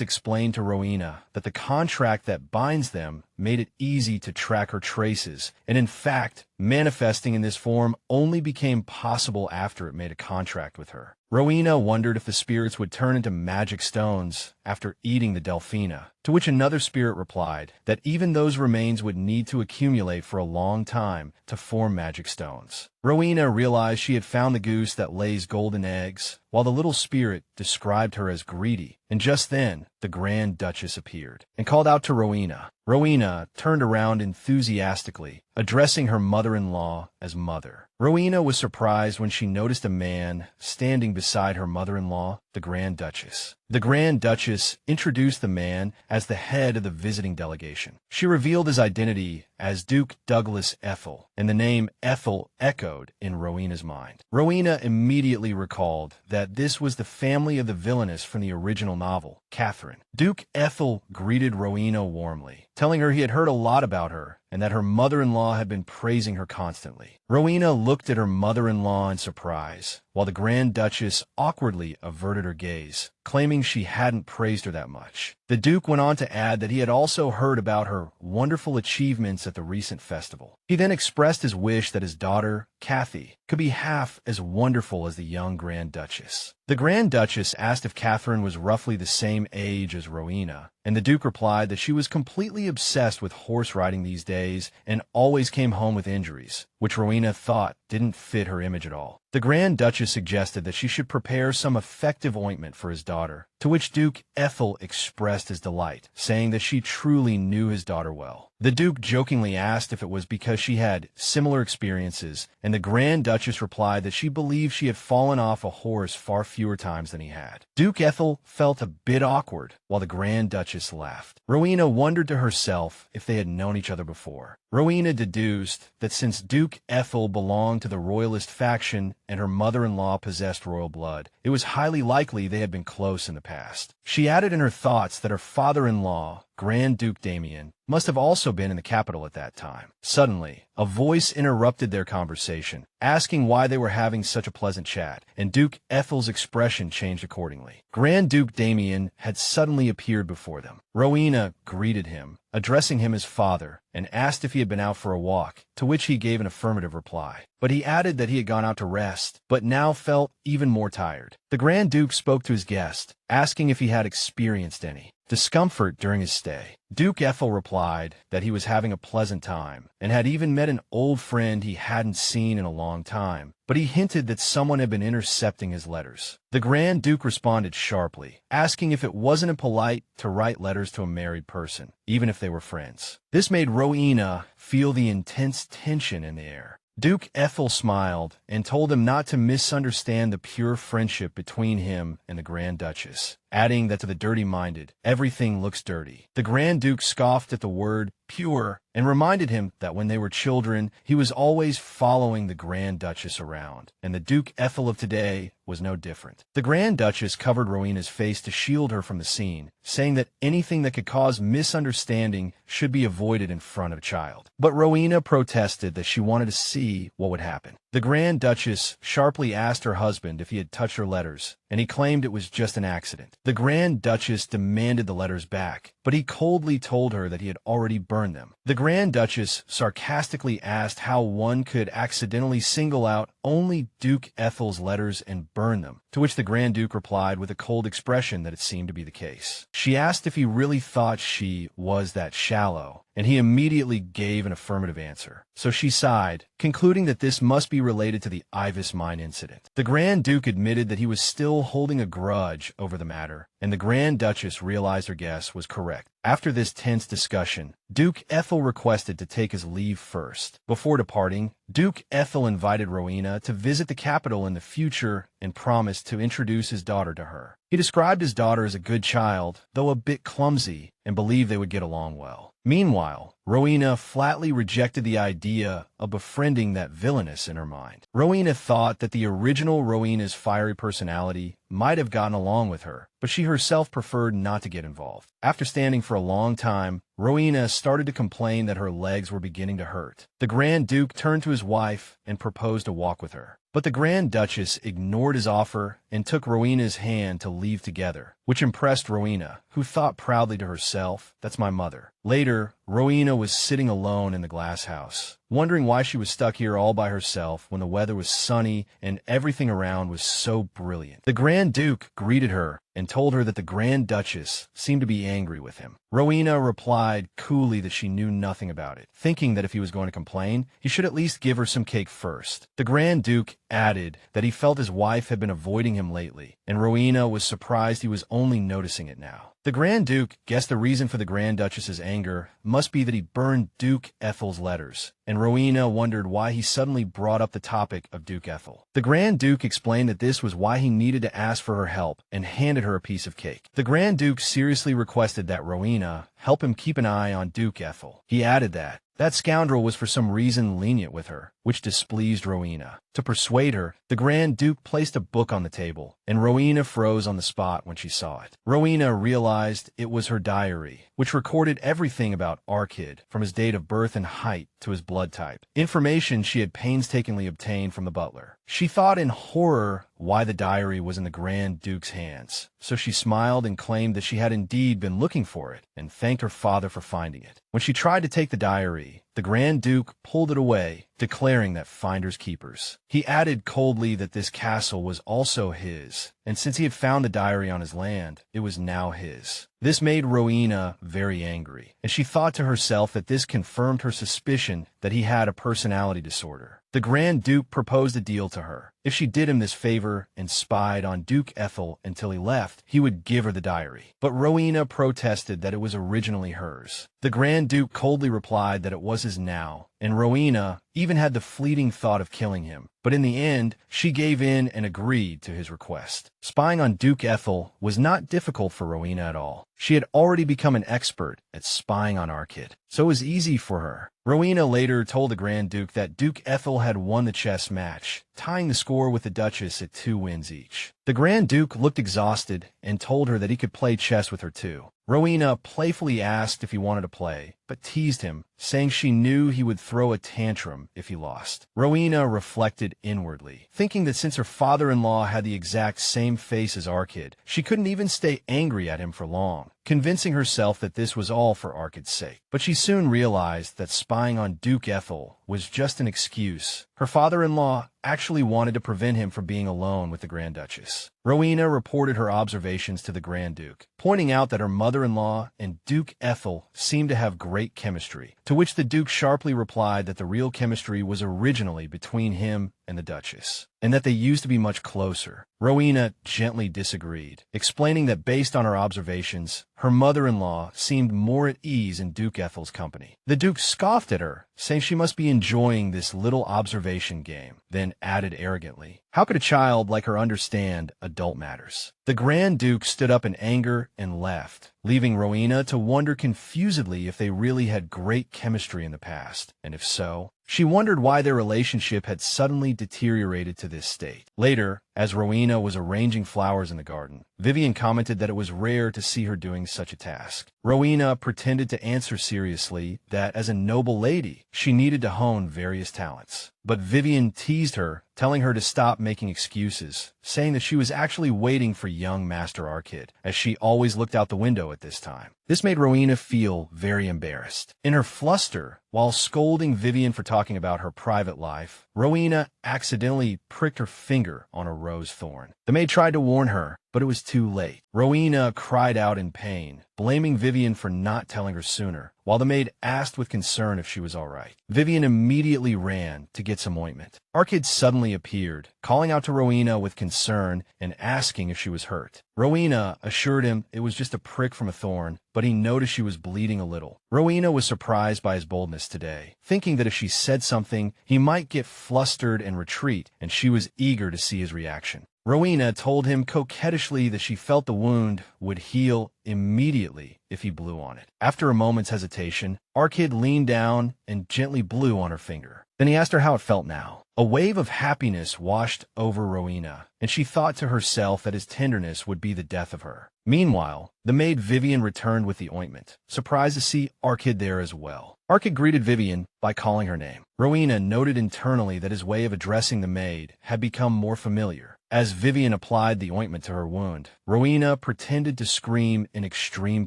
explained to Rowena that the contract that binds them made it easy to track her traces, and in fact, manifesting in this form only became possible after it made a contract with her. Rowena wondered if the spirits would turn into magic stones after eating the Delphina, to which another spirit replied that even those remains would need to accumulate for a long time to form magic stones. Rowena realized she had found the goose that lays golden eggs, while the little spirit described her as greedy, and just then, the Grand Duchess appeared and called out to Rowena. Rowena turned around enthusiastically, addressing her mother-in-law as mother. Rowena was surprised when she noticed a man standing beside her mother-in-law, the Grand Duchess. The Grand Duchess introduced the man as the head of the visiting delegation. She revealed his identity as Duke Douglas Ethel, and the name Ethel echoed in Rowena's mind. Rowena immediately recalled that this was the family of the villainess from the original novel, Catherine. Duke Ethel greeted Rowena warmly, telling her he had heard a lot about her and that her mother-in-law had been praising her constantly. Rowena looked at her mother-in-law in surprise, while the Grand Duchess awkwardly averted her gaze, claiming she hadn't praised her that much. The Duke went on to add that he had also heard about her wonderful achievements at the recent festival. He then expressed his wish that his daughter, Kathy, could be half as wonderful as the young Grand Duchess. The Grand Duchess asked if Catherine was roughly the same age as Rowena, and the Duke replied that she was completely obsessed with horse riding these days and always came home with injuries, which Rowena thought didn't fit her image at all. The Grand Duchess suggested that she should prepare some effective ointment for his daughter, to which Duke Ethel expressed his delight, saying that she truly knew his daughter well. The Duke jokingly asked if it was because she had similar experiences, and the Grand Duchess replied that she believed she had fallen off a horse far fewer times than he had. Duke Ethel felt a bit awkward, while the Grand Duchess laughed. Rowena wondered to herself if they had known each other before. Rowena deduced that since Duke Ethel belonged to the royalist faction and her mother-in-law possessed royal blood, it was highly likely they had been close in the past. She added in her thoughts that her father-in-law, Grand Duke Damien, must have also been in the capital at that time. Suddenly, a voice interrupted their conversation, asking why they were having such a pleasant chat, and Duke Ethel's expression changed accordingly. Grand Duke Damien had suddenly appeared before them. Rowena greeted him, addressing him as father, and asked if he had been out for a walk, to which he gave an affirmative reply. But he added that he had gone out to rest, but now felt even more tired. The Grand Duke spoke to his guest, asking if he had experienced any discomfort during his stay. Duke Ethel replied that he was having a pleasant time, and had even met an old friend he hadn't seen in a long time, but he hinted that someone had been intercepting his letters. The Grand Duke responded sharply, asking if it wasn't impolite to write letters to a married person, even if they were friends. This made Rowena feel the intense tension in the air. Duke Ethel smiled and told him not to misunderstand the pure friendship between him and the Grand Duchess, adding that to the dirty-minded, everything looks dirty. The Grand Duke scoffed at the word pure and reminded him that when they were children, he was always following the Grand Duchess around, and the Duke Ethel of today was no different. The Grand Duchess covered Rowena's face to shield her from the scene, saying that anything that could cause misunderstanding should be avoided in front of a child. But Rowena protested that she wanted to see what would happen. The Grand Duchess sharply asked her husband if he had touched her letters, and he claimed it was just an accident. The Grand Duchess demanded the letters back, but he coldly told her that he had already burned them. The Grand Duchess sarcastically asked how one could accidentally single out only Duke Ethel's letters and burn them, to which the Grand Duke replied with a cold expression that it seemed to be the case. She asked if he really thought she was that shallow, and he immediately gave an affirmative answer. So she sighed, concluding that this must be related to the Ibis mine incident. The Grand Duke admitted that he was still holding a grudge over the matter, and the Grand Duchess realized her guess was correct. After this tense discussion, Duke Ethel requested to take his leave first. Before departing, Duke Ethel invited Rowena to visit the capital in the future and promised to introduce his daughter to her. He described his daughter as a good child, though a bit clumsy, and believed they would get along well. Meanwhile, Rowena flatly rejected the idea of befriending that villainess in her mind. Rowena thought that the original Rowena's fiery personality might have gotten along with her, but she herself preferred not to get involved. After standing for a long time, Rowena started to complain that her legs were beginning to hurt. The Grand Duke turned to his wife and proposed a walk with her. But the Grand Duchess ignored his offer and took Rowena's hand to leave together, which impressed Rowena, who thought proudly to herself, "That's my mother." Later, Rowena was sitting alone in the glass house, wondering why she was stuck here all by herself when the weather was sunny and everything around was so brilliant. The Grand Duke greeted her and told her that the Grand Duchess seemed to be angry with him. Rowena replied coolly that she knew nothing about it, thinking that if he was going to complain, he should at least give her some cake first. The Grand Duke added that he felt his wife had been avoiding him lately, and Rowena was surprised he was only noticing it now. The Grand Duke guessed the reason for the Grand Duchess's anger must be that he burned Duke Ethel's letters, and Rowena wondered why he suddenly brought up the topic of Duke Ethel. The Grand Duke explained that this was why he needed to ask for her help and handed her a piece of cake. The Grand Duke seriously requested that Rowena help him keep an eye on Duke Ethel. He added that scoundrel was for some reason lenient with her, which displeased Rowena. To persuade her, the Grand Duke placed a book on the table, and Rowena froze on the spot when she saw it. Rowena realized it was her diary, which recorded everything about Arkid, from his date of birth and height to his blood type, information she had painstakingly obtained from the butler. She thought in horror why the diary was in the Grand Duke's hands, so she smiled and claimed that she had indeed been looking for it and thanked her father for finding it. When she tried to take the diary, the Grand Duke pulled it away, declaring that finders keepers. He added coldly that this castle was also his, and since he had found the diary on his land, it was now his. This made Rowena very angry, and she thought to herself that this confirmed her suspicion that he had a personality disorder. The Grand Duke proposed a deal to her. If she did him this favor and spied on Duke Ethel until he left, he would give her the diary. But Rowena protested that it was originally hers. The Grand Duke coldly replied that it was his now, and Rowena even had the fleeting thought of killing him. But in the end, she gave in and agreed to his request. Spying on Duke Ethel was not difficult for Rowena at all. She had already become an expert at spying on Arkid, so it was easy for her. Rowena later told the Grand Duke that Duke Ethel had won the chess match, tying the score with the Duchess at 2 wins each. The Grand Duke looked exhausted and told her that he could play chess with her too. Rowena playfully asked if he wanted to play, but teased him, saying she knew he would throw a tantrum if he lost. Rowena reflected inwardly, thinking that since her father-in-law had the exact same face as Archid, she couldn't even stay angry at him for long, convincing herself that this was all for Arkid's sake. But she soon realized that spying on Duke Ethel was just an excuse. Her father-in-law actually wanted to prevent him from being alone with the Grand Duchess. Rowena reported her observations to the Grand Duke, pointing out that her mother-in-law and Duke Ethel seemed to have great chemistry, to which the Duke sharply replied that the real chemistry was originally between him and the Duchess, and that they used to be much closer. Rowena gently disagreed, explaining that based on her observations, her mother-in-law seemed more at ease in Duke Ethel's company. The Duke scoffed at her, saying she must be enjoying this little observation game, then added arrogantly, "How could a child like her understand adult matters?" The Grand Duke stood up in anger and left, leaving Rowena to wonder confusedly if they really had great chemistry in the past, and if so, she wondered why their relationship had suddenly deteriorated to this state. Later, as Rowena was arranging flowers in the garden, Vivian commented that it was rare to see her doing such a task. Rowena pretended to answer seriously that as a noble lady, she needed to hone various talents. But Vivian teased her, telling her to stop making excuses, saying that she was actually waiting for young Master Archid, as she always looked out the window at this time. This made Rowena feel very embarrassed. In her fluster, while scolding Vivian for talking about her private life, Rowena accidentally pricked her finger on a rose thorn. The maid tried to warn her, but it was too late. Rowena cried out in pain, blaming Vivian for not telling her sooner, while the maid asked with concern if she was all right. Vivian immediately ran to get some ointment. Arkid suddenly appeared, calling out to Rowena with concern and asking if she was hurt. Rowena assured him it was just a prick from a thorn, but he noticed she was bleeding a little. Rowena was surprised by his boldness today, thinking that if she said something, he might get flustered and retreat, and she was eager to see his reaction. Rowena told him coquettishly that she felt the wound would heal immediately if he blew on it. After a moment's hesitation, Arkid leaned down and gently blew on her finger. Then he asked her how it felt now. A wave of happiness washed over Rowena, and she thought to herself that his tenderness would be the death of her. Meanwhile, the maid Vivian returned with the ointment, surprised to see Arkid there as well. Arkid greeted Vivian by calling her name. Rowena noted internally that his way of addressing the maid had become more familiar. As Vivian applied the ointment to her wound, Rowena pretended to scream in extreme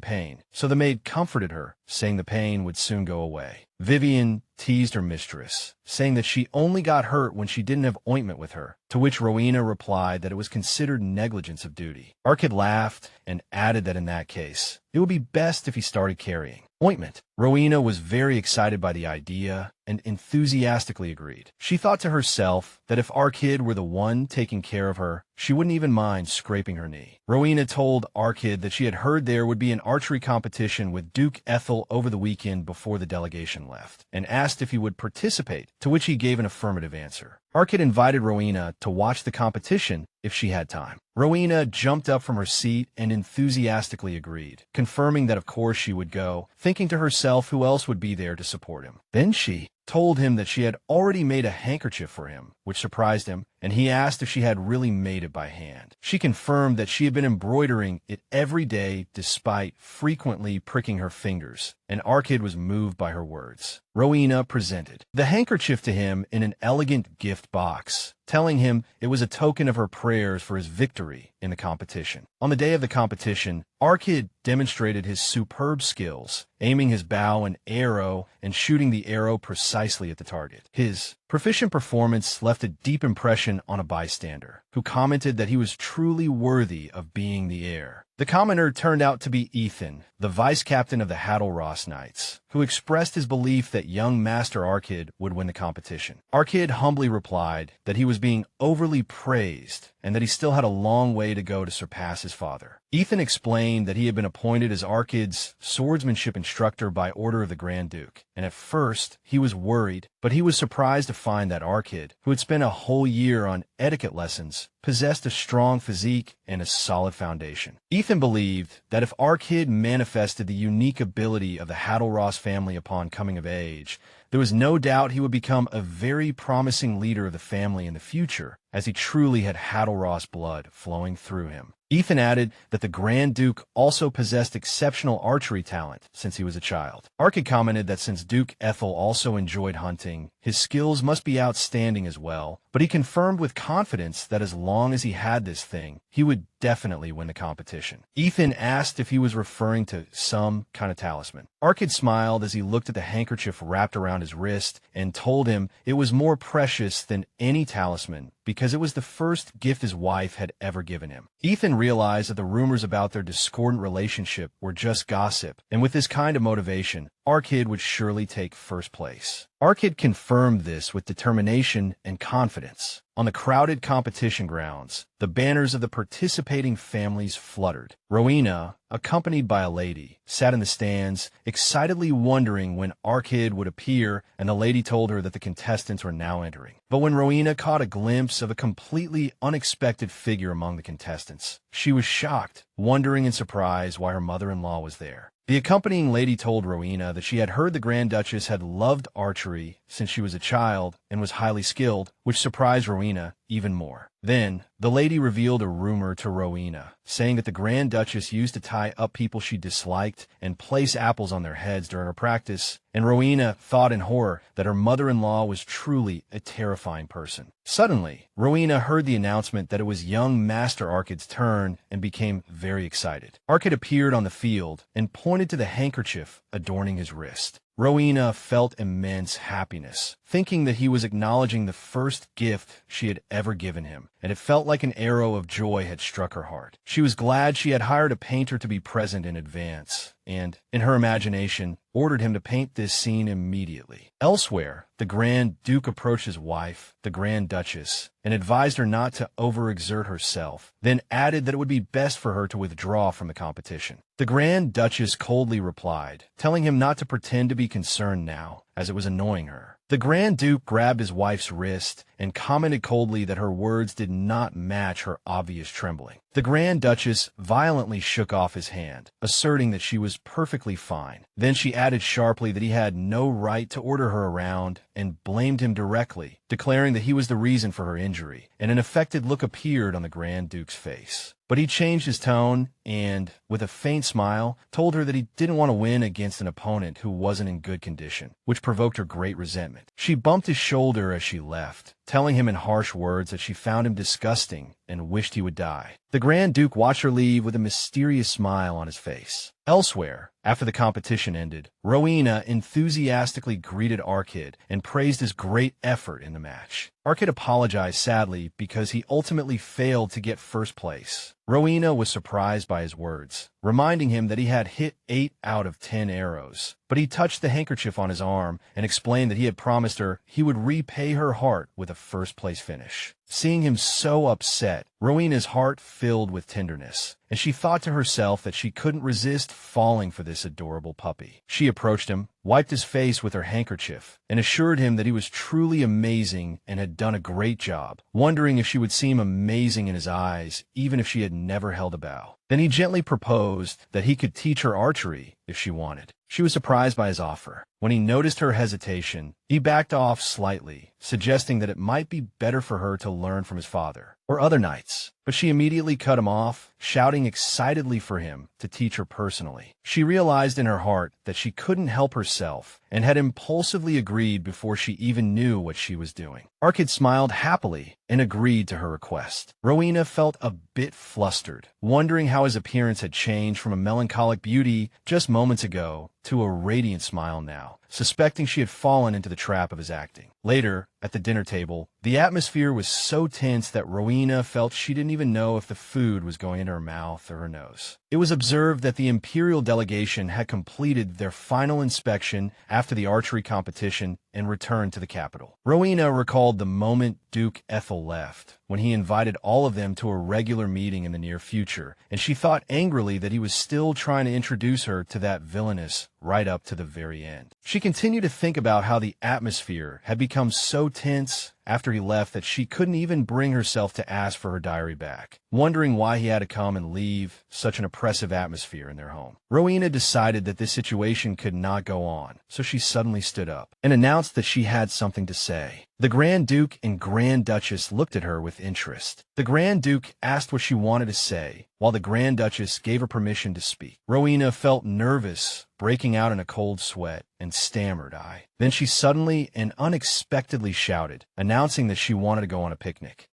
pain, so the maid comforted her, saying the pain would soon go away. Vivian teased her mistress, saying that she only got hurt when she didn't have ointment with her, to which Rowena replied that it was considered negligence of duty. Arkid laughed and added that in that case, it would be best if he started carrying ointment. Rowena was very excited by the idea and enthusiastically agreed. She thought to herself that if Arkid were the one taking care of her, she wouldn't even mind scraping her knee. Rowena told Arkid that she had heard there would be an archery competition with Duke Ethel over the weekend before the delegation left, and asked if he would participate, to which he gave an affirmative answer. Arkid invited Rowena to watch the competition if she had time. Rowena jumped up from her seat and enthusiastically agreed, confirming that of course she would go, thinking to herself who else would be there to support him. Then she told him that she had already made a handkerchief for him, which surprised him, and he asked if she had really made it by hand. She confirmed that she had been embroidering it every day despite frequently pricking her fingers, and Arkid was moved by her words. Rowena presented the handkerchief to him in an elegant gift box, telling him it was a token of her prayers for his victory in the competition. On the day of the competition, Archid demonstrated his superb skills, aiming his bow and arrow and shooting the arrow precisely at the target. His proficient performance left a deep impression on a bystander, who commented that he was truly worthy of being the heir. The commenter turned out to be Ethan, the vice-captain of the Hadalross Knights, who expressed his belief that young Master Archid would win the competition. Archid humbly replied that he was being overly praised and that he still had a long way to go to surpass his father. Ethan explained that he had been appointed as Archid's swordsmanship instructor by order of the Grand Duke, and at first he was worried, but he was surprised to find that Archid, who had spent a whole year on etiquette lessons, possessed a strong physique and a solid foundation. Ethan believed that if Archid manifested the unique ability of the Hadalross family upon coming of age, there was no doubt he would become a very promising leader of the family in the future, as he truly had Hadalross blood flowing through him. Ethan added that the Grand Duke also possessed exceptional archery talent since he was a child. Arkid commented that since Duke Ethel also enjoyed hunting, his skills must be outstanding as well, but he confirmed with confidence that as long as he had this thing, he would definitely win the competition. Ethan asked if he was referring to some kind of talisman. Arkid smiled as he looked at the handkerchief wrapped around his wrist and told him it was more precious than any talisman because it was the first gift his wife had ever given him. Ethan realized that the rumors about their discordant relationship were just gossip, and with this kind of motivation, Arkid would surely take first place. Arkid confirmed this with determination and confidence. On the crowded competition grounds, the banners of the participating families fluttered. Rowena, accompanied by a lady, sat in the stands, excitedly wondering when Arkid would appear, and the lady told her that the contestants were now entering. But when Rowena caught a glimpse of a completely unexpected figure among the contestants, she was shocked, wondering in surprise why her mother-in-law was there. The accompanying lady told Rowena that she had heard the Grand Duchess had loved archery since she was a child and was highly skilled, which surprised Rowena even more. Then, the lady revealed a rumor to Rowena, saying that the Grand Duchess used to tie up people she disliked and place apples on their heads during her practice, and Rowena thought in horror that her mother-in-law was truly a terrifying person. Suddenly, Rowena heard the announcement that it was young Master Arkid's turn and became very excited. Arkid appeared on the field and pointed to the handkerchief adorning his wrist. Rowena felt immense happiness, thinking that he was acknowledging the first gift she had ever given him, and it felt like an arrow of joy had struck her heart. She was glad she had hired a painter to be present in advance, and, in her imagination, ordered him to paint this scene immediately. Elsewhere, the Grand Duke approached his wife, the Grand Duchess, and advised her not to overexert herself, then added that it would be best for her to withdraw from the competition. The Grand Duchess coldly replied, telling him not to pretend to be concerned now, as it was annoying her. The Grand Duke grabbed his wife's wrist and commented coldly that her words did not match her obvious trembling. The Grand Duchess violently shook off his hand, asserting that she was perfectly fine. Then she added sharply that he had no right to order her around and blamed him directly, declaring that he was the reason for her injury, and an affected look appeared on the Grand Duke's face. But he changed his tone and, with a faint smile, told her that he didn't want to win against an opponent who wasn't in good condition, which provoked her great resentment. She bumped his shoulder as she left, telling him in harsh words that she found him disgusting and wished he would die. The Grand Duke watched her leave with a mysterious smile on his face. Elsewhere, after the competition ended, Rowena enthusiastically greeted Arkid and praised his great effort in the match. Arkid apologized sadly because he ultimately failed to get first place. Rowena was surprised by his words, reminding him that he had hit 8 out of 10 arrows. But he touched the handkerchief on his arm and explained that he had promised her he would repay her heart with a first-place finish. Seeing him so upset, Rowena's heart filled with tenderness, and she thought to herself that she couldn't resist falling for this adorable puppy. She approached him, wiped his face with her handkerchief, and assured him that he was truly amazing and had done a great job, wondering if she would seem amazing in his eyes, even if she had never held a bow. Then he gently proposed that he could teach her archery if she wanted. She was surprised by his offer. When he noticed her hesitation, he backed off slightly, suggesting that it might be better for her to learn from his father or other knights. But she immediately cut him off, shouting excitedly for him to teach her personally. She realized in her heart that she couldn't help herself and had impulsively agreed before she even knew what she was doing. Arkid smiled happily and agreed to her request. Rowena felt a bit flustered, wondering how his appearance had changed from a melancholic beauty just moments ago to a radiant smile now, suspecting she had fallen into the trap of his acting. Later, at the dinner table, the atmosphere was so tense that Rowena felt she didn't even know if the food was going into her mouth or her nose. It was observed that the Imperial delegation had completed their final inspection after the archery competition and returned to the capital. Rowena recalled the moment Duke Ethel left, when he invited all of them to a regular meeting in the near future, and she thought angrily that he was still trying to introduce her to that villainess right up to the very end. She continued to think about how the atmosphere had become so tense after he left that she couldn't even bring herself to ask for her diary back, wondering why he had to come and leave such an oppressive atmosphere in their home. Rowena decided that this situation could not go on, so she suddenly stood up and announced that she had something to say. The Grand Duke and Grand Duchess looked at her with interest. The Grand Duke asked what she wanted to say, while the Grand Duchess gave her permission to speak. Rowena felt nervous, breaking out in a cold sweat, and stammered, Then she suddenly and unexpectedly shouted, announcing that she wanted to go on a picnic.